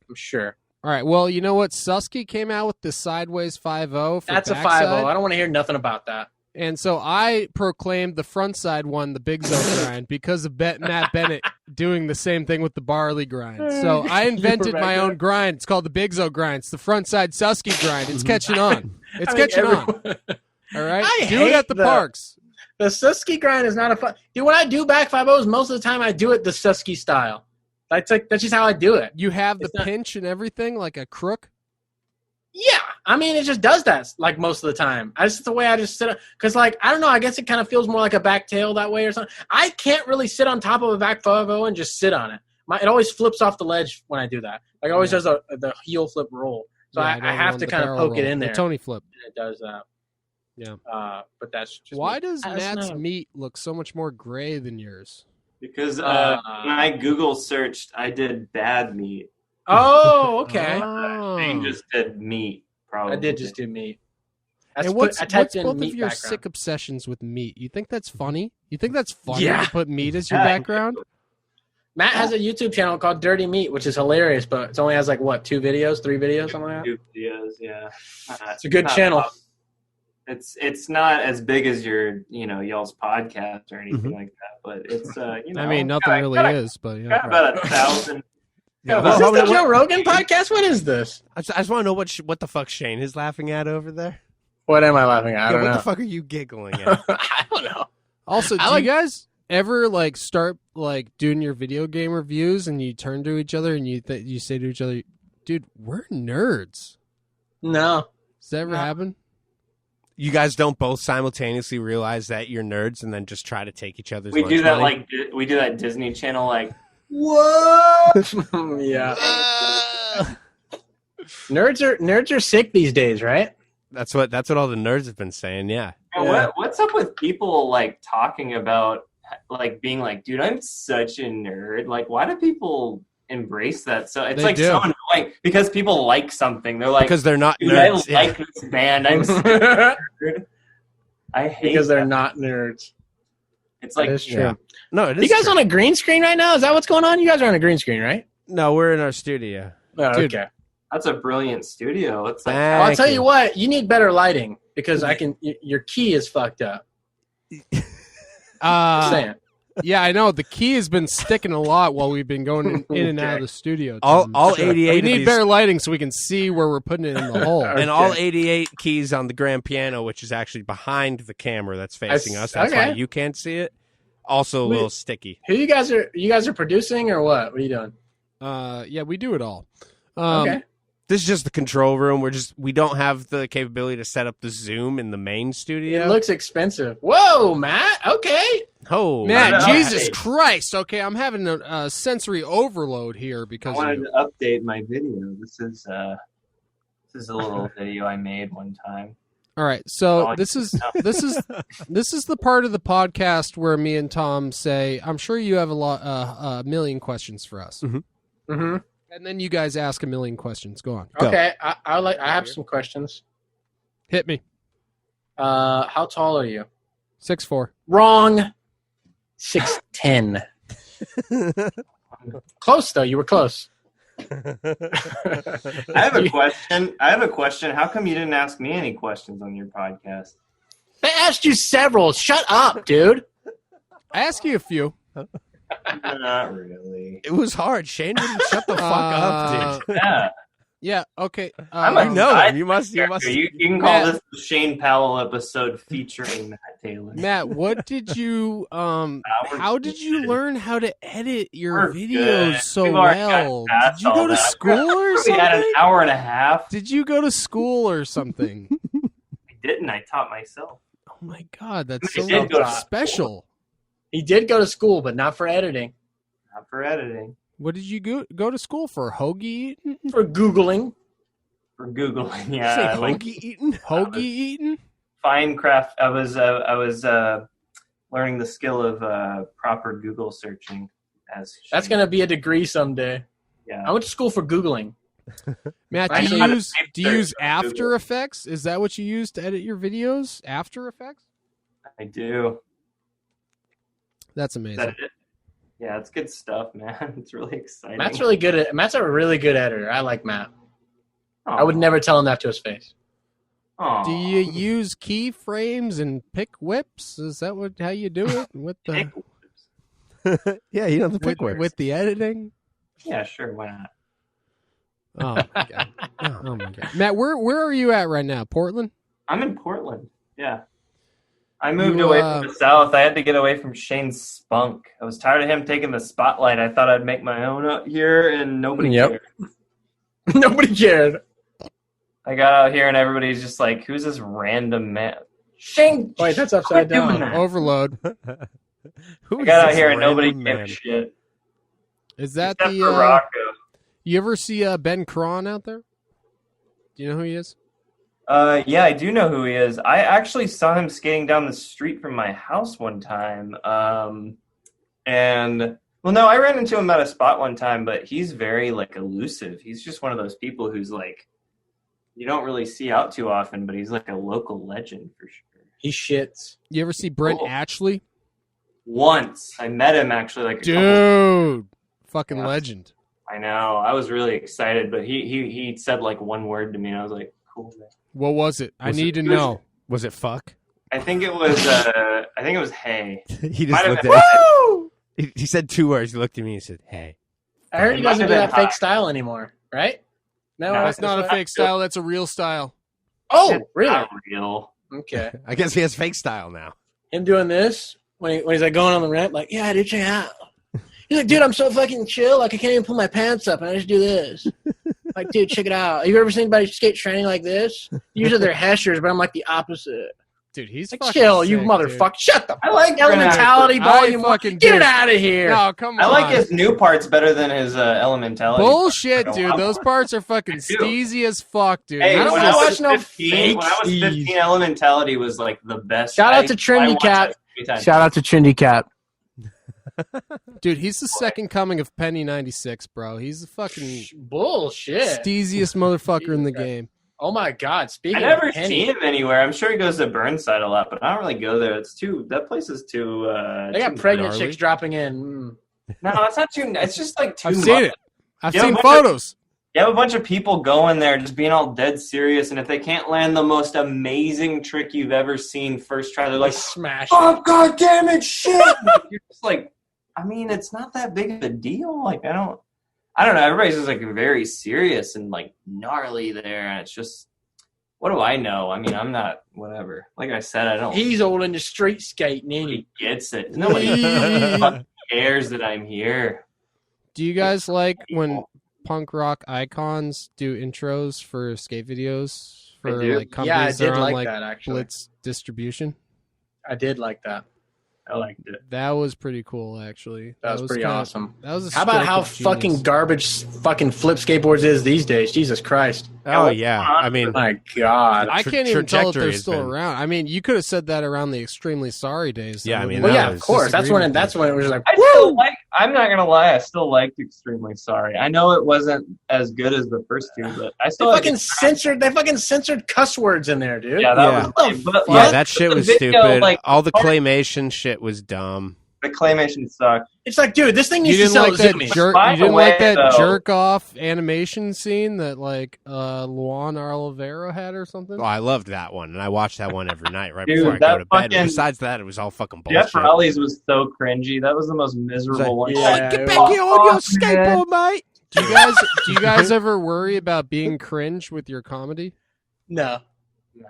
I'm sure. All right. Well, you know what? Susky came out with the sideways 5-0 for That's a backside. 5-0. I don't want to hear nothing about that. And so I proclaimed the front side one, the Bigzo grind, because of Matt Bennett doing the same thing with the barley grind. So I invented my own grind. It's called the Bigzo grind. It's the front side Susky grind. It's catching on. It's catching on. All right? I Do it hate at the parks. The Susky grind is not a fun. Dude, when I do back 5-0s, most of the time I do it the Susky style. That's just how I do it. You have the It's not- pinch and everything like a crook. Yeah, I mean, it just does that like most of the time. That's the way I just sit. Because like I don't know, I guess it kind of feels more like a back tail that way or something. I can't really sit on top of a back 5-0 and just sit on it. It always flips off the ledge when I do that. Like it always does the heel flip roll. So Yeah, I have to kind of poke it in there. The Tony flip. And it does that. Yeah. But that's just Why me. does That's Matt's not- meat look so much more gray than yours? Because when I Google searched, I did bad meat. Oh, okay. Shane just did meat. Probably. I did just do meat. And what's I typed in both meat of your background. sick obsessions with meat? You think that's funny? You think that's funny Yeah. to put meat as your Yeah. background? Matt has a YouTube channel called Dirty Meat, which is hilarious, but it only has like what, 2 videos, 3 videos, something like that. 2 videos, yeah. It's a good Not channel. tough. It's not as big as your y'all's podcast or anything like that, but it's I mean, nothing really is, but yeah. got about 1,000. Yeah, Is well, this the what- Joe Rogan podcast? What is this? I just want to know what the fuck Shane is laughing at over there. What am I laughing at? I don't what know. the fuck are you giggling at? I don't know. Also, do I like- you guys ever like start like doing your video game reviews and you turn to each other and you say to each other, "Dude, we're nerds." No. Does that ever happen? You guys don't both simultaneously realize that you're nerds and then just try to take each other's We lunch do that money? we do that Disney Channel like Yeah. Nerds are sick these days, right? That's what all the nerds have been saying. Yeah, What's up with people like talking about like being like, dude, I'm such a nerd. Like, why do people embrace that? So it's so annoying because people like something. They're like, because they're not dude, nerds. I like this band. I'm such a nerd. I hate because they're not nerds. It's like, it's true. No, it is. You guys true. on a green screen right now? Is that what's going on? You guys are on a green screen, right? No, we're in our studio. Oh, Dude. okay. that's a brilliant studio. It's like, Well, I'll Thank tell you what, you need better lighting because your key is fucked up. Just saying. Yeah, I know. The key has been sticking a lot while we've been going in and out of the studio. All Tim. 88 We of need these, better lighting so we can see where we're putting it in the hole. and all 88 keys on the grand piano, which is actually behind the camera that's facing us. That's why you can't see it. Also a little sticky. Who you guys are producing or what? What are you doing? Yeah, we do it all. Okay. This is just the control room. We don't have the capability to set up the Zoom in the main studio. It looks expensive. Whoa, Matt. Okay. Oh, Man, no, Jesus hey. Christ. Okay, I'm having a sensory overload here I because of wanted you. to update my video. This is a little video I made one time. All right, so Oh, this is the part of the podcast where me and Tom say, "I'm sure you have a million questions for us," Mm-hmm. and then you guys ask a million questions. Go on, Okay. I have some questions. hit me. How tall are you? 6'4". Wrong. 6'10". Close though. You were close. I have a question. How come you didn't ask me any questions on your podcast? They asked you several. Shut up, dude. I ask you a few. Not really. it was hard. Shane wouldn't shut the fuck up, dude. Yeah. Yeah. Okay. I'm I a know side them. You must. character. You can call this the Shane Powell episode featuring Matt Taylor. Matt, what did you how did you learn how to edit your We're videos good. so We've already well? gotten past Did you all go to that. school or We had an something? hour and a half. Did you go to school or something? I didn't. I taught myself. Oh my god, that's I so did go to special. He did go to school, but not for editing. Not for editing. What did you go to school for? Hoagie eating? For Googling. For Googling. Say Yeah. Like hoagie eating. Hoagie eating? fine craft. I was learning the skill of proper Google searching. As That's Shane- going to be a degree someday. Yeah. I went to school for Googling. Matt, I do know how you to use type do you use search on After Google. Effects? Is that what you use to edit your videos? After Effects? I do. That's Is amazing. that it? Yeah, it's good stuff, man. It's really exciting. Matt's a really good editor. I like Matt. Aw. I would never tell him that to his face. Aw. Do you use keyframes and pick whips? Is that how you do it with the Yeah, you know the pick works. with the editing? Yeah, sure. Why not? Oh my god! Oh my god! Matt, where are you at right now? Portland? I'm in Portland. Yeah. I moved You, away from the South. I had to get away from Shane's spunk. I was tired of him taking the spotlight. I thought I'd make my own out here, and nobody Yep. cared. Nobody cared. I got out here, and everybody's just like, who's this random man? Shane! Wait, that's upside quit doing down. that. Overload. Who I is got out this here, and nobody random gave a man? shit. Is that Except the? for Rocco. You ever see Ben Cron out there? Do you know who he is? Yeah, I do know who he is. I actually saw him skating down the street from my house one time. And well, no, I ran into him at a spot one time, but he's very like elusive. He's just one of those people who's like you don't really see out too often, but he's like a local legend for sure. He shits. You ever see Brent Cool. Ashley? Once I met him actually, like a couple. Dude, fucking Yeah. legend. I know. I was really excited, but he said like one word to me, and I was like, "Cool, man." What was it? I Was need to it- was- know. Was it fuck? I think it was. Hey. He Might just have looked been- at me. He said 2 words. He looked at me and said, "Hey." I heard It he might doesn't have do been that fake hot. style anymore, right? No, No, That's not a what- fake style. That's a real style. Oh, It's really? not real. Okay. I guess he has fake style now. Him doing this when he's like going on the ramp, like, yeah, dude, check it out. He's like, dude, I'm so fucking chill. Like, I can't even pull my pants up, and I just do this. Like, dude, check it out. Have you ever seen anybody skate training like this? Usually they're heshers, but I'm like the opposite. Dude, he's Like, fucking chill, you sick, motherfucker. Shut the I like Elementality I Volume 1. fucking Get do. it out of here. No, come I on. like his new parts better than his Elementality. Bullshit, parts. dude. Those parts are fucking do. steezy as fuck, dude. Hey, I don't when wanna I watch was no 15, fake when I was 15, Steez. Elementality was like the best. Shout out to I Trinity watched Cat. that every time. Shout out to Trinity Cat. Dude, he's the second coming of Penny 96, bro. He's the fucking Bullshit. steeziest motherfucker in the game. Oh my God! Speaking I never of Penny, seen him anywhere. I'm sure he goes to Burnside a lot, but I don't really go there. It's too. That place is too. they got too pregnant gnarly. chicks dropping in. No, it's not too. It's just like too. I've seen much. it. I've Yeah, seen but- photos. You have a bunch of people going there just being all dead serious, and if they can't land the most amazing trick you've ever seen first try, they're Like like, smash. "Oh God damn it, shit!" You're just like, I mean, it's not that big of a deal. Like, I don't know. Everybody's just like very serious and like gnarly there, and it's just, what do I know? I mean, I'm not whatever. Like I said, I don't. He's all in the street skating, ain't He he? gets it. Nobody fucking cares that I'm here. Do you guys like when punk rock icons do intros for skate videos for I do. like companies Yeah, I that did are on like like that actually. Blitz distribution? I did like that. I liked it. That was pretty cool, actually. That was pretty kinda- awesome. That was a How about stroke how of genius. fucking garbage fucking flip skateboards is these days? Jesus Christ! Oh yeah, I mean, My God. I can't even tell if trajectory they're has still been- around. I mean, you could have said that around the Extremely Sorry days. Yeah, I mean, Well, that yeah, was of course. That's when. disagree That's when it was like. I still like. I'm not gonna lie. I still liked Extremely Sorry. I know it wasn't as good as the first two, but I They still fucking censored. They fucking censored cuss words in there, dude. Yeah, that Yeah. was lame. But Yeah, yeah, like, that shit the was video, stupid. like, All the claymation shit was dumb. the claymation sucked. It's like, dude, this thing You needs to didn't sell like that zoomies. jerk. By You the didn't way, like that though- jerk off animation scene that like Luan Oliveira had or something. Oh, I loved that one, and I watched that one every night right Dude, before I that go to bed. fucking- Besides that, it was all fucking bullshit. Jeff Rowley's was so cringy. That was the most miserable one. Yeah, Get it back was- here on your skateboard, mate. Do you guys ever worry about being cringe with your comedy? No,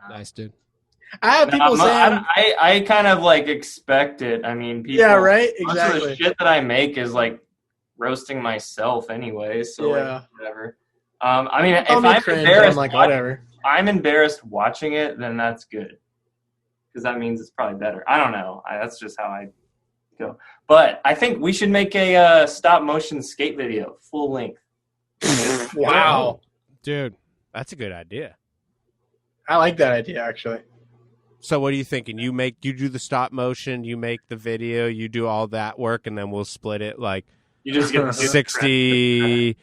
Nice, dude. I have people saying, I kind of like expect it. I mean, people. yeah, right, Most of the exactly. shit that I make is like roasting myself anyway. So Yeah. like, whatever. I mean, if Call me I'm cringe, embarrassed, I'm like, whatever. I'm embarrassed watching it, then that's good. Because that means it's probably better. I don't know. That's just how I go. But I think we should make a stop motion skate video, full length. Wow, Dude, That's a good idea. I like that idea actually. So what are you thinking? You do the stop motion, you make the video, you do all that work, and then we'll split it like You just get the 60,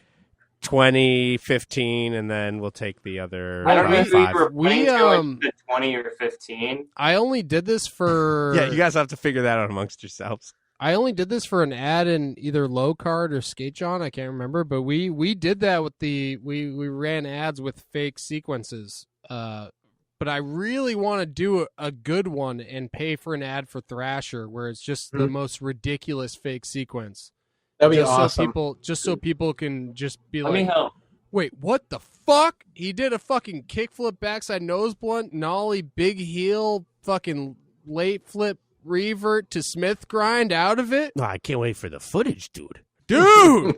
20, 15, and then we'll take the other I don't know if we 5. were We, playing to like the 20 or 15. I only did this for Yeah, you guys have to figure that out amongst yourselves. I only did this for an ad in either Low Card or Skate John. I can't remember, but we did that with we ran ads with fake sequences. But I really want to do a good one and pay for an ad for Thrasher where it's just the most ridiculous fake sequence. That'd be just awesome. so people can just be Let me like, help. wait, what the fuck? He did a fucking kickflip, backside nose blunt, nollie, big heel, fucking late flip, revert to Smith grind out of it? No, I can't wait for the footage, dude. Dude!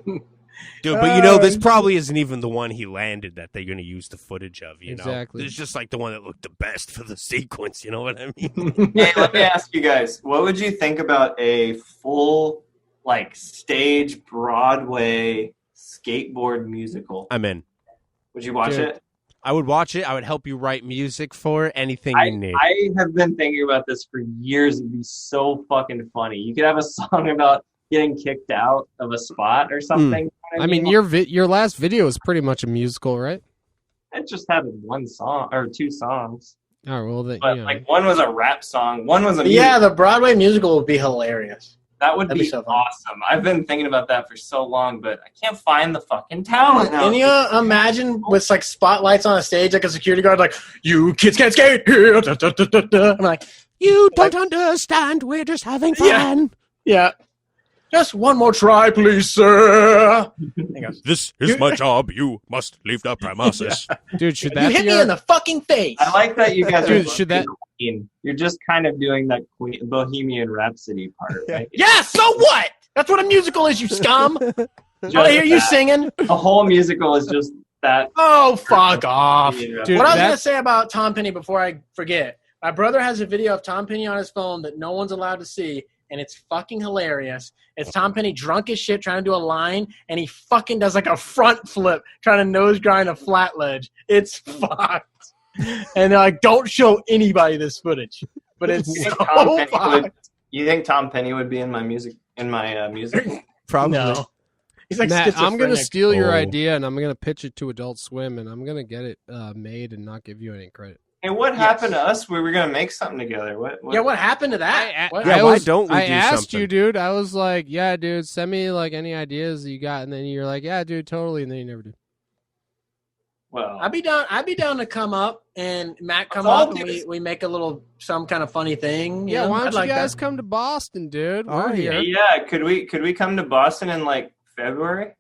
Dude, but you know, this probably isn't even the one he landed that they're going to use the footage of, you know? Exactly. It's just like the one that looked the best for the sequence, you know what I mean? Hey, let me ask you guys, what would you think about a full, like, stage Broadway skateboard musical? I'm in. Would you watch Dude. it? I would watch it. I would help you write music for it, anything you need. I have been thinking about this for years. It'd be so fucking funny. You could have a song about getting kicked out of a spot or something. You know what I mean, your last video is pretty much a musical, right? it just had one song or two songs, Oh, well, but like one was a rap song, one was a Yeah, musical. the Broadway musical would be hilarious. That would that'd be be so fun. awesome. I've been thinking about that for so long, but I can't find the fucking talent now. Can you imagine with like spotlights on a stage, like a security guard, like, you kids can't skate here. Da, da, da, da, da. I'm like, You don't understand. We're just having fun. yeah. Just one more try, please, sir. This is my job. You must leave the premises. Dude, should You that hit be me in the fucking face. I like that you guys Dude, are should that- Queen. You're just kind of doing that Bohemian Rhapsody part, right? Yeah, so what? That's what a musical is, you scum. Just I hear you that. singing. The whole musical is just that. Oh, fuck off. Bohemian Dude, What I was that- going to say about Tom Penny before I forget My brother has a video of Tom Penny on his phone that no one's allowed to see, and it's fucking hilarious. It's Tom Penny drunk as shit trying to do a line, and he fucking does like a front flip trying to nose grind a flat ledge. It's fucked. And they're like, don't show anybody this footage. But it's so fucked. You think Tom Penny would be in my music? Probably. No. He's like, Matt, I'm going to schizophrenic. steal your idea, and I'm going to pitch it to Adult Swim, and I'm going to get it made and not give you any credit. Hey, what happened to us? We were gonna make something together. What? Yeah, what happened to that? What? Yeah, why don't we I do asked something? you, dude. I was like, yeah, dude, send me like any ideas you got, and then you're like, yeah, dude, totally, and then you never do. Well, I'd be down to come up and Matt come I'll up and do we make some kind of funny thing. Yeah, why don't I'd you like guys that. come to Boston, dude? Oh, We're here. yeah. Could we come to Boston in like February?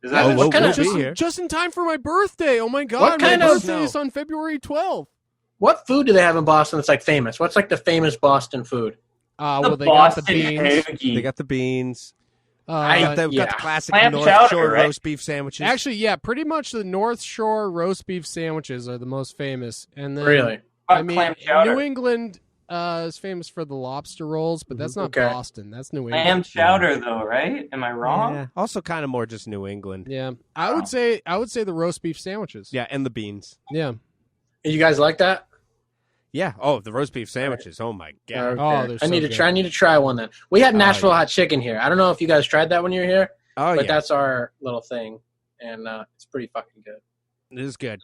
Is that What kind of- Just in time for my birthday. Oh my god, What my kind of- birthday is on February 12th. What food do they have in Boston that's like famous? What's like the famous Boston food? Well, they Boston got the beans. hoagie? They got the beans. Uh, Got the yeah. classic Clam North chowder, Shore right? roast beef sandwiches. Actually, yeah, pretty much the North Shore roast beef sandwiches are the most famous. And then, Really? I mean, Clam chowder. New England is famous for the lobster rolls, but that's not Okay. Boston. That's New England. Clam chowder, though, right? Am I wrong? Yeah. Also, kind of more just New England. Yeah, I would say the roast beef sandwiches. Yeah, and the beans. Yeah. You guys like that? Yeah. Oh, the roast beef sandwiches. Oh my god. Okay. Oh, they're I need so to try. I good. need to try one then. We had Nashville yeah. hot chicken here. I don't know if you guys tried that when you were here, Oh but yeah. that's our little thing, and it's pretty fucking good. It is good.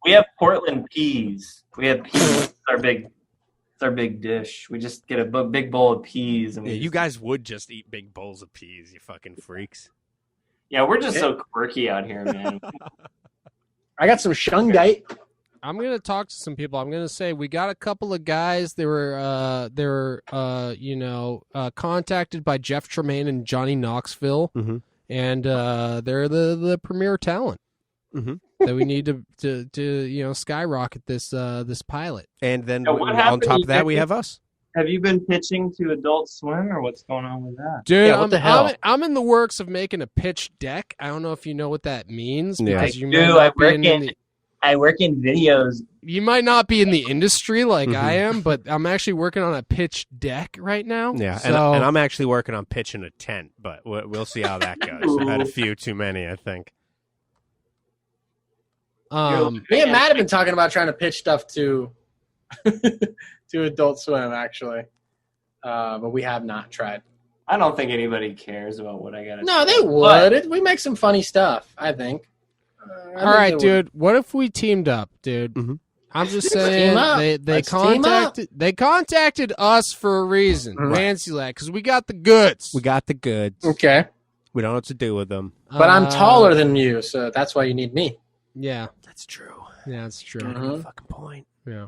We have Portland peas. We have peas. It's our big dish. We just get a big bowl of peas, and Yeah, we you guys would just eat big bowls of peas, you fucking freaks. Yeah, we're just so quirky out here, man. I got some shungite. I'm gonna talk to some people. I'm gonna say we got a couple of guys. They were contacted by Jeff Tremaine and Johnny Knoxville, Mhm. and they're the premier talent Mhm. that we need to skyrocket this pilot. And then Yeah, what on happened top to of that, we you? have us. Have you been pitching to Adult Swim, or what's going on with that? Dude, Yeah, what the hell? I'm in the works of making a pitch deck. I don't know if you know what that means Yeah. because you I might do. not be in I work in videos. you might not be in the industry like Mhm. I am, but I'm actually working on a pitch deck right now. Yeah, so, and I'm actually working on pitching a tent, but we'll see how that goes. I've had a few too many, I think. Me and Matt have been talking about trying to pitch stuff to to Adult Swim, actually, but we have not tried. I don't think anybody cares about what I got to No, they would. We make some funny stuff, I think. all right, dude. What if we teamed up, dude? Mhm. I'm just Team saying up. they Let's team up. contacted us for a reason, Right. Fancy Lad, because we got the goods. We got the goods. Okay, We don't know what to do with them. but I'm taller than you, so that's why you need me. Yeah, That's true. yeah, that's true. Mhm. Fucking point. Yeah.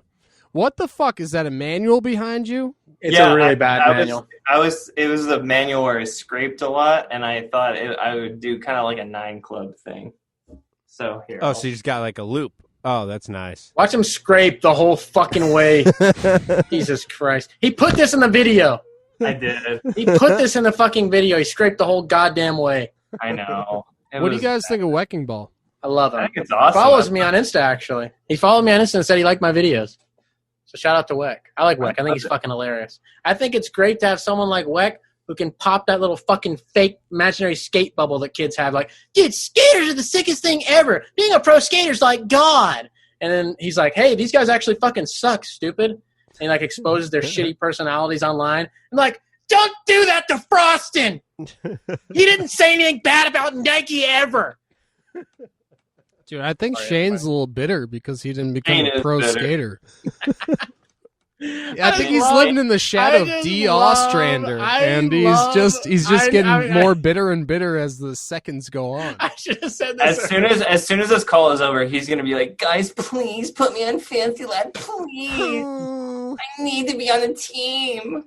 What the fuck is that? A manual behind you? It's a really bad I manual. It was the manual where I scraped a lot, and I thought I would do kind of like a 9 Club thing. So here. Oh, so you just got like a loop. Oh, that's nice. Watch him scrape the whole fucking way. Jesus Christ. He put this in the video. I did. He put this in the fucking video. He scraped the whole goddamn way. I know. What do you guys think of Wrecking Ball? I love I him. think it's He awesome. follows me on Insta, actually. He followed me on Insta and said he liked my videos. So shout out to Weck. I like Weck. I think he's fucking hilarious. I think it's great to have someone like Weck who can pop that little fucking fake imaginary skate bubble that kids have. Like, dude, skaters are the sickest thing ever. Being a pro skater's like God. And then he's like, hey, these guys actually fucking suck, stupid. And he like exposes their shitty personalities online. I'm like, don't do that to Frostin'. He didn't say anything bad about Nike ever. Dude, I think Sorry, Shane's a little bitter because he didn't become Shane a is pro bitter. skater. I I think he's love- living in the shadow of I D. just love- Ostrander, I and he's love- just I- getting more bitter and bitter as the seconds go on. I should have said this. As soon as this call is over, he's gonna be like, guys, please put me on Fancy Lad, please. I need to be on the team.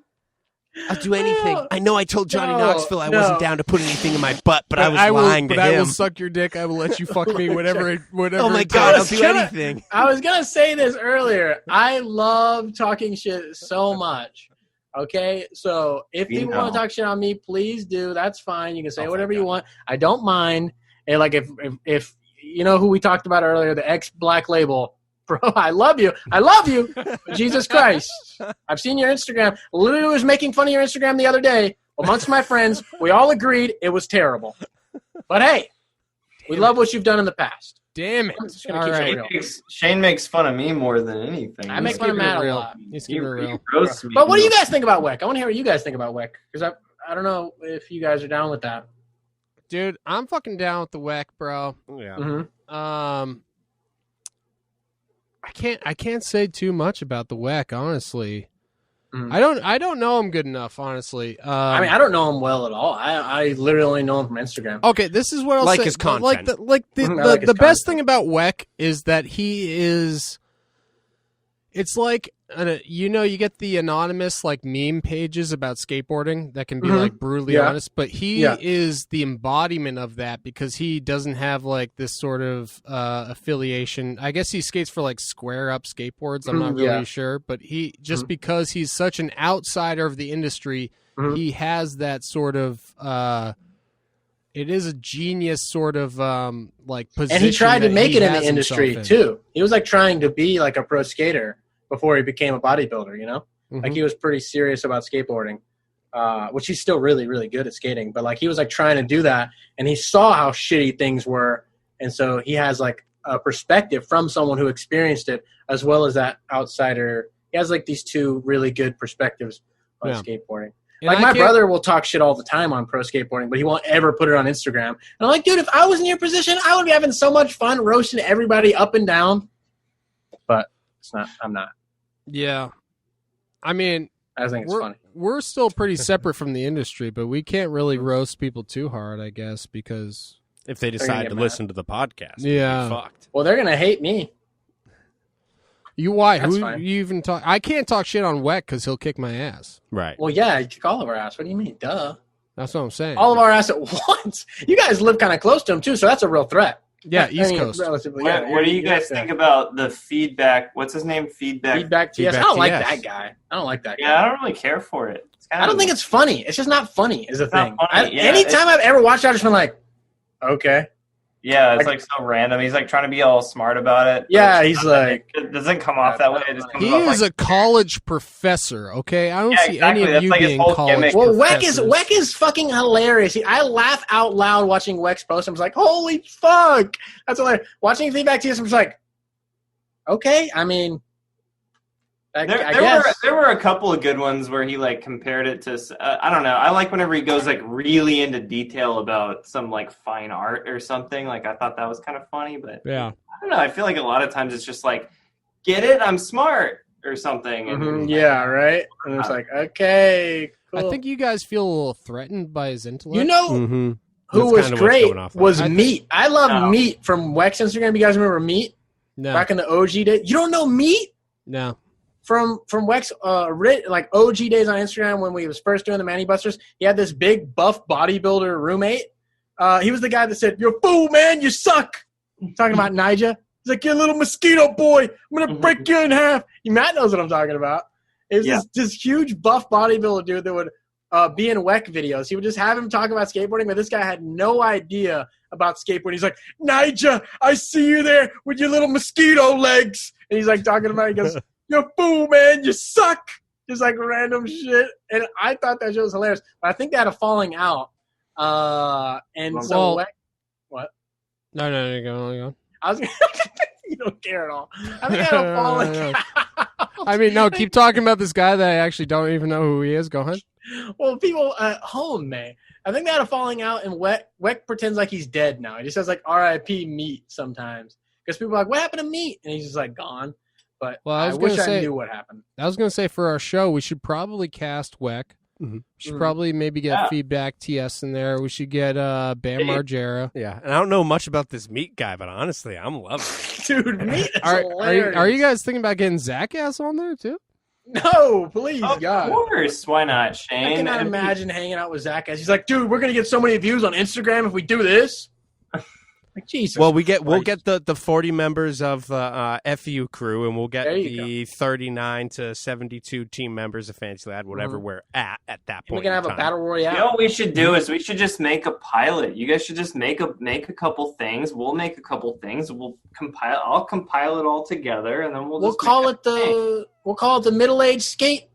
I'll do anything. I know I told Johnny No, Knoxville I no. wasn't down to put anything in my butt, but I was will, lying to but I will him. suck your dick. I will let you fuck me. Whatever. Oh my it god, I'll takes. do Shut up. anything. I was gonna say this earlier. I love talking shit so much. Okay, so if We people want know. to talk shit on me, please do. That's fine. You can say Oh, whatever thank you God. want. I don't mind. And like if you know who we talked about earlier, the ex Black Label, Bro, I love you. I love you. Jesus Christ. I've seen your Instagram. Literally was making fun of your Instagram the other day amongst my friends. We all agreed it was terrible. But hey, we love what you've done in the past. Damn it. I'm just gonna keep it real. Shane makes fun of me more than anything. I make fun of Matt a lot. He's keeping it real. roasts me. But what do you guys think about WEC? I want to hear what you guys think about WEC. Because I don't know if you guys are down with that. Dude, I'm fucking down with the WEC, bro. Yeah. Mm-hmm. I can't say too much about the WEC, honestly. Mm-hmm. I don't know him good enough, honestly. I mean, I don't know him well at all. I literally only know him from Instagram. Okay, this is what I'll Like say. his content. Like the his best content. thing about WEC is that he is. It's like you get the anonymous like meme pages about skateboarding that can be like brutally honest, but he is the embodiment of that because he doesn't have like this sort of affiliation. I guess he skates for like Square Up Skateboards. I'm not really sure, but he just because he's such an outsider of the industry, he has that sort of. It is a genius sort of like position, And he tried to that make he it in has the industry himself in. too. He was like trying to be like a pro skater before he became a bodybuilder, you know? Like he was pretty serious about skateboarding, which he's still really, really good at skating. But like he was like trying to do that, and he saw how shitty things were, and so he has like a perspective from someone who experienced it, as well as that outsider. He has like these two really good perspectives on skateboarding. And like I my can't- brother will talk shit all the time on pro skateboarding, but he won't ever put it on Instagram. And I'm like, dude, if I was in your position, I would be having so much fun roasting everybody up and down. But it's not. I'm not. Yeah, I mean, I think it's funny. we're still pretty separate from the industry, but we can't really roast people too hard, I guess, because If they gonna decide get to mad. listen to the podcast, Yeah. we're fucked. Well, they're gonna hate me. why? That's Who fine. you even talk? I can't talk shit on WEC because he'll kick my ass. Right. Well, yeah, you kick all of our ass. What do you mean? Duh. That's what I'm saying. All of our ass at once. You guys live kind of close to him too, so that's a real threat. Yeah, I East mean, Coast. relatively, What do you guys think about the feedback? What's his name? Feedback TS? I Feedback don't like TS. that guy. I don't like that guy. Yeah, I don't really care for it. It's kind I don't think it's funny. It's just not funny. Is the It's not thing. funny, yeah, Anytime I've ever watched it, I've just been like, okay. Yeah, it's like so random. He's like trying to be all smart about it. but Yeah, it's he's not that- like- it doesn't come off that way. It just comes He off is like, a college professor. Okay, I don't Yeah, see any exactly. of That's you like his being whole college gimmick. Well, professors. WEC is fucking hilarious. I laugh out loud watching WEC's post. I'm just like, holy fuck. That's hilarious. Watching Feedback TS, I'm just like, okay. I mean, I guess. there were a couple of good ones where he like compared it to I don't know. I like whenever he goes like really into detail about some like fine art or something. Like I thought that was kind of funny, but Yeah. I don't know. I feel like a lot of times it's just like, get it? I'm smart or something. And Mhm, yeah, right? And it's like, okay, cool. I think you guys feel a little threatened by his intellect. You know Mm-hmm. who That's was kinda what's great going off of. was I think- Meat. I love No. Meat from WEC's Instagram. You guys remember Meat? no, Back in the OG days? You don't know Meat? no. From WEC's like OG days on Instagram when we was first doing the Manny Busters, he had this big buff bodybuilder roommate. He was the guy that said, "You're a fool, man. You suck." Talking about Nija. He's like, "You're a little mosquito boy. I'm gonna break you in half." Matt knows what I'm talking about. It was this huge buff bodybuilder dude that would be in WEC videos. He would just have him talk about skateboarding, but this guy had no idea about skateboarding. He's like, "Nija, I see you there with your little mosquito legs," and he's like talking about. He goes, "You're a fool, man. You suck." Just like random shit. And I thought that shit was hilarious. But I think they had a falling out. And so, Well- what? No, go. I was you don't care at all. I think they had a falling No. out. I mean, no, keep talking about this guy that I actually don't even know who he is. Go ahead. Well, people at home may. I think they had a falling out, and Weck pretends like he's dead now. He just says, like, R.I.P. Meat sometimes. Because people are like, what happened to Meat? And he's just, like, gone. But Well, I was wish gonna I say- knew what happened. I was going to say for our show, we should probably cast WEC. Mhm. We should probably maybe get Yeah. Feedback TS in there. We should get Bam Margera. Yeah, and I don't know much about this meat guy, but honestly, I'm loving it. Dude, Meat is Are hilarious. you guys thinking about getting Jackass on there too? No, please, Of God. course, why not, I Shane? cannot And- imagine hanging out with Zach as he's like, dude, we're going to get so many views on Instagram if we do this. Like, Jesus. Well, we'll get Christ. the 40 members of the FU-Crue, and we'll get There you the 39 to 72 team members of Fancy Lad, whatever we're at that point. We can have a battle You royale. know what we should do is we should just make a pilot. You guys should just make a couple things. We'll make a couple things. I'll compile it all together, and then we'll call it the middle-aged skate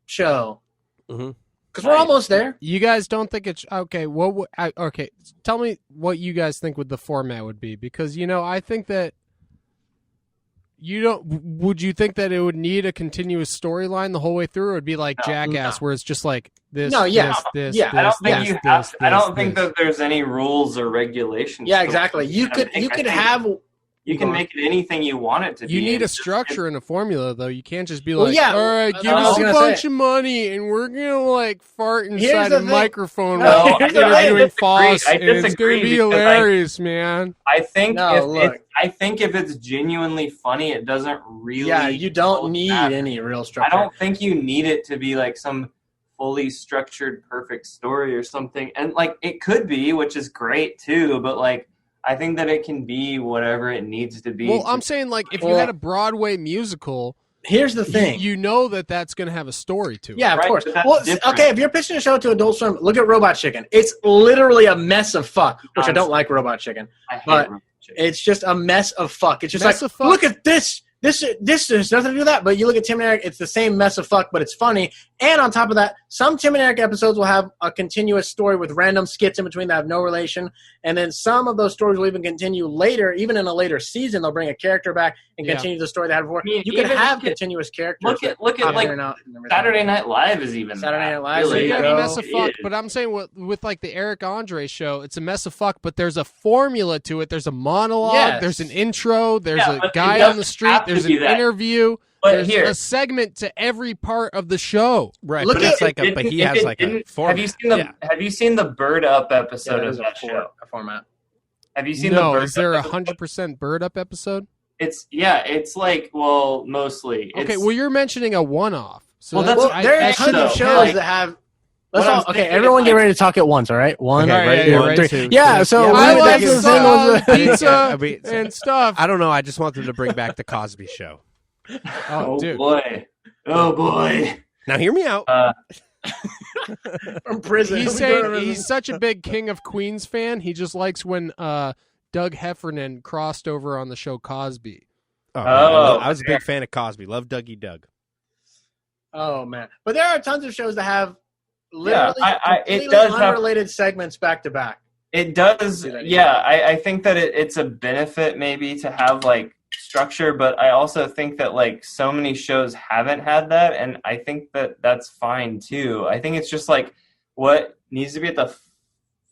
show. Mm-hmm. Because we're almost there. You guys don't think it's okay? Okay, tell me what you guys think the format would be, because I think that you don't. Would you think that it would need a continuous storyline the whole way through? Or it'd be like Jackass, where it's just like this. No, yeah, this. yeah. I don't think this, you this, have. I don't this, think this. that there's any rules or regulations. Yeah, to exactly. it. You could have. You can make it anything you want it to be. You need a It's just- structure and a formula, though. You can't just be Well, like, yeah, all right, that's give what I us was a gonna bunch say. of money, and we're going to, like, fart Here's inside the a thing. microphone No, while I interviewing disagree. Foss, I and it's going disagree to be because hilarious, man. I think No, look. I think if it's genuinely funny, it doesn't really. Yeah, you don't need matter. any real I structure. don't think you need it to be like some fully structured, perfect story or something. And like it could be, which is great too. But like, I think that it can be whatever it needs to be. Well, I'm saying, like, if you had a Broadway musical, Here's the thing. you know that's going to have a story to it. Yeah, of Right, course. but that's Well, different. okay, if you're pitching a show to Adult Swim, look at Robot Chicken. It's literally a mess of fuck, which I don't like Robot Chicken. I hate but Robot Chicken. It's just a mess of fuck. It's just Mess like, of fuck. look at this. This has nothing to do with that. But you look at Tim and Eric, it's the same mess of fuck, but it's funny. And on top of that, some Tim and Eric episodes will have a continuous story with random skits in between that have no relation. And then some of those stories will even continue later, even in a later season. They'll bring a character back and Yeah. continue the story they had before. I mean, You can even have look at- continuous characters. Look at pop like in and out and everything. Saturday Night Live is even Saturday that, Night Live, So there you you got go. a mess of It fuck, is. but I'm saying with like the Eric Andre show, it's a mess of fuck, but there's a formula to it. There's a monologue, Yes. there's an intro, there's Yeah, a but it guy doesn't on the street, have to there's be an that. interview, But there's here, a segment to every part of the show. Right, Look but at- it's like it but he didn't- has if it like a didn't- format. Have you seen the Bird Up episode Yeah, of there's that show? a format. Have you seen No, the Bird is there Up a episode? 100% Bird Up episode? It's like mostly. Okay, It's, well you're mentioning a one-off. So Well, that's, that's- Well, there are I tons of shouldn't- shows like- that have. What I'm Okay, thinking everyone is, get like- ready to talk at once, all right? One, Okay, right, yeah, one, right, three. two, Yeah, three. so Yeah, we I would like do the same ones. pizza and stuff. I don't know. I just wanted to bring back the Cosby Show. Oh, dude. boy. Oh boy. Now hear me out. From prison. He's We saying go to he's such a big King of Queens fan. He just likes when Doug Heffernan crossed over on the show Cosby. I was a big fan of Cosby. Love Dougie Doug. Oh man, but there are tons of shows that have literally it completely does have- unrelated segments back to back. It does. Do that, Yeah, I think that it's a benefit maybe to have like structure, but I also think that like so many shows haven't had that, and I think that that's fine too. I think it's just like what needs to be at the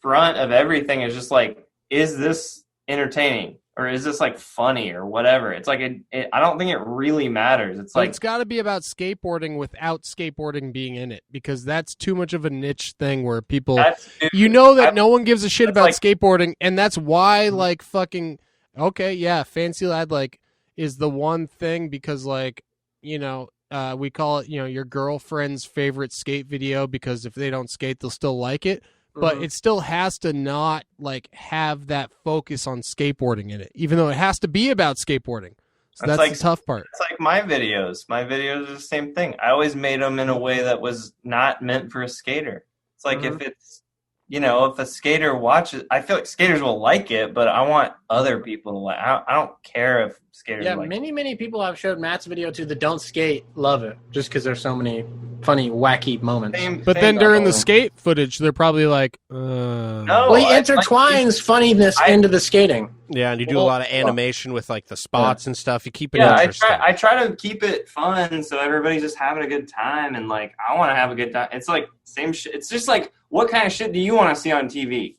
front of everything is just like, is this entertaining or is this like funny or whatever? It's like I don't think it really matters. It's But like it's got to be about skateboarding without skateboarding being in it, because that's too much of a niche thing where people, that's you know, that I- no one gives a shit that's about like- skateboarding, and that's why like fucking okay, yeah, Fancy Lad like is the one thing, because like, you know, we call it, you know, your girlfriend's favorite skate video, because if they don't skate they'll still like it. But it still has to not like have that focus on skateboarding in it, even though it has to be about skateboarding. So That's that's like- the tough part. It's like my videos. My videos are the same thing. I always made them in a way that was not meant for a skater. It's like if it's, you know, if a skater watches, I feel like skaters will like it, but I want other people to like. I don't care if skaters Yeah, like. many people have showed Matt's video to the Don't Skate love it, just because there's so many funny, wacky moments. But then during the skate footage, they're probably like, no, Well, he I- intertwines funniness into the skating. Yeah, and you do a Well, lot of animation with like the spots and stuff. You keep it Yeah, interesting. I try to keep it fun so everybody's just having a good time, and like I want to have a good time. It's like same shit. It's just like, what kind of shit do you want to see on TV?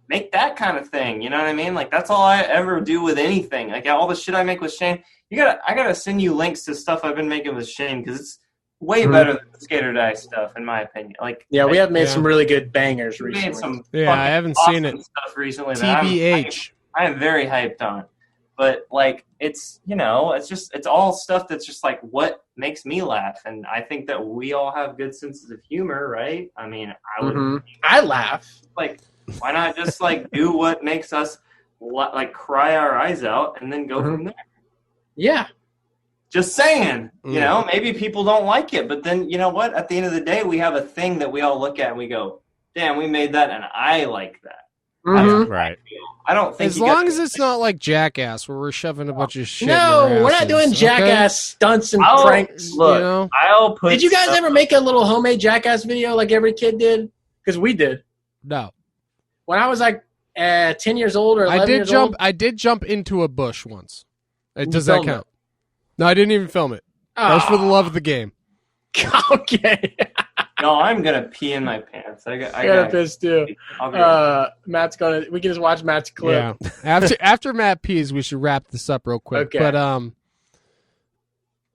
Make that kind of thing. You know what I mean? Like that's all I ever do with anything. Like all the shit I make with Shane. I gotta send you links to stuff I've been making with Shane, because it's way better than the Skater Die stuff, in my opinion. Like Yeah, we have made Yeah. some really good bangers we recently. made some Yeah, I fucking haven't awesome seen it. stuff recently. that TBH. I am very hyped on. But like it's, you know, it's all stuff that's just like what makes me laugh, and I think that we all have good senses of humor, right? I mean, I would I laugh. like, why not just like do what makes us like cry our eyes out and then go from there. Yeah. Just saying, you know, maybe people don't like it, but then you know what? At the end of the day, we have a thing that we all look at and we go, "Damn, we made that, and I like that." Right. I don't think As long as it's not like Jackass, where we're shoving a bunch of shit. No, in our we're not asses, doing Jackass stunts and pranks. Look, you know? I'll put. Did you guys ever make a little homemade Jackass video like every kid did? Because we did. No. When I was like 10 years old or 11 years old. I did jump into a bush once. Does that count? No, I didn't even film it. That was for the love of the game. Okay. No, I'm gonna pee in my pants. I gotta piss too. Matt's gonna. We can just watch Matt's clip. Yeah. After Matt pees, we should wrap this up real quick. Okay.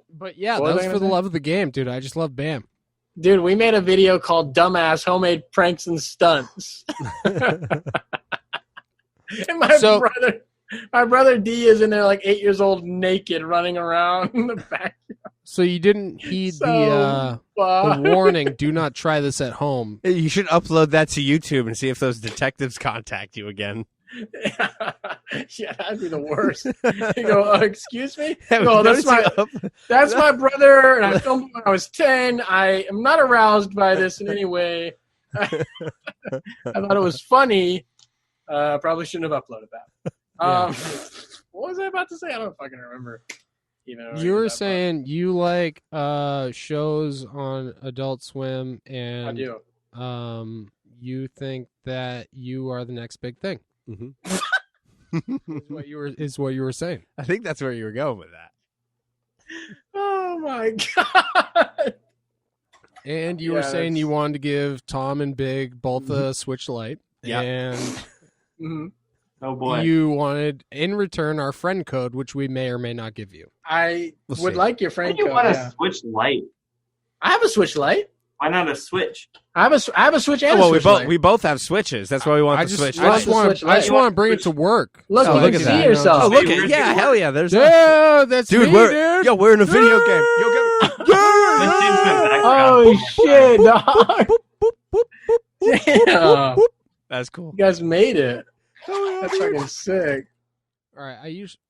But yeah, What that was was I for the gonna say? love of the game, dude. I just love Bam. Dude, we made a video called "Dumbass Homemade Pranks and Stunts." And my brother D is in there like 8 years old, naked, running around in the back. So you didn't heed the warning. Do not try this at home. You should upload that to YouTube and see if those detectives contact you again. Yeah, that'd be the worst. You go, excuse me? Yeah, No, notice that's my brother, and I filmed when I was 10. I am not aroused by this in any way. I thought it was funny. Probably shouldn't have uploaded that. What was I about to say? I don't fucking remember. You were saying you like shows on Adult Swim, and I do. You think that you are the next big thing. Is what you were saying. I think that's where you were going with that. Oh my god! And you were saying you wanted to give Tom and Big both a Switch Lite. Yeah. And oh boy, you wanted in return our friend code, which we may or may not give you. I We'll would see. like your friend why do you code. want Yeah. a Switch Lite? I have a Switch Lite. Why not a Switch? I have a Switch and Oh, well, a Switch Lite. we both have Switches. That's why we want I the just, Switch. I just want the want Switch Lite. to bring it to work. Look, Oh, you look can at see that. yourself. Oh, look Where's at yeah, your- hell yeah. There's Yeah, that's dude. me, dude. We're in a video game. Oh shit, dog! Damn, That's cool. you guys made it. That's fucking sick. All right,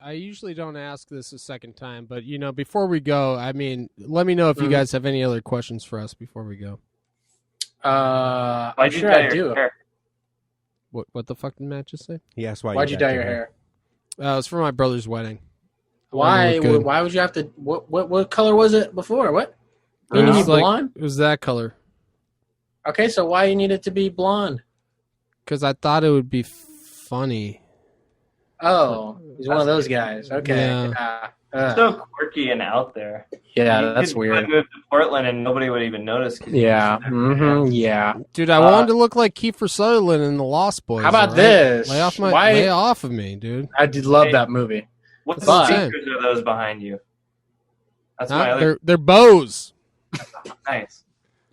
I usually don't ask this a second time, but before we go, I mean, let me know if you guys have any other questions for us before we go. Why'd I'm you sure dye I do. your hair? What the fuck did Matt just say? He asked Why'd you dye your hair? It was for my brother's wedding. Why? look good. Why would you have to? What color was it before? What? You It need was like- blonde? It was that color Okay, so why you need it to be blonde? because I thought it would be funny. Oh, he's one of those guys. Okay. Yeah. So quirky and out there. Yeah, You that's could weird. move to Portland and nobody would even notice. 'Cause Yeah. you're just there. Yeah. Dude, I wanted to look like Kiefer Sutherland in The Lost Boys. How about all right? this? Lay off of me, dude. I did love that movie. What But- speakers are those behind you? That's my Huh? other. They're bows. Nice.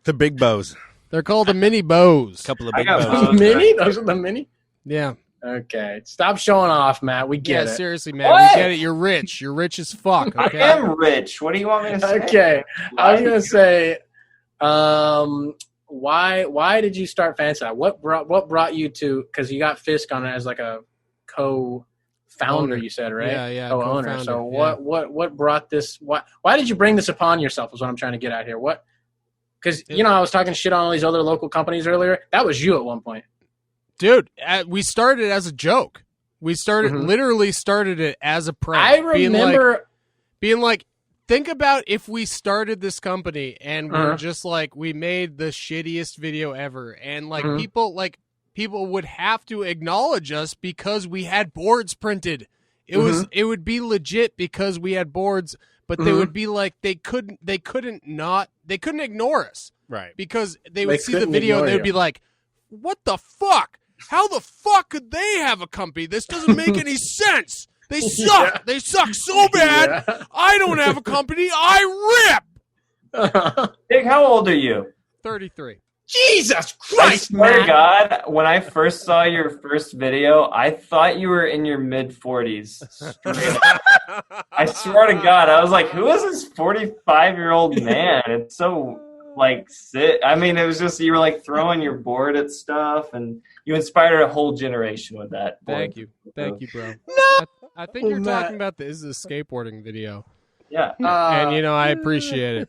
The big bows. They're called the mini bows. Couple of I big got bows. bows. Mini? Those are the mini? Yeah. Okay. Stop showing off, Matt. We get Yeah, it. seriously, man. What? We get it. You're rich. You're rich as fuck. I Okay. am rich. What do you want me to say? Okay. I was gonna say, why did you start Fancy Lad? What brought you to? Because you got Fisk on it as like a co-founder. Owner. You said, right? Yeah, Co-owner. co-founder, So yeah. what brought this? Why did you bring this upon yourself? Is what I'm trying to get at here. What? Because I was talking shit on all these other local companies earlier. That was you at one point. Dude, we started as a joke. We literally started it as a prank. I remember. being like, think about if we started this company and we're just like, we made the shittiest video ever. And like people would have to acknowledge us because we had boards printed. It would be legit because we had boards, but they would be like, they couldn't ignore us. Right. Because they would see the couldn't video and ignore they would you. be like, what the fuck? How the fuck could they have a company? This doesn't make any sense. They suck. Yeah. They suck so bad. Yeah. I don't have a company. I rip. Big, how old are you? 33. Jesus I Christ, swear to Matt. God, when I first saw your first video, I thought you were in your mid-40s. I swear to God, I was like, who is this 45-year-old man? It's so like sit. I mean, it was just you were like throwing your board at stuff, and you inspired a whole generation with that. Thank you, bro. I think you're talking about this is a skateboarding video. Yeah, and I appreciate it.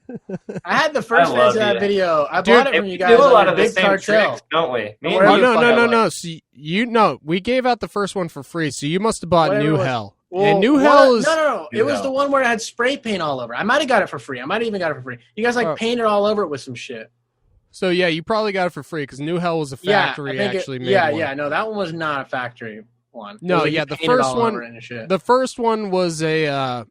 I had the first phase of that video. I Dude, bought it from you guys. We do a lot of the Big same Cartel. tricks, don't we? No. So we gave out the first one for free. So you must have bought New Hell. And New Hell is no. It was the one where it had spray paint all over. I might have got it for free. I might have even got it for free. You guys painted all over it with some shit. So yeah, you probably got it for free because New Hell was a factory made one. Yeah. No, that one was not a factory one. No, the first one. The first one was a.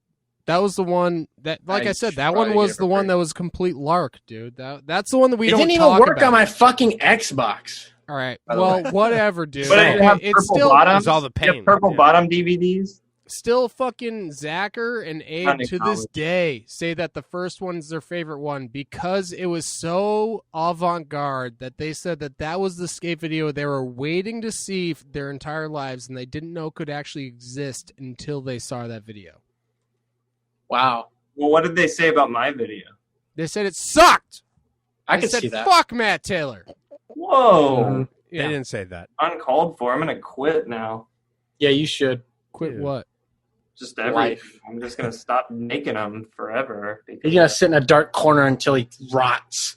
That was the one that, like I said, that one was the one that was complete lark, dude. That's the one that we don't talk about. It didn't even work on my fucking Xbox. All right, well, whatever, dude. But it's still bottoms, all the pain. Purple bottom DVDs. Still fucking Zacher and Abe to this day say that the first one's their favorite one because it was so avant-garde that they said that was the skate video they were waiting to see their entire lives and they didn't know could actually exist until they saw that video. Wow. Well, what did they say about my video? They said it sucked. I could see that. Fuck Matt Taylor. Whoa. Mm-hmm. Yeah. They didn't say that. Uncalled for. I'm going to quit now. Yeah, you should. Quit what? Just everything. I'm just going to stop making them forever. He's going to sit in a dark corner until he rots.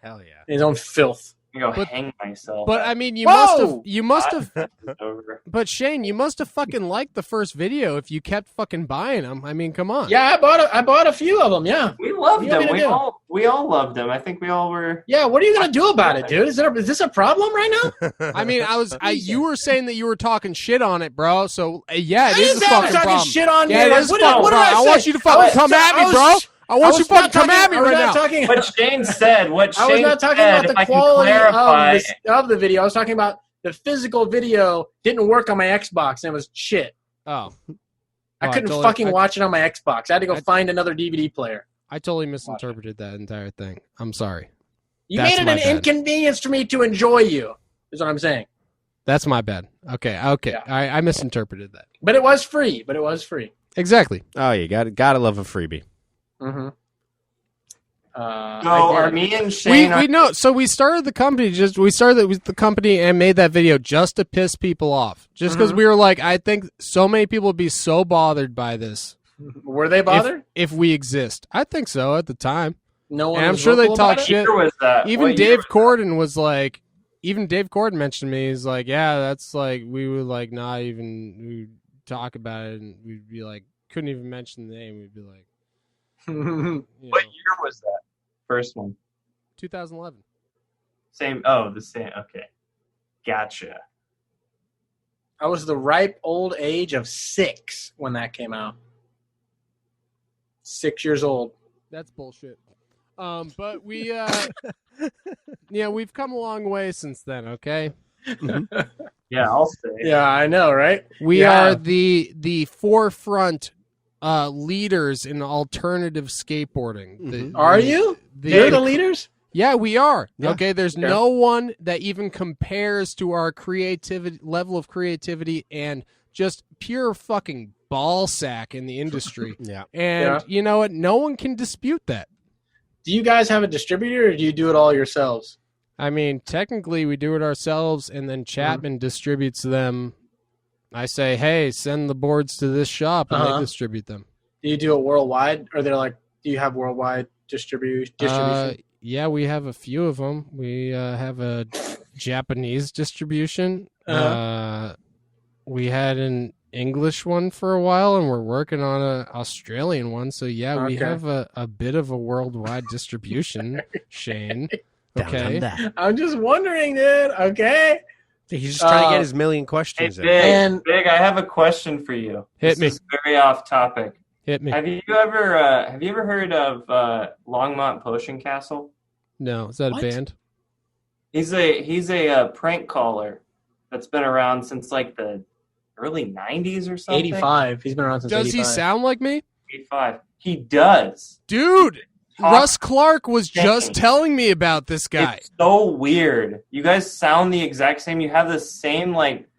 Hell yeah. In his own filth. I'm going to go hang myself. But I mean, you must have. But Shane, you must have fucking liked the first video if you kept fucking buying them. I mean, come on. Yeah, I bought a few of them. Yeah, we loved them. We all loved them. I think we all were. Yeah, what are you gonna do about it, dude? Is this a problem right now? I mean, you were saying that you were talking shit on it, bro. So yeah, it is a fucking problem. Shit on yeah, it is a fucking problem. I want you to fucking come at me, bro. I want you to fucking come at me right now. What Shane said. I was not talking about the quality of the video. I was talking about the physical video didn't work on my Xbox and it was shit. Oh. I couldn't watch it on my Xbox. I had to go find another DVD player. I totally misinterpreted that entire thing. I'm sorry. You made it an inconvenience for me to enjoy you, is what I'm saying. That's my bad. Okay. Yeah. I misinterpreted that. But it was free. Exactly. Oh, you gotta love a freebie. Mm-hmm. Are me and Shane? We know. So we started the company. The company and made that video just to piss people off. Just because we were like, I think so many people would be so bothered by this. Were they bothered? If we exist, I think so at the time. No one. And I'm sure they talk shit. Was that? Even Dave Corden was like. Even Dave Corden mentioned me. He's like, yeah, that's like we would like not even we'd talk about it, and we'd be like, couldn't even mention the name. We'd be like. What year was that? First one. 2011. Same. Oh, the same. Okay. Gotcha. I was the ripe old age of 6 when that came out. 6 years old. That's bullshit. But we, we've come a long way since then. Okay. Yeah, I'll say. Yeah, I know, right? We are the forefront. Leaders in alternative skateboarding. Are you? You're the leaders? Yeah, we are. Yeah. Okay, there's no one that even compares to our level of creativity and just pure fucking ball sack in the industry. Yeah. And you know what? No one can dispute that. Do you guys have a distributor or do you do it all yourselves? I mean, technically we do it ourselves and then Chapman distributes them. I say, hey, send the boards to this shop, and they distribute them. Do you do it worldwide? Or they're like, do you have worldwide distribution? Yeah, we have a few of them. We have a Japanese distribution. We had an English one for a while, and we're working on an Australian one. So, yeah, we have a bit of a worldwide distribution, Shane. Okay. I'm just wondering, dude. Okay. He's just trying to get his million questions in. Big, I have a question for you. Hit me. This is very off topic. Hit me. Have you ever heard of Longmont Potion Castle? No. Is that a band? He's a prank caller that's been around since like the early 90s or something. 85. He's been around since 85. Does he sound like me? 85. He does. Dude. Russ Clark was just telling me about this guy. It's so weird. You guys sound the exact same. You have the same like.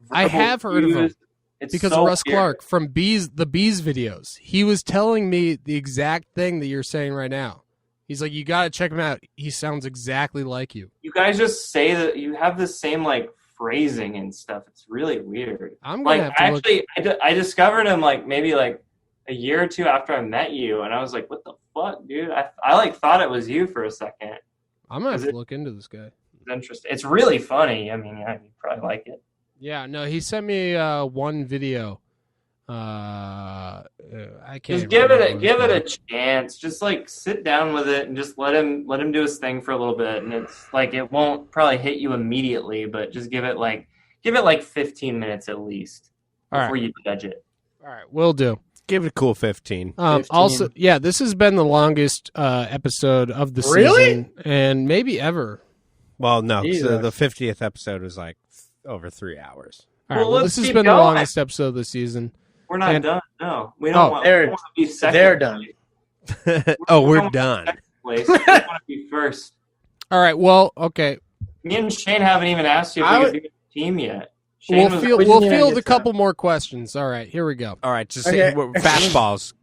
I have heard of him because so Russ weird. Clark from the Bees videos. He was telling me the exact thing that you're saying right now. He's like, you got to check him out. He sounds exactly like you. You guys just say that you have the same like phrasing and stuff. It's really weird. I'm gonna Like have to look. I discovered him like maybe like a year or two after I met you, and I was like, what the fuck, dude? I like thought it was you for a second. I'm gonna have to look into this guy. It's interesting. It's really funny. I mean, yeah, you probably like it. Yeah, no, he sent me one video. I can't. Just give it a chance. Just like sit down with it and just let him do his thing for a little bit. And it's like it won't probably hit you immediately, but just give it like 15 minutes at least before you judge it. All right, will do. Give it a cool 15. 15. Also, yeah, this has been the longest episode of the season, and maybe ever. Well, no, Jesus. so the 50th episode was like over 3 hours. All right, Well, well, let's this has keep been the going. longest episode of the season. We're not And- done. No, we don't want. We they're- don't want to be second. they're done. Oh, We we're don't want done. second place. We want to be first. All right, well, okay, Me and Shane haven't even asked you if I we would- could be a team yet. we'll was- field we didn't even a get to couple more questions. All right, here we go. All right, just Okay. say fastballs.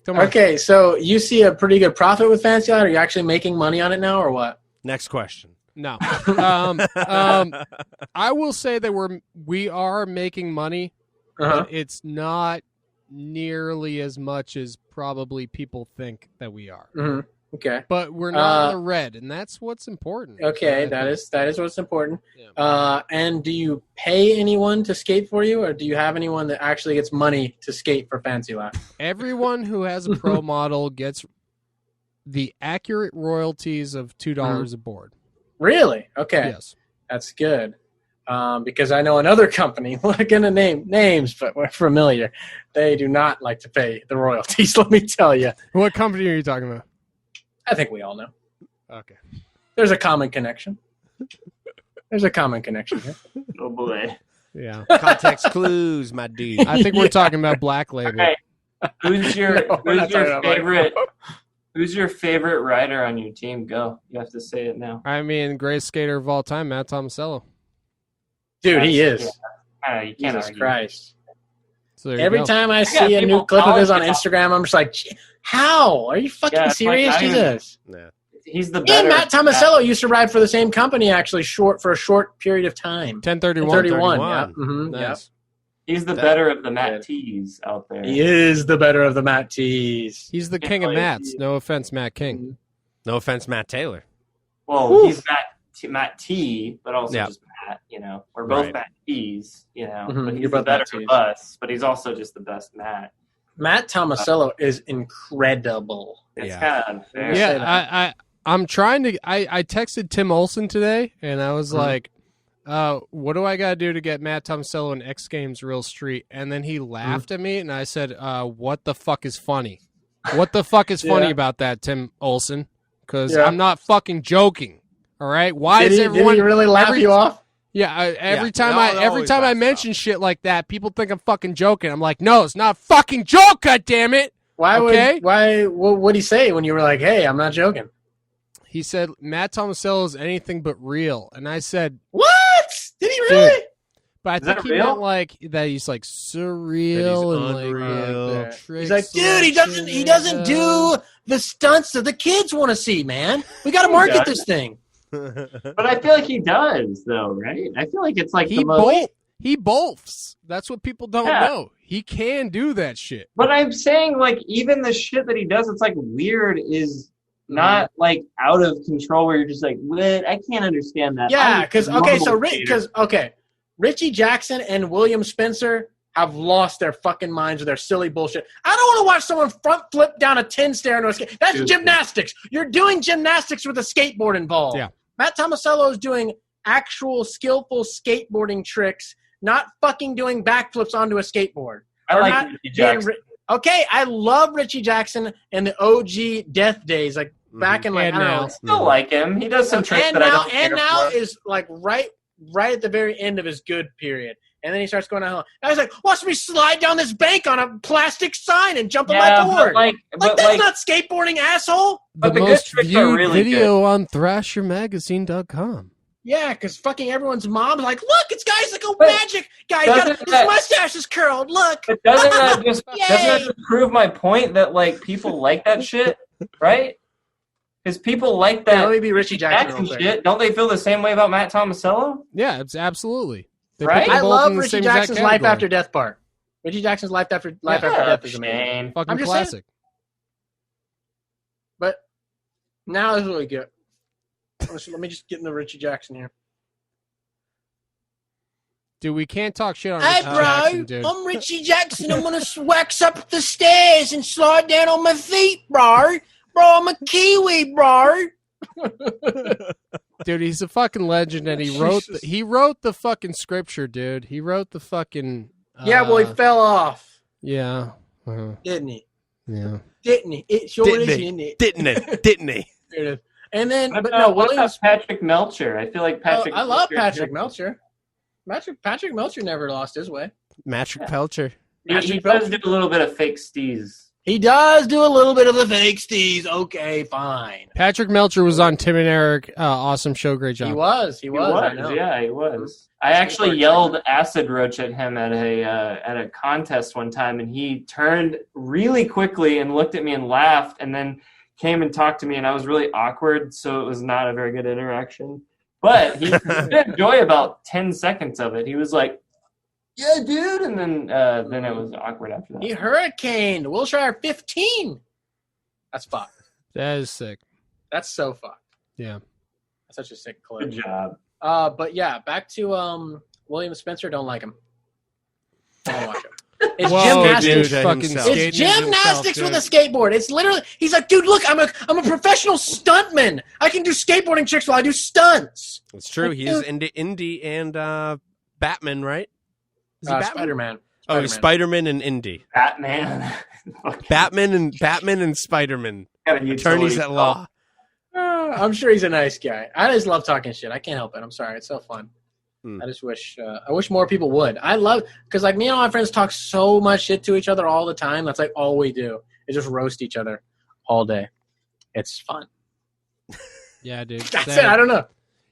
Come on. Okay, so you see a pretty good profit with Fancy Lad? Are you actually making money on it now, or what? Next question. No, I will say that we are making money. Uh-huh. But it's not nearly as much as probably people think that we are. Mm-hmm. Okay. But we're not in the red, and that's what's important. Okay, I that think. is what's important. Yeah. And do you pay anyone to skate for you, or do you have anyone that actually gets money to skate for Fancy Lad? Everyone who has a pro model gets the accurate royalties of $2 a board. Really? Okay. Yes. That's good. Because I know another company, we're not going to name names, but we're familiar. They do not like to pay the royalties, let me tell you. What company are you talking about? I think we all know. Okay. There's a common connection. There's a common connection here. Oh boy. Yeah. Context clues, my dude. I think we're talking about Black Label. Okay. Who's your No, we're not talking about favorite? Who's your favorite rider on your team? Go. You have to say it now. I mean, greatest skater of all time, Matt Tomasello. Dude, he is. You can't Jesus argue. Christ. So there you Every go. time I got see a new people clip of his on calling Instagram, I'm just like, how? Are you fucking Yeah, it's like serious? not even- Jesus. Yeah. He's the And better. Matt Tomasello used to ride for the same company, actually, for a short period of time. 1031. 31, yeah. 31. Mm-hmm, yeah. Nice. He's the That- better of the Good. Matt T's out there. He is the better of the Matt T's. He's the Can't king of play Matts. it. No offense, Matt King. No offense, Matt Taylor. Well, Woo. he's Matt T, but also Yeah. just Matt. You know, we're both Right. Matt T's. You know, Mhm, but he's you're the both better Matt T's. of us. But he's also just the best Matt. Matt Tomasello is incredible. It's Yeah. kind of unfair. say Yeah, that. I'm trying to. I texted Tim Olson today, and I was like, "What do I got to do to get Matt Tomasello in X Games Real Street?" And then he laughed at me, and I said, "What the fuck is funny? What the fuck is funny Yeah. about that, Tim Olson? Because Yeah. I'm not fucking joking. All right, why Did is he everyone really laugh every- you off? Yeah, every Yeah, time it every always time I laughs mention shit like that, people think I'm fucking joking. I'm like, no, it's not a fucking joke. God damn it! Why Okay. what would he say when you were like, hey, I'm not joking? He said Matt Tomasello is anything but real, and I said, What? Did he really? but I Is think that he real? meant like that. He's like surreal and like unreal. tricks He's like, dude, and he doesn't shit. do the stunts that the kids want to see, man. We got to He market does. this thing. But I feel like he does, though, right? I feel like it's like He the most. He bolfs. That's what people don't Yeah. know. He can do that shit. But I'm saying, like, even the shit that he does, it's like weird, is not like out of control. Where you're just like, what? I can't understand that. Yeah, I'm because a normal skater. Richie Jackson and William Spencer have lost their fucking minds with their silly bullshit. I don't want to watch someone front flip down a 10 stair into a skate. That's Dude. gymnastics. You're doing gymnastics with a skateboard involved. Yeah. Matt Tomasello is doing actual skillful skateboarding tricks, not fucking doing backflips onto a skateboard. I Or like not Richie being Jackson. Okay, I love Richie Jackson and the OG Death Days, like back in like And I don't now. know. I still like him. He does some tricks And that I now, don't and care now for. is like right at the very end of his good period. And then he starts going down. I was like, watch me slide down this bank on a plastic sign and jump on my board. but That's not skateboarding, asshole. But The the good most tricks are viewed really video on ThrasherMagazine.com. Yeah, because fucking everyone's mom's like, look, it's guys that go But magic. Guys, doesn't his that- mustache is curled. Look. But doesn't that just Yay. prove my point that like people like that shit, right? Because people like that. Yeah, let me be Richie Jackson real quick. shit. Don't they feel the same way about Matt Tomasello? Yeah, it's absolutely. They Right? put them I both love in the Richie same exact Jackson's Life category. After Death part. Richie Jackson's Life After Death is amazing. Shane. Fucking I'm just classic. But now this is what we get. Let me just get into Richie Jackson here. Dude, we can't talk shit on Hey, Richie Jackson, dude. I'm Richie Jackson. I'm gonna wax up the stairs and slide down on my feet, bro. Bro, I'm a Kiwi, bro. Dude, he's a fucking legend, and he wrote the fucking scripture, dude. He wrote the fucking. Yeah, well, he fell off, Yeah. didn't he? Yeah. Didn't he? It sure Didn't is, he? isn't it? Didn't it? Didn't he? There it is. And then, What but about, no, what about Williams. Patrick Melcher? I feel like Patrick. I love Melcher- Patrick Melcher. Patrick Melcher never lost his way. Patrick Pelcher. He does do a little bit of fake steez. He does do a little bit of the fake steez. Okay, fine. Patrick Melcher was on Tim and Eric. Awesome show. Great job. He was. He I was, know. yeah, he was. I actually yelled acid roach at him at a contest one time, and he turned really quickly and looked at me and laughed, and then came and talked to me, and I was really awkward, so it was not a very good interaction. But he did enjoy about 10 seconds of it. He was like, "Yeah, dude," and then it was awkward after that. He hurricaned Wilshire 15. That's fucked. That is sick. That's so fucked. Yeah. That's such a sick clip. Good job. But yeah, back to William Spencer. Don't like him. Don't watch him. It's Whoa, gymnastics. dude, fucking Himself. skating It's gymnastics himself, with a skateboard. It's literally. He's like, dude, look, I'm a professional stuntman. I can do skateboarding tricks while I do stunts. It's true. He's into Indy and Batman, right? Is he Batman? Spider-Man. Oh, he's Spider-Man and Indy. Batman. Batman and Spider-Man. Got a Attorneys utility at law. I'm sure he's a nice guy. I just love talking shit. I can't help it. I'm sorry. It's so fun. I just wish I wish more people would. I love because like me and all my friends talk so much shit to each other all the time. That's like all we do is just roast each other all day. It's fun. Yeah, dude. That's it. I don't know.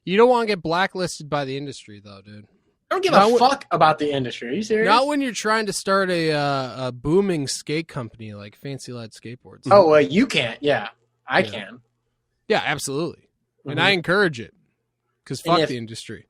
You don't want to get blacklisted by the industry, though, dude. I don't give a fuck about the industry. Are you serious? Not when you're trying to start a booming skate company like Fancy Lad Skateboards. Oh, well, you can't. Yeah, I can. Yeah, absolutely. And Mhm. I encourage it because fuck if- the industry.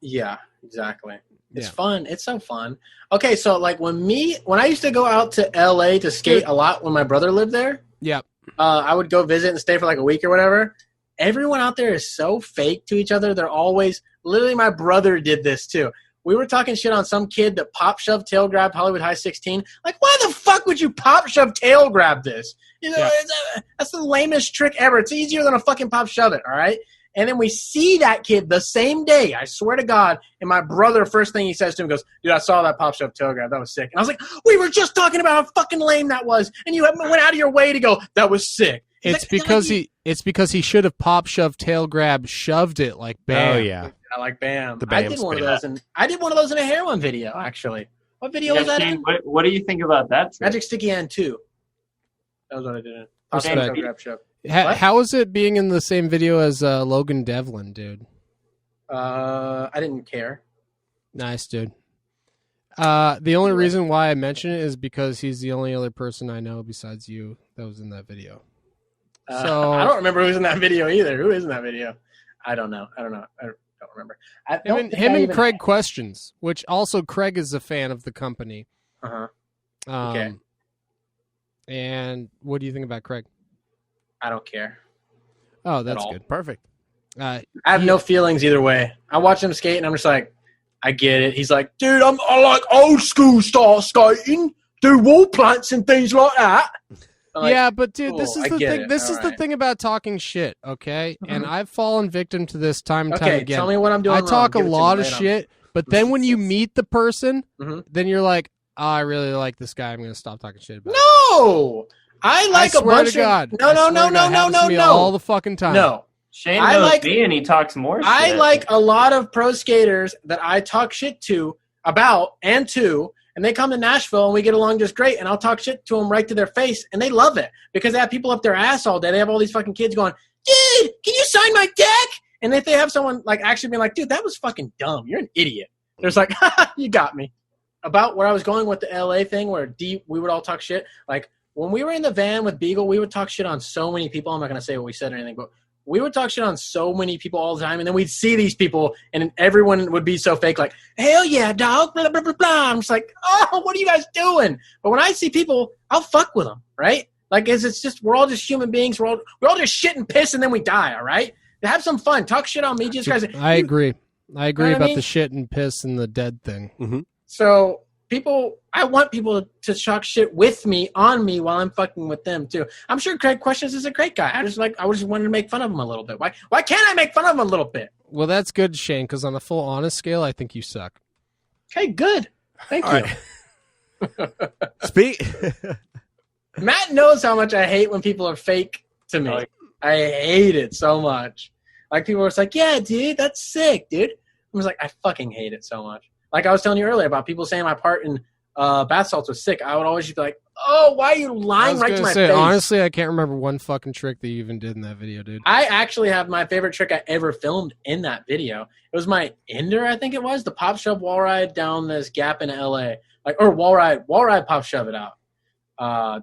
Yeah, exactly. It's Yeah. fun. It's so fun. Okay, so like when I used to go out to LA to skate a lot when my brother lived there, Yep. I would go visit and stay for like a week or whatever. Everyone out there is so fake to each other. They're always literally my brother did this too. We were talking shit on some kid that pop shoved tail grabbed Hollywood High 16. Like, why the fuck would you pop shove tail grab this? You know, that's the lamest trick ever. It's easier than a fucking pop shove it, all right? And then we see that kid the same day, I swear to God, and my brother, first thing he says to him goes, dude, I saw that pop shove tail grab. That was sick. And I was like, we were just talking about how fucking lame that was, and you went out of your way to go, that was sick. He's It's like, because he should have pop shoved tail grab shoved it like bam. Oh yeah. I like Bam. The I Bam did one of spin. those, I did one of those in a heroin video, actually. What video was that in? What do you think about that? Magic Sticky Hand 2. That was what I did. in. Pop Respect. shove, grab shove. What? How is it being in the same video as Logan Devlin, dude? I didn't care. Nice, dude. The only reason why I mention it is because he's the only other person I know besides you that was in that video. So I don't remember who's in that video either. Who is in that video? I don't know. I don't remember. him and Craig Questions, which also Craig is a fan of the company. Uh-huh. Okay. And what do you think about Craig? I don't care. Oh, that's all. good. Perfect. I have no feelings either way. I watch him skate and I'm just like, I get it. He's like, dude, I like old school style skating, do wall plants and things like that. I'm like, yeah, but dude, this cool, is I the get thing. it. This All is the right. thing about talking shit, okay? And I've fallen victim to this time and time Okay, again. tell me what I'm doing I wrong. talk a Give it to me lot of right on. shit, but then when you meet the person, Mhm. then you're like, oh, I really like this guy. I'm going to stop talking shit about him. No! I like I a swear bunch to God. of... No, I no, swear no, to no, God, no, happens no, to me no. all the fucking time. No. Shane I knows like- me and he talks more I shit. like a lot of pro skaters that I talk shit to about and to, and they come to Nashville and we get along just great, and I'll talk shit to them right to their face, and they love it because they have people up their ass all day. They have all these fucking kids going, dude, can you sign my deck? And if they have someone like actually being like, dude, that was fucking dumb. You're an idiot. There's like, you got me. About where I was going with the LA thing where we would all talk shit. Like when we were in the van with Beagle, we would talk shit on so many people. I'm not going to say what we said or anything, but we would talk shit on so many people all the time. And then we'd see these people and everyone would be so fake, like, hell yeah, dog, blah, blah, blah, blah. I'm just like, oh, what are you guys doing? But when I see people, I'll fuck with them, right? Like, it's just, we're all just human beings. We're all just shit and piss and then we die, all right? Have some fun. Talk shit on me. Just guys. I agree. I agree about mean? the shit and piss and the dead thing. Mm-hmm. So I want people to talk shit with me, on me, while I'm fucking with them too. I'm sure Craig Questions is a great guy. I just wanted to make fun of him a little bit. Why can't I make fun of him a little bit? Well, that's good, Shane, because on a full honest scale, I think you suck. Okay, good. Thank you. Speak. Matt knows how much I hate when people are fake to me. I hate it so much. Like, people are just like, yeah, dude, that's sick, dude. I was like, I fucking hate it so much. Like I was telling you earlier about people saying my part in bath salts was sick. I would always be like, oh, why are you lying right to my face? Honestly, I can't remember one fucking trick that you even did in that video, dude. I actually have my favorite trick I ever filmed in that video. It was my ender, I think it was, the pop shove wall ride down this gap in LA. Or wall ride pop shove it out.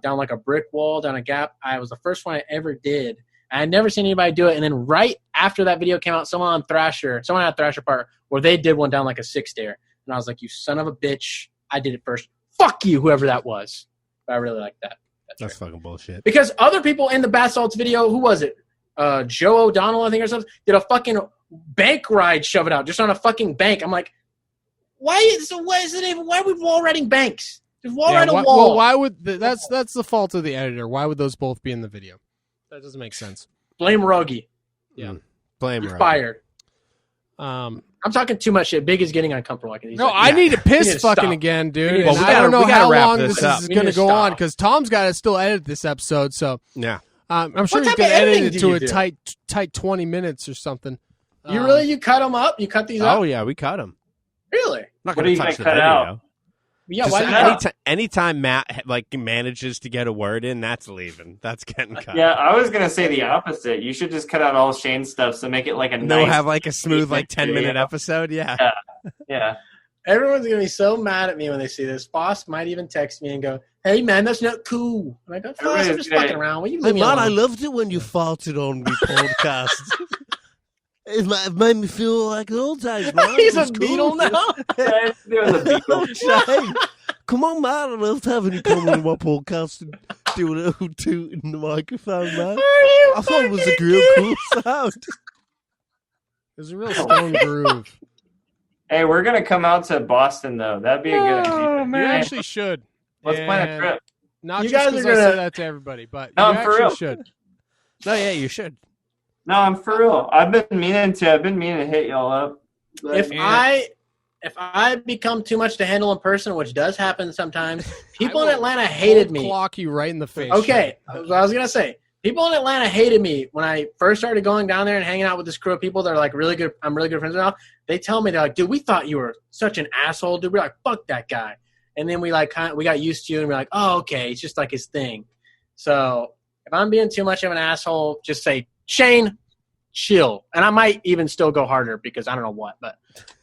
Down like a brick wall, down a gap. I was the first one I ever did. I had never seen anybody do it. And then right after that video came out, someone had Thrasher part where they did one down like a 6-stair. And I was like, you son of a bitch. I did it first. Fuck you, whoever that was. But I really like that. That's fucking bullshit. Because other people in the bath salts video, who was it? Joe O'Donnell, I think, or something, did a fucking bank ride shove it out just on a fucking bank. I'm like, why are we wall riding banks? Just wall ride a wall. Well, why would that's the fault of the editor. Why would those both be in the video? That doesn't make sense. Blame Rogie. Yeah. Blame You're Rogie. fired. I'm talking too much shit. Big is getting uncomfortable. I need to piss to fucking stop. again, dude. Well, I don't know we gotta how wrap long this this up. is We going need to to go on stop. because Tom's got to still edit this episode. So Yeah. I'm sure he's type going of to edit editing it do to you a do? tight 20 minutes or something. You cut them up? You cut these up? Oh yeah, we cut him. Really? Not What going are to you touch gonna the cut video. out? Yeah, Just why you cut? anytime Matt manages to get a word in, that's leaving. That's getting cut. Yeah, I was gonna say the opposite. You should just cut out all Shane's stuff, so make it like a No, nice. have like a smooth 10-minute video. episode. Yeah. Yeah. Everyone's going to be so mad at me when they see this. Boss might even text me and go, hey, man, that's not cool. I'm like, Boss, I'm Everybody's just gonna- fucking around. Will you leave me alone? loved it when you farted on the podcast. It made me feel like the old days, man. He's It a was beetle cool. now. There was a beetle. Shane, come on, man. I loved having you come on my podcast and do a little toot in the microphone, man. I thought it was a real cool sound. There's a real stone groove. Hey, we're gonna come out to Boston though. That'd be a good idea. You actually should. Let's plan a And trip. Not You just guys because are I gonna- say that to everybody, but No, you I'm for actually real. should. No, yeah, you should. No, I'm for real. I've been meaning to hit y'all up. If I become too much to handle in person, which does happen sometimes, people in Atlanta hated me. Clock you right in the face. Okay, I was gonna say, people in Atlanta hated me when I first started going down there and hanging out with this crew of people that are like really good. I'm really good friends with now. They tell me, they're like, dude, we thought you were such an asshole, dude. We're like, fuck that guy. And then we got used to you, and we're like, oh, okay, it's just like his thing. So if I'm being too much of an asshole, just say, Shane, chill. And I might even still go harder because I don't know what, but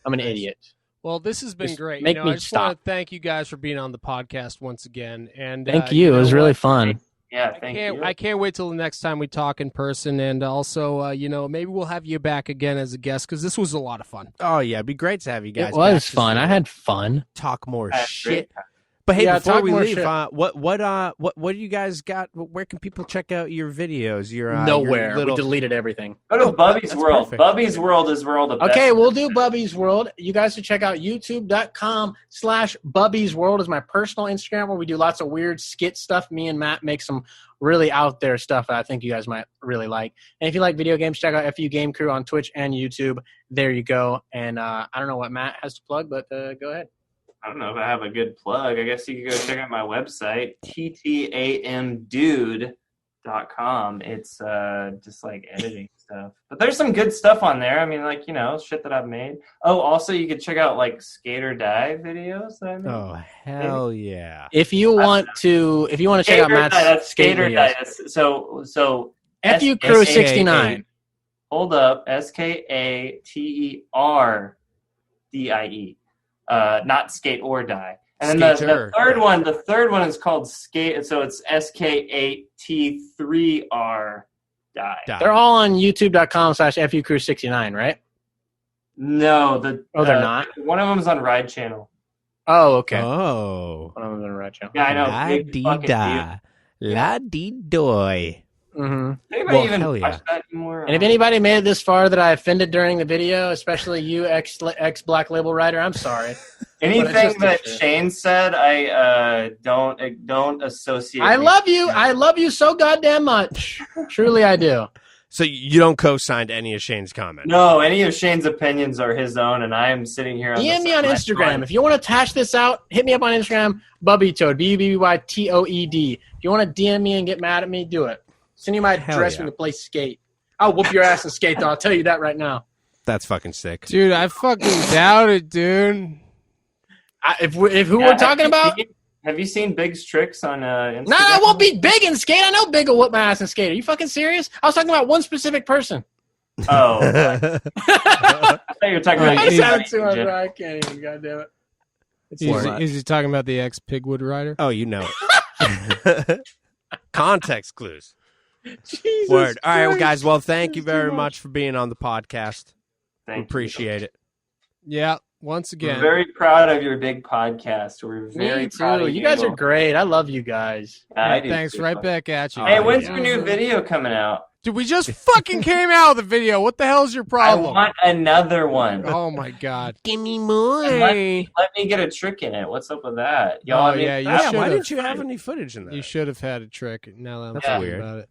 I'm an idiot. Well, this has been Just great. make I me just want stop. to thank you guys for being on the podcast once again. And Thank you. It was know really what? fun. Yeah, thank you. I can't wait till the next time we talk in person. And also, maybe we'll have you back again as a guest because this was a lot of fun. Oh yeah, it'd be great to have you guys. It was back just fun. to I had fun. talk more I had shit. great time. But hey, Yeah, before talk we more leave, shit. what do you guys got? Where can people check out your videos? Your Nowhere. Your little... We deleted everything. Go to Bubby's that's World. perfect. Bubby's World is where all the best. Okay, we'll do Bubby's World. You guys should check out youtube.com/Bubby's World is my personal Instagram where we do lots of weird skit stuff. Me and Matt make some really out there stuff that I think you guys might really like. And if you like video games, check out FU-Crue on Twitch and YouTube. There you go. And I don't know what Matt has to plug, but go ahead. I don't know if I have a good plug. I guess you could go check out my website, ttamdude.com. It's just like editing stuff. But there's some good stuff on there. I mean, like, shit that I've made. Oh, also you could check out like Skate or Die videos that I made. Oh hell yeah! If you want to check out Matt's That's skate Skate or videos, Die. So FU-Crue 69. hold up, SKATERDIE. Not Skate or Die. And then the Skater. third one is called Skate. So it's SK8T3R die. They're all on youtube.com/FuCrue69, right? No, they're not. One of them is on Ride Channel. Oh, okay. Oh. One of them's on the right channel. Yeah, I know. La Big dee fucking da. La dee doy. Mm-hmm. Anybody Well, even hell yeah. watch that anymore? And if anybody made it this far that I offended during the video, especially you, ex Black Label writer, I'm sorry. Anything that shit. Shane said, I don't associate. I love you. I love you so goddamn much. Truly, I do. So you don't co-sign any of Shane's comments? No, any of Shane's opinions are his own, and I am sitting here on DM me on Instagram. If you want to hash this out, hit me up on Instagram, Bubbytoed, BUBBYTOED. If you want to DM me and get mad at me, do it. Send you my address yeah. when you play Skate. I'll whoop your ass in Skate, though. I'll tell you that right now. That's fucking sick. Dude, I fucking doubt it, dude. If who we're talking about? Have you seen Big's tricks on Instagram? No, I won't be Big in Skate. I know Big will whoop my ass in Skate. Are you fucking serious? I was talking about one specific person. Oh. I thought you were talking about I sounded too Ninja. much. I can't even. Goddamn it. Is he talking about the ex-Pigwood rider? Oh, you know it. Context clues. Jesus Word. All right, well, Christ. guys. Well, thank you That's too very much. much for being on the podcast. Thank We you. appreciate it. Yeah, once We're again. very proud of your big podcast. We're very Me proud too. of You guys are great. I love you guys. I do Thanks, too. right back at you. Hey, Oh, when's yeah. your new video coming out? Dude, we just fucking came out with the video. What the hell's your I problem? want another one. Oh, my God. Give me more. Let me get a trick in it. What's up with that? Y'all, Oh, I mean, yeah, you Yeah, should've. why didn't you have any footage in that? You should have had a trick. Now that I'm That's thinking weird. about it.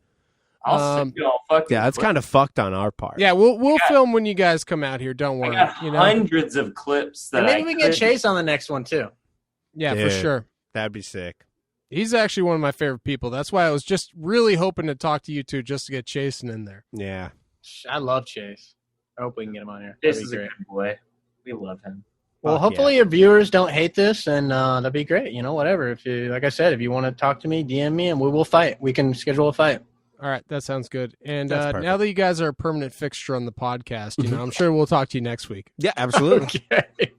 I'll Um, send you all fucking. Yeah, that's kind of fucked on our part. Yeah, we'll film when you guys come out here. Don't I worry. got You know? hundreds of clips that And maybe I we can get could- Chase on the next one too. Yeah, Yeah. for sure. That'd be sick. He's actually one of my favorite people. That's why I was just really hoping to talk to you two just to get Chasen in there. Yeah. I love Chase. I hope we can get him on here. This That'd is be a great. good boy. We love him. Well, Fuck hopefully your viewers don't hate this, and that'd be great. You know, whatever. If you, like I said, if you want to talk to me, DM me, and we will fight. We can schedule a fight. All right, that sounds good. And That's perfect. now that you guys are a permanent fixture on the podcast, you know, I'm sure we'll talk to you next week. Yeah, absolutely. Okay.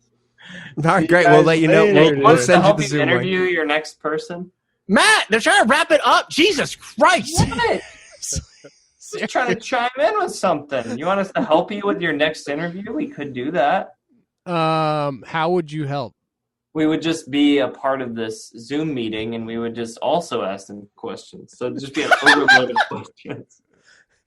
All right, great. We'll let you know. later, We'll, dude. we'll Wants to send you help the you Zoom link. interview your next person. Matt, they're trying to wrap it up. Jesus Christ! What? Just trying to chime in with something. You want us to help you with your next interview? We could do that. How would you help? We would just be a part of this Zoom meeting, and we would just also ask them questions. So it'd just be an overload of questions.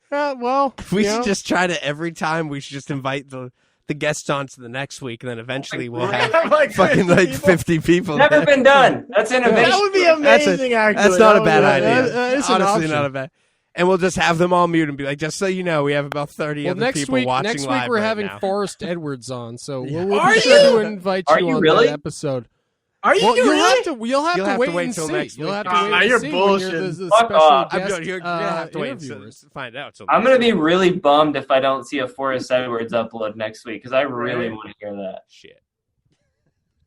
Well, We you should know, just try to every time. We should just invite the guests on to the next week, and then eventually we'll have Like fucking 50 like people. 50 people. Never there. been done. That's innovation. That would be That's amazing. actually, That's not That a would bad be- idea. it's an Honestly, option. not a bad. And we'll just have them all mute and be like, just so you know, we have about 30 well, other next people week, watching next week live we're right having now. Forrest Edwards on, so Yeah. we'll Are be sure you? to invite Are you you on really? that episode. Are you Well, really? you'll have to wait and till see. next You'll week. have to Ah, wait and you're see when you're bullshitting. the Fuck special off. guest, You're gonna have to wait and interviewers. find out. Till I'm next going to week. be really bummed if I don't see a Forrest Edwards upload next week because I really want to hear that. Shit.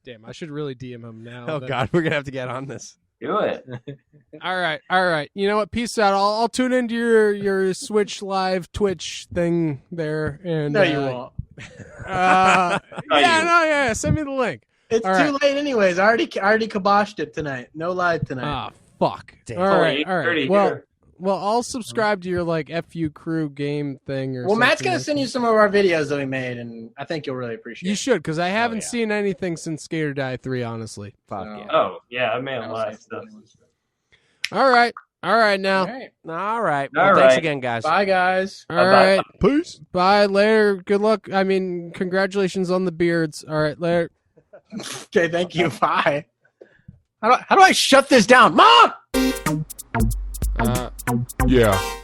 Damn, I should really DM him now. Oh then. God, we're gonna have to get on this. Do it. All right. You know what? Peace out. I'll tune into your Switch Live Twitch thing there. And No, you won't. yeah. Send me the link. It's All too right. late, anyways. I already kiboshed it tonight. No live tonight. Ah, fuck. Damn. All right. 8:30 Well, here. well, I'll subscribe to your like FU-Crue game thing or. Well, Matt's something gonna like send that. you some of our videos that we made, and I think you'll really appreciate You it. should, because I haven't yeah. seen anything since Skater Die 3. Honestly. Fuck No. yeah. Oh, yeah, I made a I'll lot say of stuff. All right. Now. All right. All right. All Well, thanks right. again, guys. Bye, guys. All Bye-bye. right. Peace. Bye. Later. Good luck. I mean, congratulations on the beards. All right. Later. Okay, thank you. Bye. How do I shut this down, Mom? Yeah.